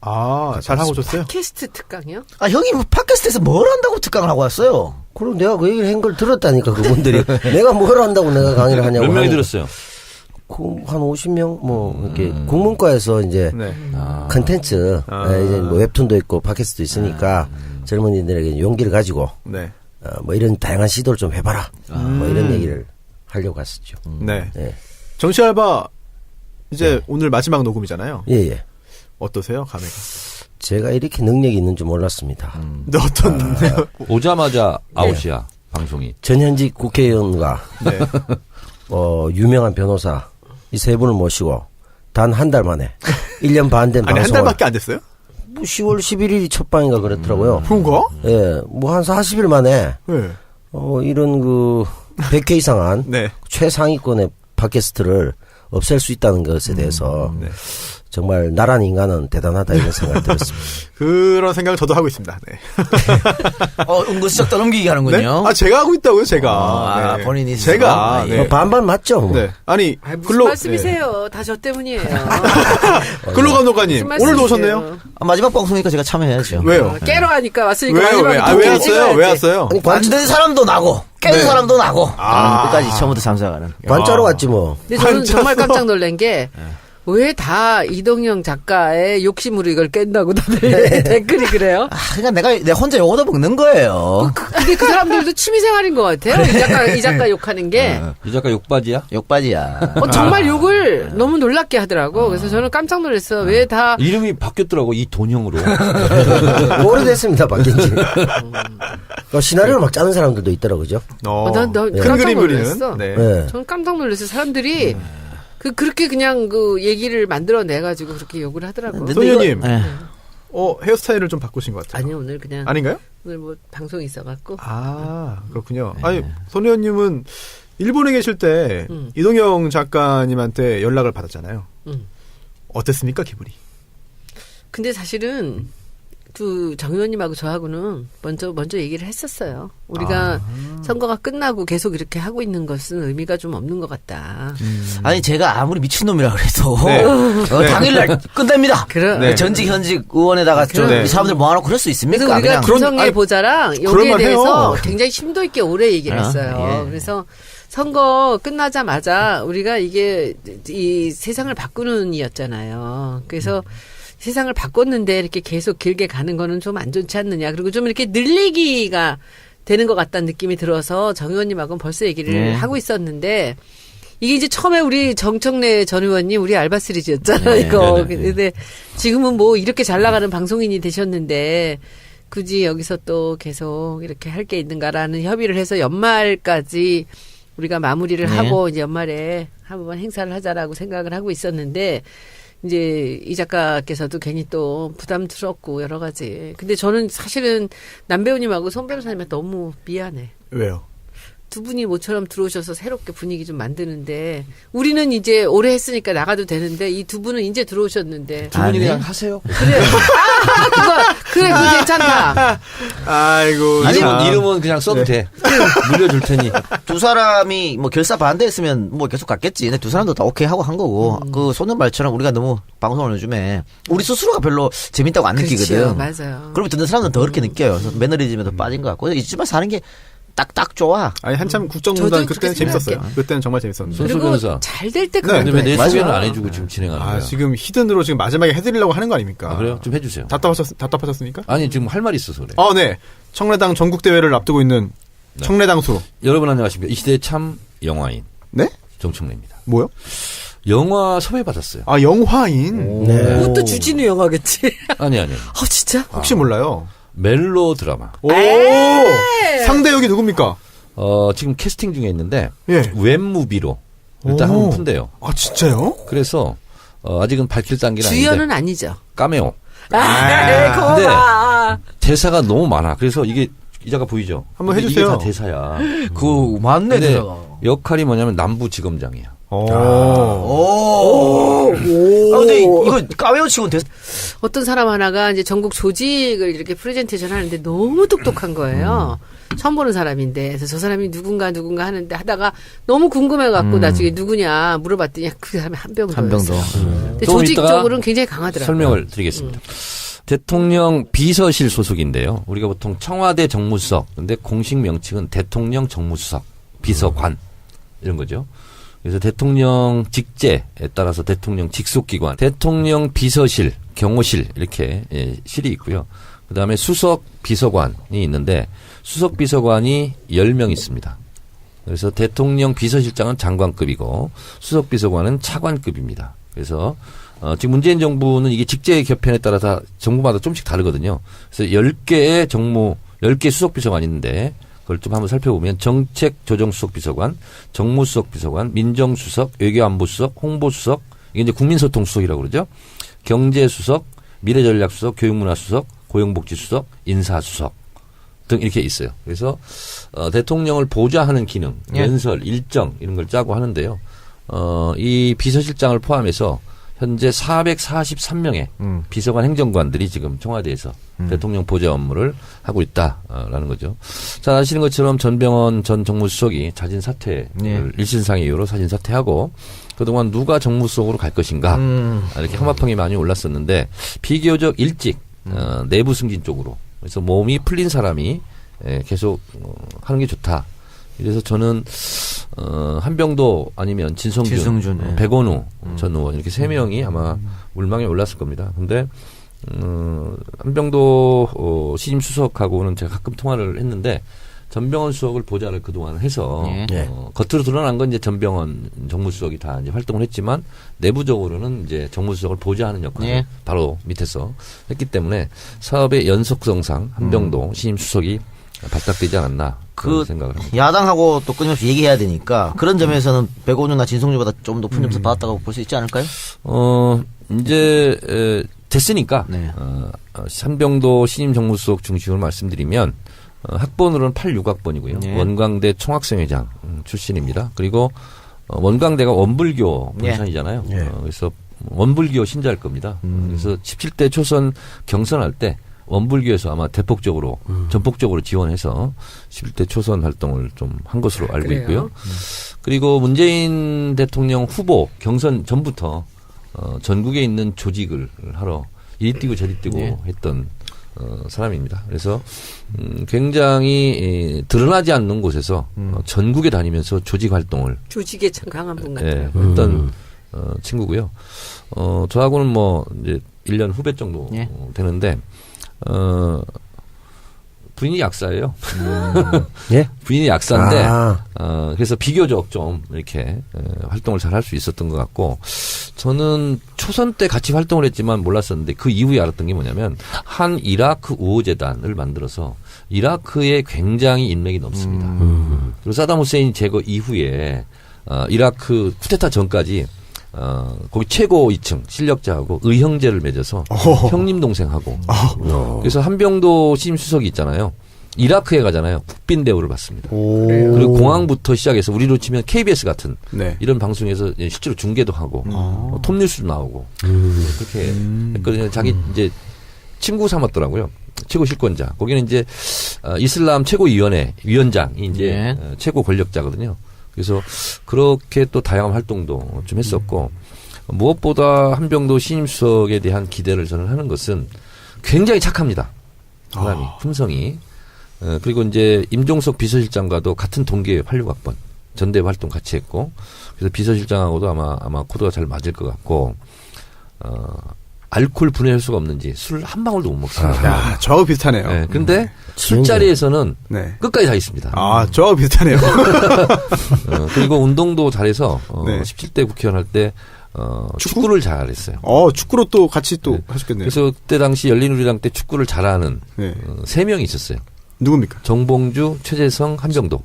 잘 하고 오셨어요? 팟캐스트 특강이요? 형이 뭐 팟캐스트에서 뭘 한다고 특강을 하고 왔어요? 그럼 내가 그 얘기를 한 걸 들었다니까 그분들이. 내가 뭘 한다고 내가 강의를 하냐고. 몇 명이 하는 들었어요? 한 50명 뭐 이렇게 국문과에서 이제 네. 컨텐츠 이제 뭐 웹툰도 있고 팟캐스트도 있으니까 젊은이들에게 용기를 가지고 네. 뭐 이런 다양한 시도를 좀 해봐라. 뭐 이런 얘기를 하려고 했었죠. 네. 예. 정치 알바 이제 오늘 마지막 녹음이잖아요. 예. 어떠세요, 감회가? 제가 이렇게 능력이 있는 줄 몰랐습니다. 근데 어떤 오자마자 아웃이야 방송이. 전현직 국회의원과 네. 유명한 변호사 이 세 분을 모시고 단 한 달 만에 1년 반 된 아니 한 방송을 달밖에 안 됐어요? 뭐 10월 11일이 첫 방인가 그렇더라고요. 그런가? 예, 뭐 한 40일 만에 네. 이런 100회 이상한 네. 최상위권의 팟캐스트를 없앨 수 있다는 것에 대해서 네. 정말 나란 인간은 대단하다 이런 생각이 들었습니다. 그런 생각을 저도 하고 있습니다. 네. 은근슬쩍 떠넘기기 네? 하는군요. 제가 하고 있다고요, 제가. 네. 본인이 스스로? 제가. 예. 네. 반반 맞죠? 뭐. 네. 아니, 무슨 말씀이세요? 다 저 때문이에요. 근로감독관님, 무슨 오늘도 말씀이세요? 오셨네요? 마지막 방송이니까 제가 참여해야죠. 왜요? 깨러 하니까 왔으니까 왜요? 마지막에 왜 또 왔어요? 찍어야지. 왜 왔어요? 아니, 만든 사람도 나고 깬 사람도 나고 끝까지 처음부터 참석하는. 관짜로 왔지 뭐. 근데 저는 앉아서. 정말 깜짝 놀란 게 왜 다 이동영 작가의 욕심으로 이걸 깬다고 다들 댓글이 그래요? 그러니까 내가 혼자 욕 얻어먹는 거예요. 근데 그 사람들도 취미생활인 것 같아요. 이 작가 욕하는 게. 이 작가 욕바지야? 욕바지야. 정말 욕을 너무 놀랍게 하더라고. 그래서 저는 깜짝 놀랐어요. 왜 다 이름이 바뀌었더라고 이돈형으로. 오래됐습니다, 바뀐 지. 시나리오를 막 짜는 사람들도 있더라고요, 그죠? 난 큰 깜짝 그림 놀랐어. 그리는. 네. 네. 저는 깜짝 놀랐어요. 사람들이 그렇게 그냥 그 얘기를 만들어내가지고 그렇게 욕을 하더라고. 근데 소녀님. 이거- 예. 헤어스타일을 좀 바꾸신 것 같아요. 아니 오늘 그냥 아닌가요? 오늘 뭐 방송이 있어갖고 그렇군요. 아니, 손혜원님은 일본에 계실 때 이동영 작가님한테 연락을 받았잖아요. 어땠습니까, 기분이? 근데 사실은 그 정 의원님하고 저하고는 먼저 얘기를 했었어요. 우리가 선거가 끝나고 계속 이렇게 하고 있는 것은 의미가 좀 없는 것 같다. 아니 제가 아무리 미친놈이라 그래도 네. 당일날 끝냅니다. 네. 전직 현직 의원에다가 좀 네. 이 사람들 모아놓고 그럴 수 있습니까? 그래서 우리가 그냥 김성애 보좌랑 여기에 그럴만 대해서 해요. 굉장히 심도 있게 오래 얘기를 했어요. 예. 그래서 선거 끝나자마자 우리가 이게 이 세상을 바꾸는 이었잖아요. 그래서 세상을 바꿨는데 이렇게 계속 길게 가는 거는 좀 안 좋지 않느냐. 그리고 좀 이렇게 늘리기가 되는 것 같다는 느낌이 들어서 정 의원님하고는 벌써 얘기를 네. 하고 있었는데 이게 이제 처음에 우리 정청래 전 의원님 우리 알바 시리즈였잖아요. 네, 이거. 네, 네. 근데 지금은 뭐 이렇게 잘 나가는 방송인이 되셨는데 굳이 여기서 또 계속 이렇게 할 게 있는가라는 협의를 해서 연말까지 우리가 마무리를 네. 하고 이제 연말에 한번 행사를 하자라고 생각을 하고 있었는데 이제 이 작가께서도 괜히 또 부담스럽고 여러 가지. 근데 저는 사실은 남 배우님하고 송 변호사님한테 너무 미안해. 왜요? 두 분이 모처럼 들어오셔서 새롭게 분위기 좀 만드는데 우리는 이제 오래 했으니까 나가도 되는데 이 두 분은 이제 들어오셨는데 두 분이 아니. 그냥 하세요. 그래 그거 괜찮다. 아이고. 참. 이름은 그냥 써도 돼. 물려줄 테니. 두 사람이 뭐 결사 반대했으면 뭐 계속 갔겠지. 근데 두 사람도 다 오케이 하고 한 거고 그 소년발처럼 우리가 너무 방송을 요즘에 우리 스스로가 별로 재밌다고 안 그렇죠, 느끼거든. 맞아요. 그러면 듣는 사람은 더 그렇게 느껴요. 그래서 매너리즘에도 빠진 것 같고 이쯤에 사는 게 딱딱 좋아. 아니 한참 국정농단 저도 그때는 그렇게 재밌었어요. 생각해요. 그때는 정말 재밌었는데. 손수 그리고 변호사. 잘 될 때 네. 그만. 근데 왜 내 맞아. 소개는 안 해주고 지금 진행하는 아 거야? 지금 히든으로 지금 마지막에 해드리려고 하는 거 아닙니까? 아, 그래요? 좀 해주세요. 답답하셨습니까? 아니 지금 할 말이 있어서 그래. 네. 청래당 전국 대회를 앞두고 있는 청래당수. 여러분 안녕하십니까? 이 시대의 참 영화인 네? 정청래입니다. 뭐요? 영화 섭외 받았어요. 아 영화인. 네. 그것도 주진우 영화겠지. 아니. 진짜? 혹시 몰라요? 멜로 드라마. 오. 상대 역이 누굽니까? 지금 캐스팅 중에 있는데 예. 웹무비로 일단 오. 한번 푼대요. 아 진짜요? 그래서 아직은 밝힐 단계는 주연은 아닌데 아니죠. 까메오. 그거 봐. 대사가 너무 많아. 그래서 이게 기자가 보이죠? 한번 이게 해주세요. 이게 다 대사야. 그 맞네 근데 대사가. 역할이 뭐냐면 남부지검장이야. 오. 오. 근데 이거 까메오 치고는 대사. 어떤 사람 하나가 이제 전국 조직을 이렇게 프레젠테이션 하는데 너무 똑똑한 거예요. 처음 보는 사람인데. 그래서 저 사람이 누군가 하는데 하다가 너무 궁금해갖고 나중에 누구냐 물어봤더니 그 사람이 한병도였어요. 한병도. 근데 조금 이따가 조직적으로는 굉장히 강하더라고요. 설명을 드리겠습니다. 대통령 비서실 소속인데요. 우리가 보통 청와대 정무수석, 근데 공식 명칭은 대통령 정무수석, 비서관 이런 거죠. 그래서 대통령 직제에 따라서 대통령 직속기관, 대통령 비서실, 경호실 이렇게 실이 있고요. 그다음에 수석 비서관이 있는데 수석 비서관이 10명 있습니다. 그래서 대통령 비서실장은 장관급이고 수석 비서관은 차관급입니다. 그래서 지금 문재인 정부는 이게 직제 겹편에 따라 다 정부마다 좀씩 다르거든요. 그래서 10개의 10개 수석 비서관이 있는데 그걸 좀 한번 살펴보면 정책조정수석비서관, 정무수석비서관, 민정수석, 외교안보수석, 홍보수석, 이게 이제 국민소통수석이라고 그러죠. 경제수석, 미래전략수석, 교육문화수석, 고용복지수석, 인사수석 등 이렇게 있어요. 그래서 대통령을 보좌하는 기능, 연설, 일정 이런 걸 짜고 하는데요. 이 비서실장을 포함해서 현재 443명의 비서관 행정관들이 지금 청와대에서 대통령 보좌 업무를 하고 있다라는 거죠. 자, 아시는 것처럼 전병헌 전 정무수석이 자진 사퇴를 일신상의 이유로 자진 사퇴하고 그동안 누가 정무수석으로 갈 것인가 이렇게 혐오평이 많이 올랐었는데 비교적 일찍 내부 승진 쪽으로 그래서 몸이 풀린 사람이 계속 하는 게 좋다. 그래서 저는 한병도 아니면 진성준, 백원우 전 의원 이렇게 세 명이 아마 물망에 올랐을 겁니다. 근데 한병도 신임 수석하고는 제가 가끔 통화를 했는데 전병헌 수석을 보좌를 그동안 해서 겉으로 드러난 건 이제 전병헌 정무수석이 다 이제 활동을 했지만 내부적으로는 이제 정무수석을 보좌하는 역할을 바로 밑에서 했기 때문에 사업의 연속성상 한병도 신임 수석이 발탁되지 않았나 그런 생각을 합니다. 야당하고 또 끊임없이 얘기해야 되니까 그런 점에서는 백원우나 진성준보다 좀 높은 점수 받았다고 볼 수 있지 않을까요? 이제 됐으니까 한병도 신임 정무수석 중심으로 말씀드리면 학번으로는 86학번이고요. 원광대 총학생회장 출신입니다. 그리고 원광대가 원불교 본산이잖아요. 그래서 원불교 신자일 겁니다. 그래서 17대 초선 경선할 때 원불교에서 아마 대폭적으로 전폭적으로 지원해서 11대 초선 활동을 좀 한 것으로 알고 그래요? 있고요. 그리고 문재인 대통령 후보 경선 전부터 전국에 있는 조직을 하러 이리 뛰고 저리 뛰고 했던 사람입니다. 그래서 굉장히 드러나지 않는 곳에서 전국에 다니면서 조직 활동을 조직에 참 강한 분 같아요. 했던 친구고요. 저하고는 뭐 이제 1년 후배 정도 되는데 부인이 약사예요. 예? 부인이 약사인데, 아. 그래서 비교적 좀 이렇게 활동을 잘 할 수 있었던 것 같고, 저는 초선 때 같이 활동을 했지만 몰랐었는데 그 이후에 알았던 게 뭐냐면, 한 이라크 우호재단을 만들어서 이라크에 굉장히 인맥이 넘습니다. 그리고 사담 후세인 제거 이후에, 이라크 쿠데타 전까지 거기 최고 2층 실력자하고 의형제를 맺어서 형님 동생하고 그래서 한병도 신임 수석이 있잖아요. 이라크에 가잖아요. 국빈 대우를 받습니다. 그리고 공항부터 시작해서 우리로 치면 KBS 같은 네. 이런 방송에서 실제로 중계도 하고 톱뉴스도 나오고 그렇게 했거든요. 자기 이제 친구 삼았더라고요. 최고 실권자. 거기는 이제 이슬람 최고위원회 위원장이 이제 최고 권력자거든요. 그래서 그렇게 또 다양한 활동도 좀 했었고 무엇보다 한병도 신임 수석에 대한 기대를 저는 하는 것은 굉장히 착합니다. 사람이 품성이. 그리고 이제 임종석 비서실장과도 같은 동기의 86학번 전대 활동 같이 했고 그래서 비서실장하고도 아마 코드가 잘 맞을 것 같고 알코올 분해할 수가 없는지 술 한 방울도 못 먹습니다. 야, 저하고 비슷하네요. 네, 근데 술자리에서는 네. 끝까지 다 있습니다. 아, 저하고 비슷하네요. 그리고 운동도 잘해서 네. 17대 국회의원 할 때 축구를 잘했어요. 축구로 또 같이 또 하셨겠네요. 그래서 그때 당시 열린우리당 때 축구를 잘하는 네. 3명이 있었어요. 누굽니까? 정봉주, 최재성, 한병도.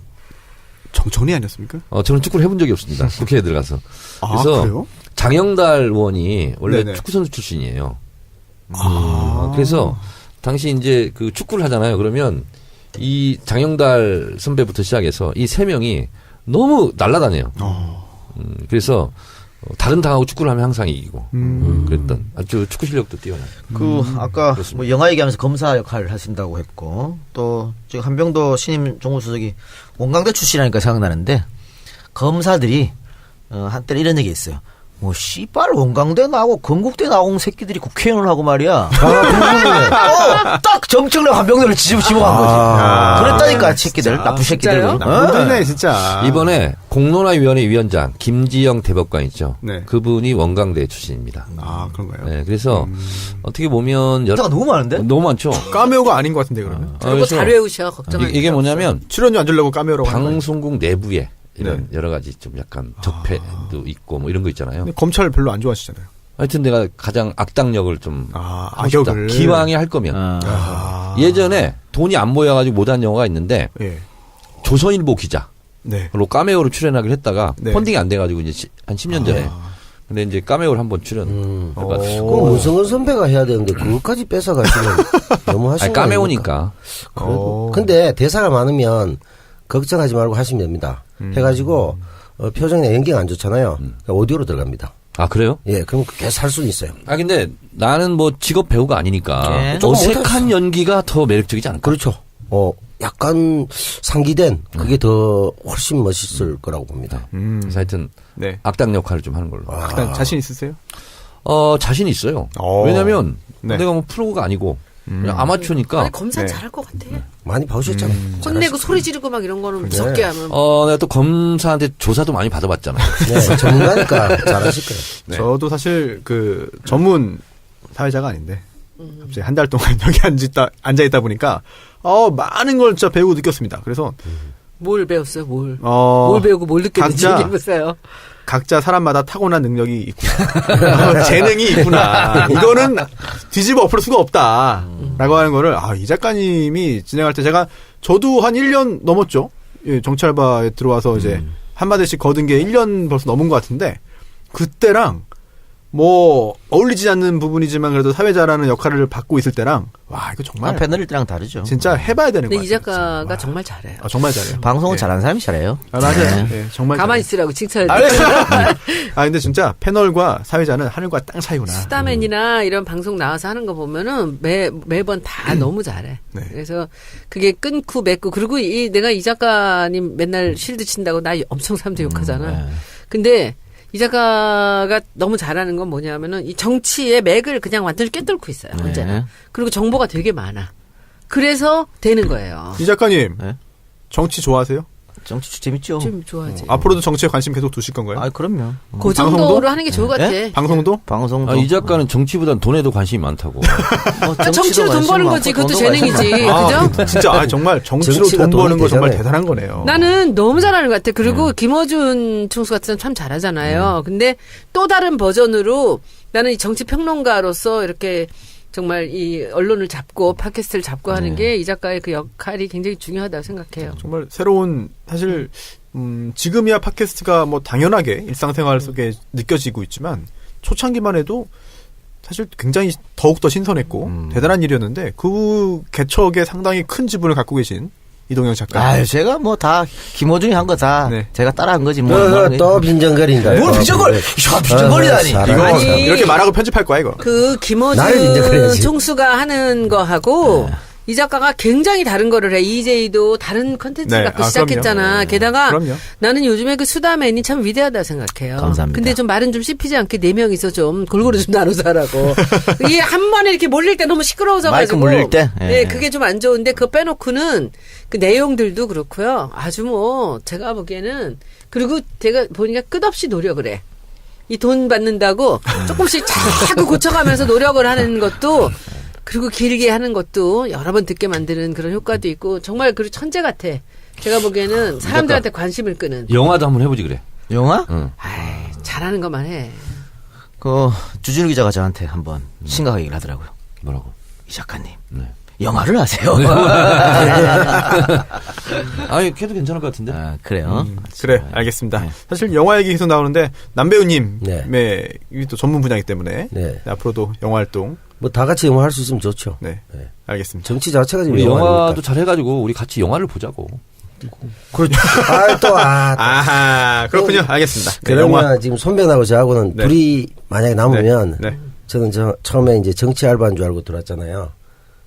정청래 아니었습니까? 저는 축구를 해본 적이 없습니다. 국회에 들어가서. 그래서 그래요? 장영달 의원이 원래 네네. 축구선수 출신이에요. 그래서 당시 이제 그 축구를 하잖아요. 그러면 이 장영달 선배부터 시작해서 이 3명이 너무 날아다녀요. 그래서 다른 당하고 축구를 하면 항상 이기고 그랬던 아주 축구 실력도 뛰어나요. 아까 뭐 영화 얘기하면서 검사 역할을 하신다고 했고 또 지금 한병도 신임 정무수석이 원광대 출신이라니까 생각나는데 검사들이 한때 이런 얘기 했어요. 뭐 씨발 원광대 나오고 건국대 나온 새끼들이 국회의원을 하고 말이야. 딱 정청래 한병도를 집어간 거지. 그랬다니까 새끼들 나쁜 새끼들. 나쁜데 진짜. 이번에 공론화위원회 위원장 김지영 대법관 있죠. 네. 그분이 원광대 출신입니다. 아, 그런가요? 네, 그래서 어떻게 보면 여자가 너무 많은데? 너무 많죠. 까메오가 아닌 것 같은데 그러면. 그리고 그래서 잘 외우셔. 걱정할 이게 뭐냐면 출연료 안 주려고 까메오라고 하는 거예요. 방송국 내부에 이런 네. 여러 가지 좀 약간 적폐도 있고 뭐 이런 거 있잖아요. 근데 검찰 별로 안 좋아하시잖아요. 하여튼 내가 가장 악당력을 좀 하고 싶다. 악역을. 기왕에 할 거면. 예전에 돈이 안 모여가지고 못한 영화가 있는데 예. 조선일보 기자로 네. 카메오로 출연하기로 했다가 네. 펀딩이 안 돼가지고 이제 한 10년 전에. 근데 이제 카메오를 한번 출연. 그럼 문성은 선배가 해야 되는데 그것까지 뺏어가시면 너무 하시는 거 카메오니까. 그래도. 근데 대사가 많으면 걱정하지 말고 하시면 됩니다. 해가지고 표정이나 연기가 안 좋잖아요. 그러니까 오디오로 들어갑니다. 아 그래요? 예, 그럼 계속 할 수는 있어요. 아 근데 나는 뭐 직업 배우가 아니니까 네. 어색한 연기가 더 매력적이지 않을까? 그렇죠. 약간 상기된 그게 더 훨씬 멋있을 거라고 봅니다. 그래서 하여튼 네. 악당 역할을 좀 하는 걸로. 악당 자신 있으세요? 자신 있어요. 오. 왜냐면 네. 내가 뭐 프로가 아니고 그냥 아마추어니까. 아니, 검사 네. 잘할 것 같아. 많이 봐주셨잖아요. 혼내고 소리 지르고 막 이런 거는 무섭게 하면. 내가 또 검사한테 조사도 많이 받아봤잖아요. 네, 전문가니까 잘하실 거예요. 네. 저도 사실 그 전문 사회자가 아닌데 갑자기 한 달 동안 여기 앉아 있다 보니까 많은 걸 진짜 배우고 느꼈습니다. 그래서 뭘 배웠어요? 뭘 배우고 뭘 느꼈는지 각자- 얘기해보세요. 각자 사람마다 타고난 능력이 있구나. 재능이 있구나. 이거는 뒤집어 엎을 수가 없다. 라고 하는 거를, 이 작가님이 진행할 때 저도 한 1년 넘었죠. 예, 정치알바에 들어와서 이제 한마디씩 거둔 게 1년 벌써 넘은 것 같은데, 그때랑 뭐, 어울리지 않는 부분이지만 그래도 사회자라는 역할을 받고 있을 때랑, 와, 이거 정말. 패널일 때랑 다르죠. 진짜 해봐야 되는 근데 거예요. 이 작가가 정말 잘해요. 정말 잘해요. 방송은 예. 잘하는 사람이 잘해요. 맞아요. 예, 정말. 가만히 잘해요. 있으라고 칭찬을 근데 진짜 패널과 사회자는 하늘과 땅 차이구나. 스타맨이나 이런 방송 나와서 하는 거 보면은 매번 다 너무 잘해. 네. 그래서 그게 끊고 맺고 그리고 내가 이 작가님 맨날 실드 친다고 나 엄청 사람들 욕하잖아. 근데 이 작가가 너무 잘하는 건 뭐냐면은 이 정치의 맥을 그냥 완전히 꿰뚫고 있어요. 언제나. 그리고 정보가 되게 많아. 그래서 되는 거예요. 이 작가님, 네? 정치 좋아하세요? 정치 재밌죠. 좀 좋아하지. 앞으로도 정치에 관심 계속 두실 건가요? 아, 그럼요. 그 정도로 하는 게 좋을 것 같아. 방송도? 방송도. 이 작가는 정치보단 돈에도 관심이 많다고. 정치로 돈 버는 거지. 그것도 재능이지. 그죠? 진짜 정말 정치로 정치가 돈 버는 돈이 거 정말 되잖아요. 대단한 거네요. 나는 너무 잘하는 것 같아. 그리고 김어준 총수 같은 사람 참 잘하잖아요. 근데 또 다른 버전으로 나는 이 정치 평론가로서 이렇게 정말 이 언론을 잡고 팟캐스트를 잡고 하는 게 이 작가의 그 역할이 굉장히 중요하다고 생각해요. 정말 새로운 사실 지금이야 팟캐스트가 뭐 당연하게 일상생활 속에 느껴지고 있지만 초창기만 해도 사실 굉장히 더욱더 신선했고 대단한 일이었는데 그 개척에 상당히 큰 지분을 갖고 계신 이동영 작가. 아유, 제가 뭐 다 김호중이 한 거 다 네. 제가 따라한 거지 뭐. 또 빈정거린다. 뭘 빈정거려? 야, 빈정거리다니. 이거 아니, 이렇게 말하고 편집할 거야 이거. 그 나를 김어준 인정해야지. 총수가 하는 거하고 이 작가가 굉장히 다른 거를 해. EJ도 다른 컨텐츠를 네. 갖고 아, 시작했잖아. 그럼요. 게다가 그럼요. 나는 요즘에 그 수다맨이 참 위대하다 생각해요. 감사합니다. 근데 좀 말은 좀 씹히지 않게 4명이서 좀 골고루 좀 나눠서 하라고. 이게 한 번에 이렇게 몰릴 때 너무 시끄러워서 가지고. 마이크 몰릴 때? 네, 예. 그게 좀 안 좋은데 그거 빼놓고는 그 내용들도 그렇고요. 아주 뭐 제가 보기에는 그리고 제가 보니까 끝없이 노력을 해. 이 돈 받는다고 조금씩 자꾸 고쳐가면서 노력을 하는 것도 그리고 길게 하는 것도 여러 번 듣게 만드는 그런 효과도 있고 정말 그 천재 같아. 제가 보기에는 사람들한테 관심을 끄는. 영화도 한번 해보지 그래. 영화? 응. 아이, 잘하는 것만 해. 그 주진우 기자가 저한테 한번 심각하게 얘기를 하더라고요. 뭐라고? 이 작가님. 네. 영화를 하세요. 아니, 걔도 괜찮을 것 같은데. 아, 그래요. 그래, 알겠습니다. 네. 사실 영화 얘기 계속 나오는데 남배우님의 네. 이게 또 전문 분야이기 때문에 네. 앞으로도 영화 활동 뭐 다 같이 영화 할 수 있으면 좋죠. 네, 네. 알겠습니다. 정치 자체가 지금 우리 영화도 영화니까. 잘 해가지고 우리 같이 영화를 보자고. 그렇죠. 아하, 그렇군요. 알겠습니다. 네, 그러면 영화. 지금 손변하고 저하고는 네. 둘이 만약에 남으면 네. 저는 처음에 이제 정치 알바인 줄 알고 들어왔잖아요.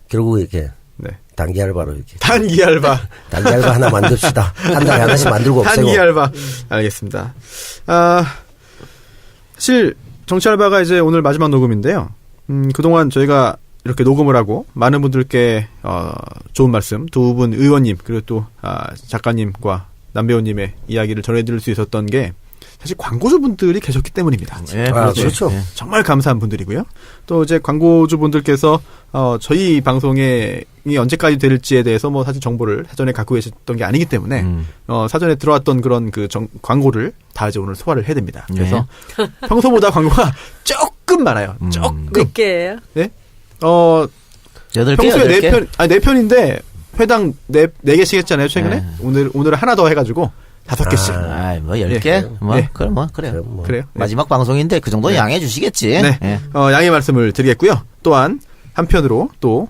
결국 이렇게 네. 단기 알바로 이렇게 단기 알바. 단기 알바 하나 만듭시다. 한 달에 하나씩 만들고 없애고. 단기 알바. 알겠습니다. 사실 정치 알바가 이제 오늘 마지막 녹음인데요. 그동안 저희가 이렇게 녹음을 하고 많은 분들께 좋은 말씀 두 분 의원님 그리고 또 작가님과 남배우님의 이야기를 전해드릴 수 있었던 게 사실 광고주분들이 계셨기 때문입니다. 예, 아, 그렇죠. 예. 정말 감사한 분들이고요. 또 이제 광고주분들께서 저희 방송이 언제까지 될지에 대해서 뭐 사실 정보를 사전에 갖고 계셨던 게 아니기 때문에 사전에 들어왔던 그런 그 광고를 다 이제 오늘 소화를 해야 됩니다. 그래서 평소보다 광고가 조금 많아요. 조금. 몇 개예요? 네? 8개? 평소에 4편, 4편인데 회당 4개씩 했잖아요, 최근에. 네. 오늘 하나 더 해가지고 5개씩. 아이, 뭐 10개? 예. 뭐, 예. 그럼 뭐, 그래요. 그럼 뭐. 그래요? 네. 마지막 방송인데 그 정도 는 양해해 주시겠지. 네. 예. 양해 말씀을 드리겠고요. 또한 한편으로 또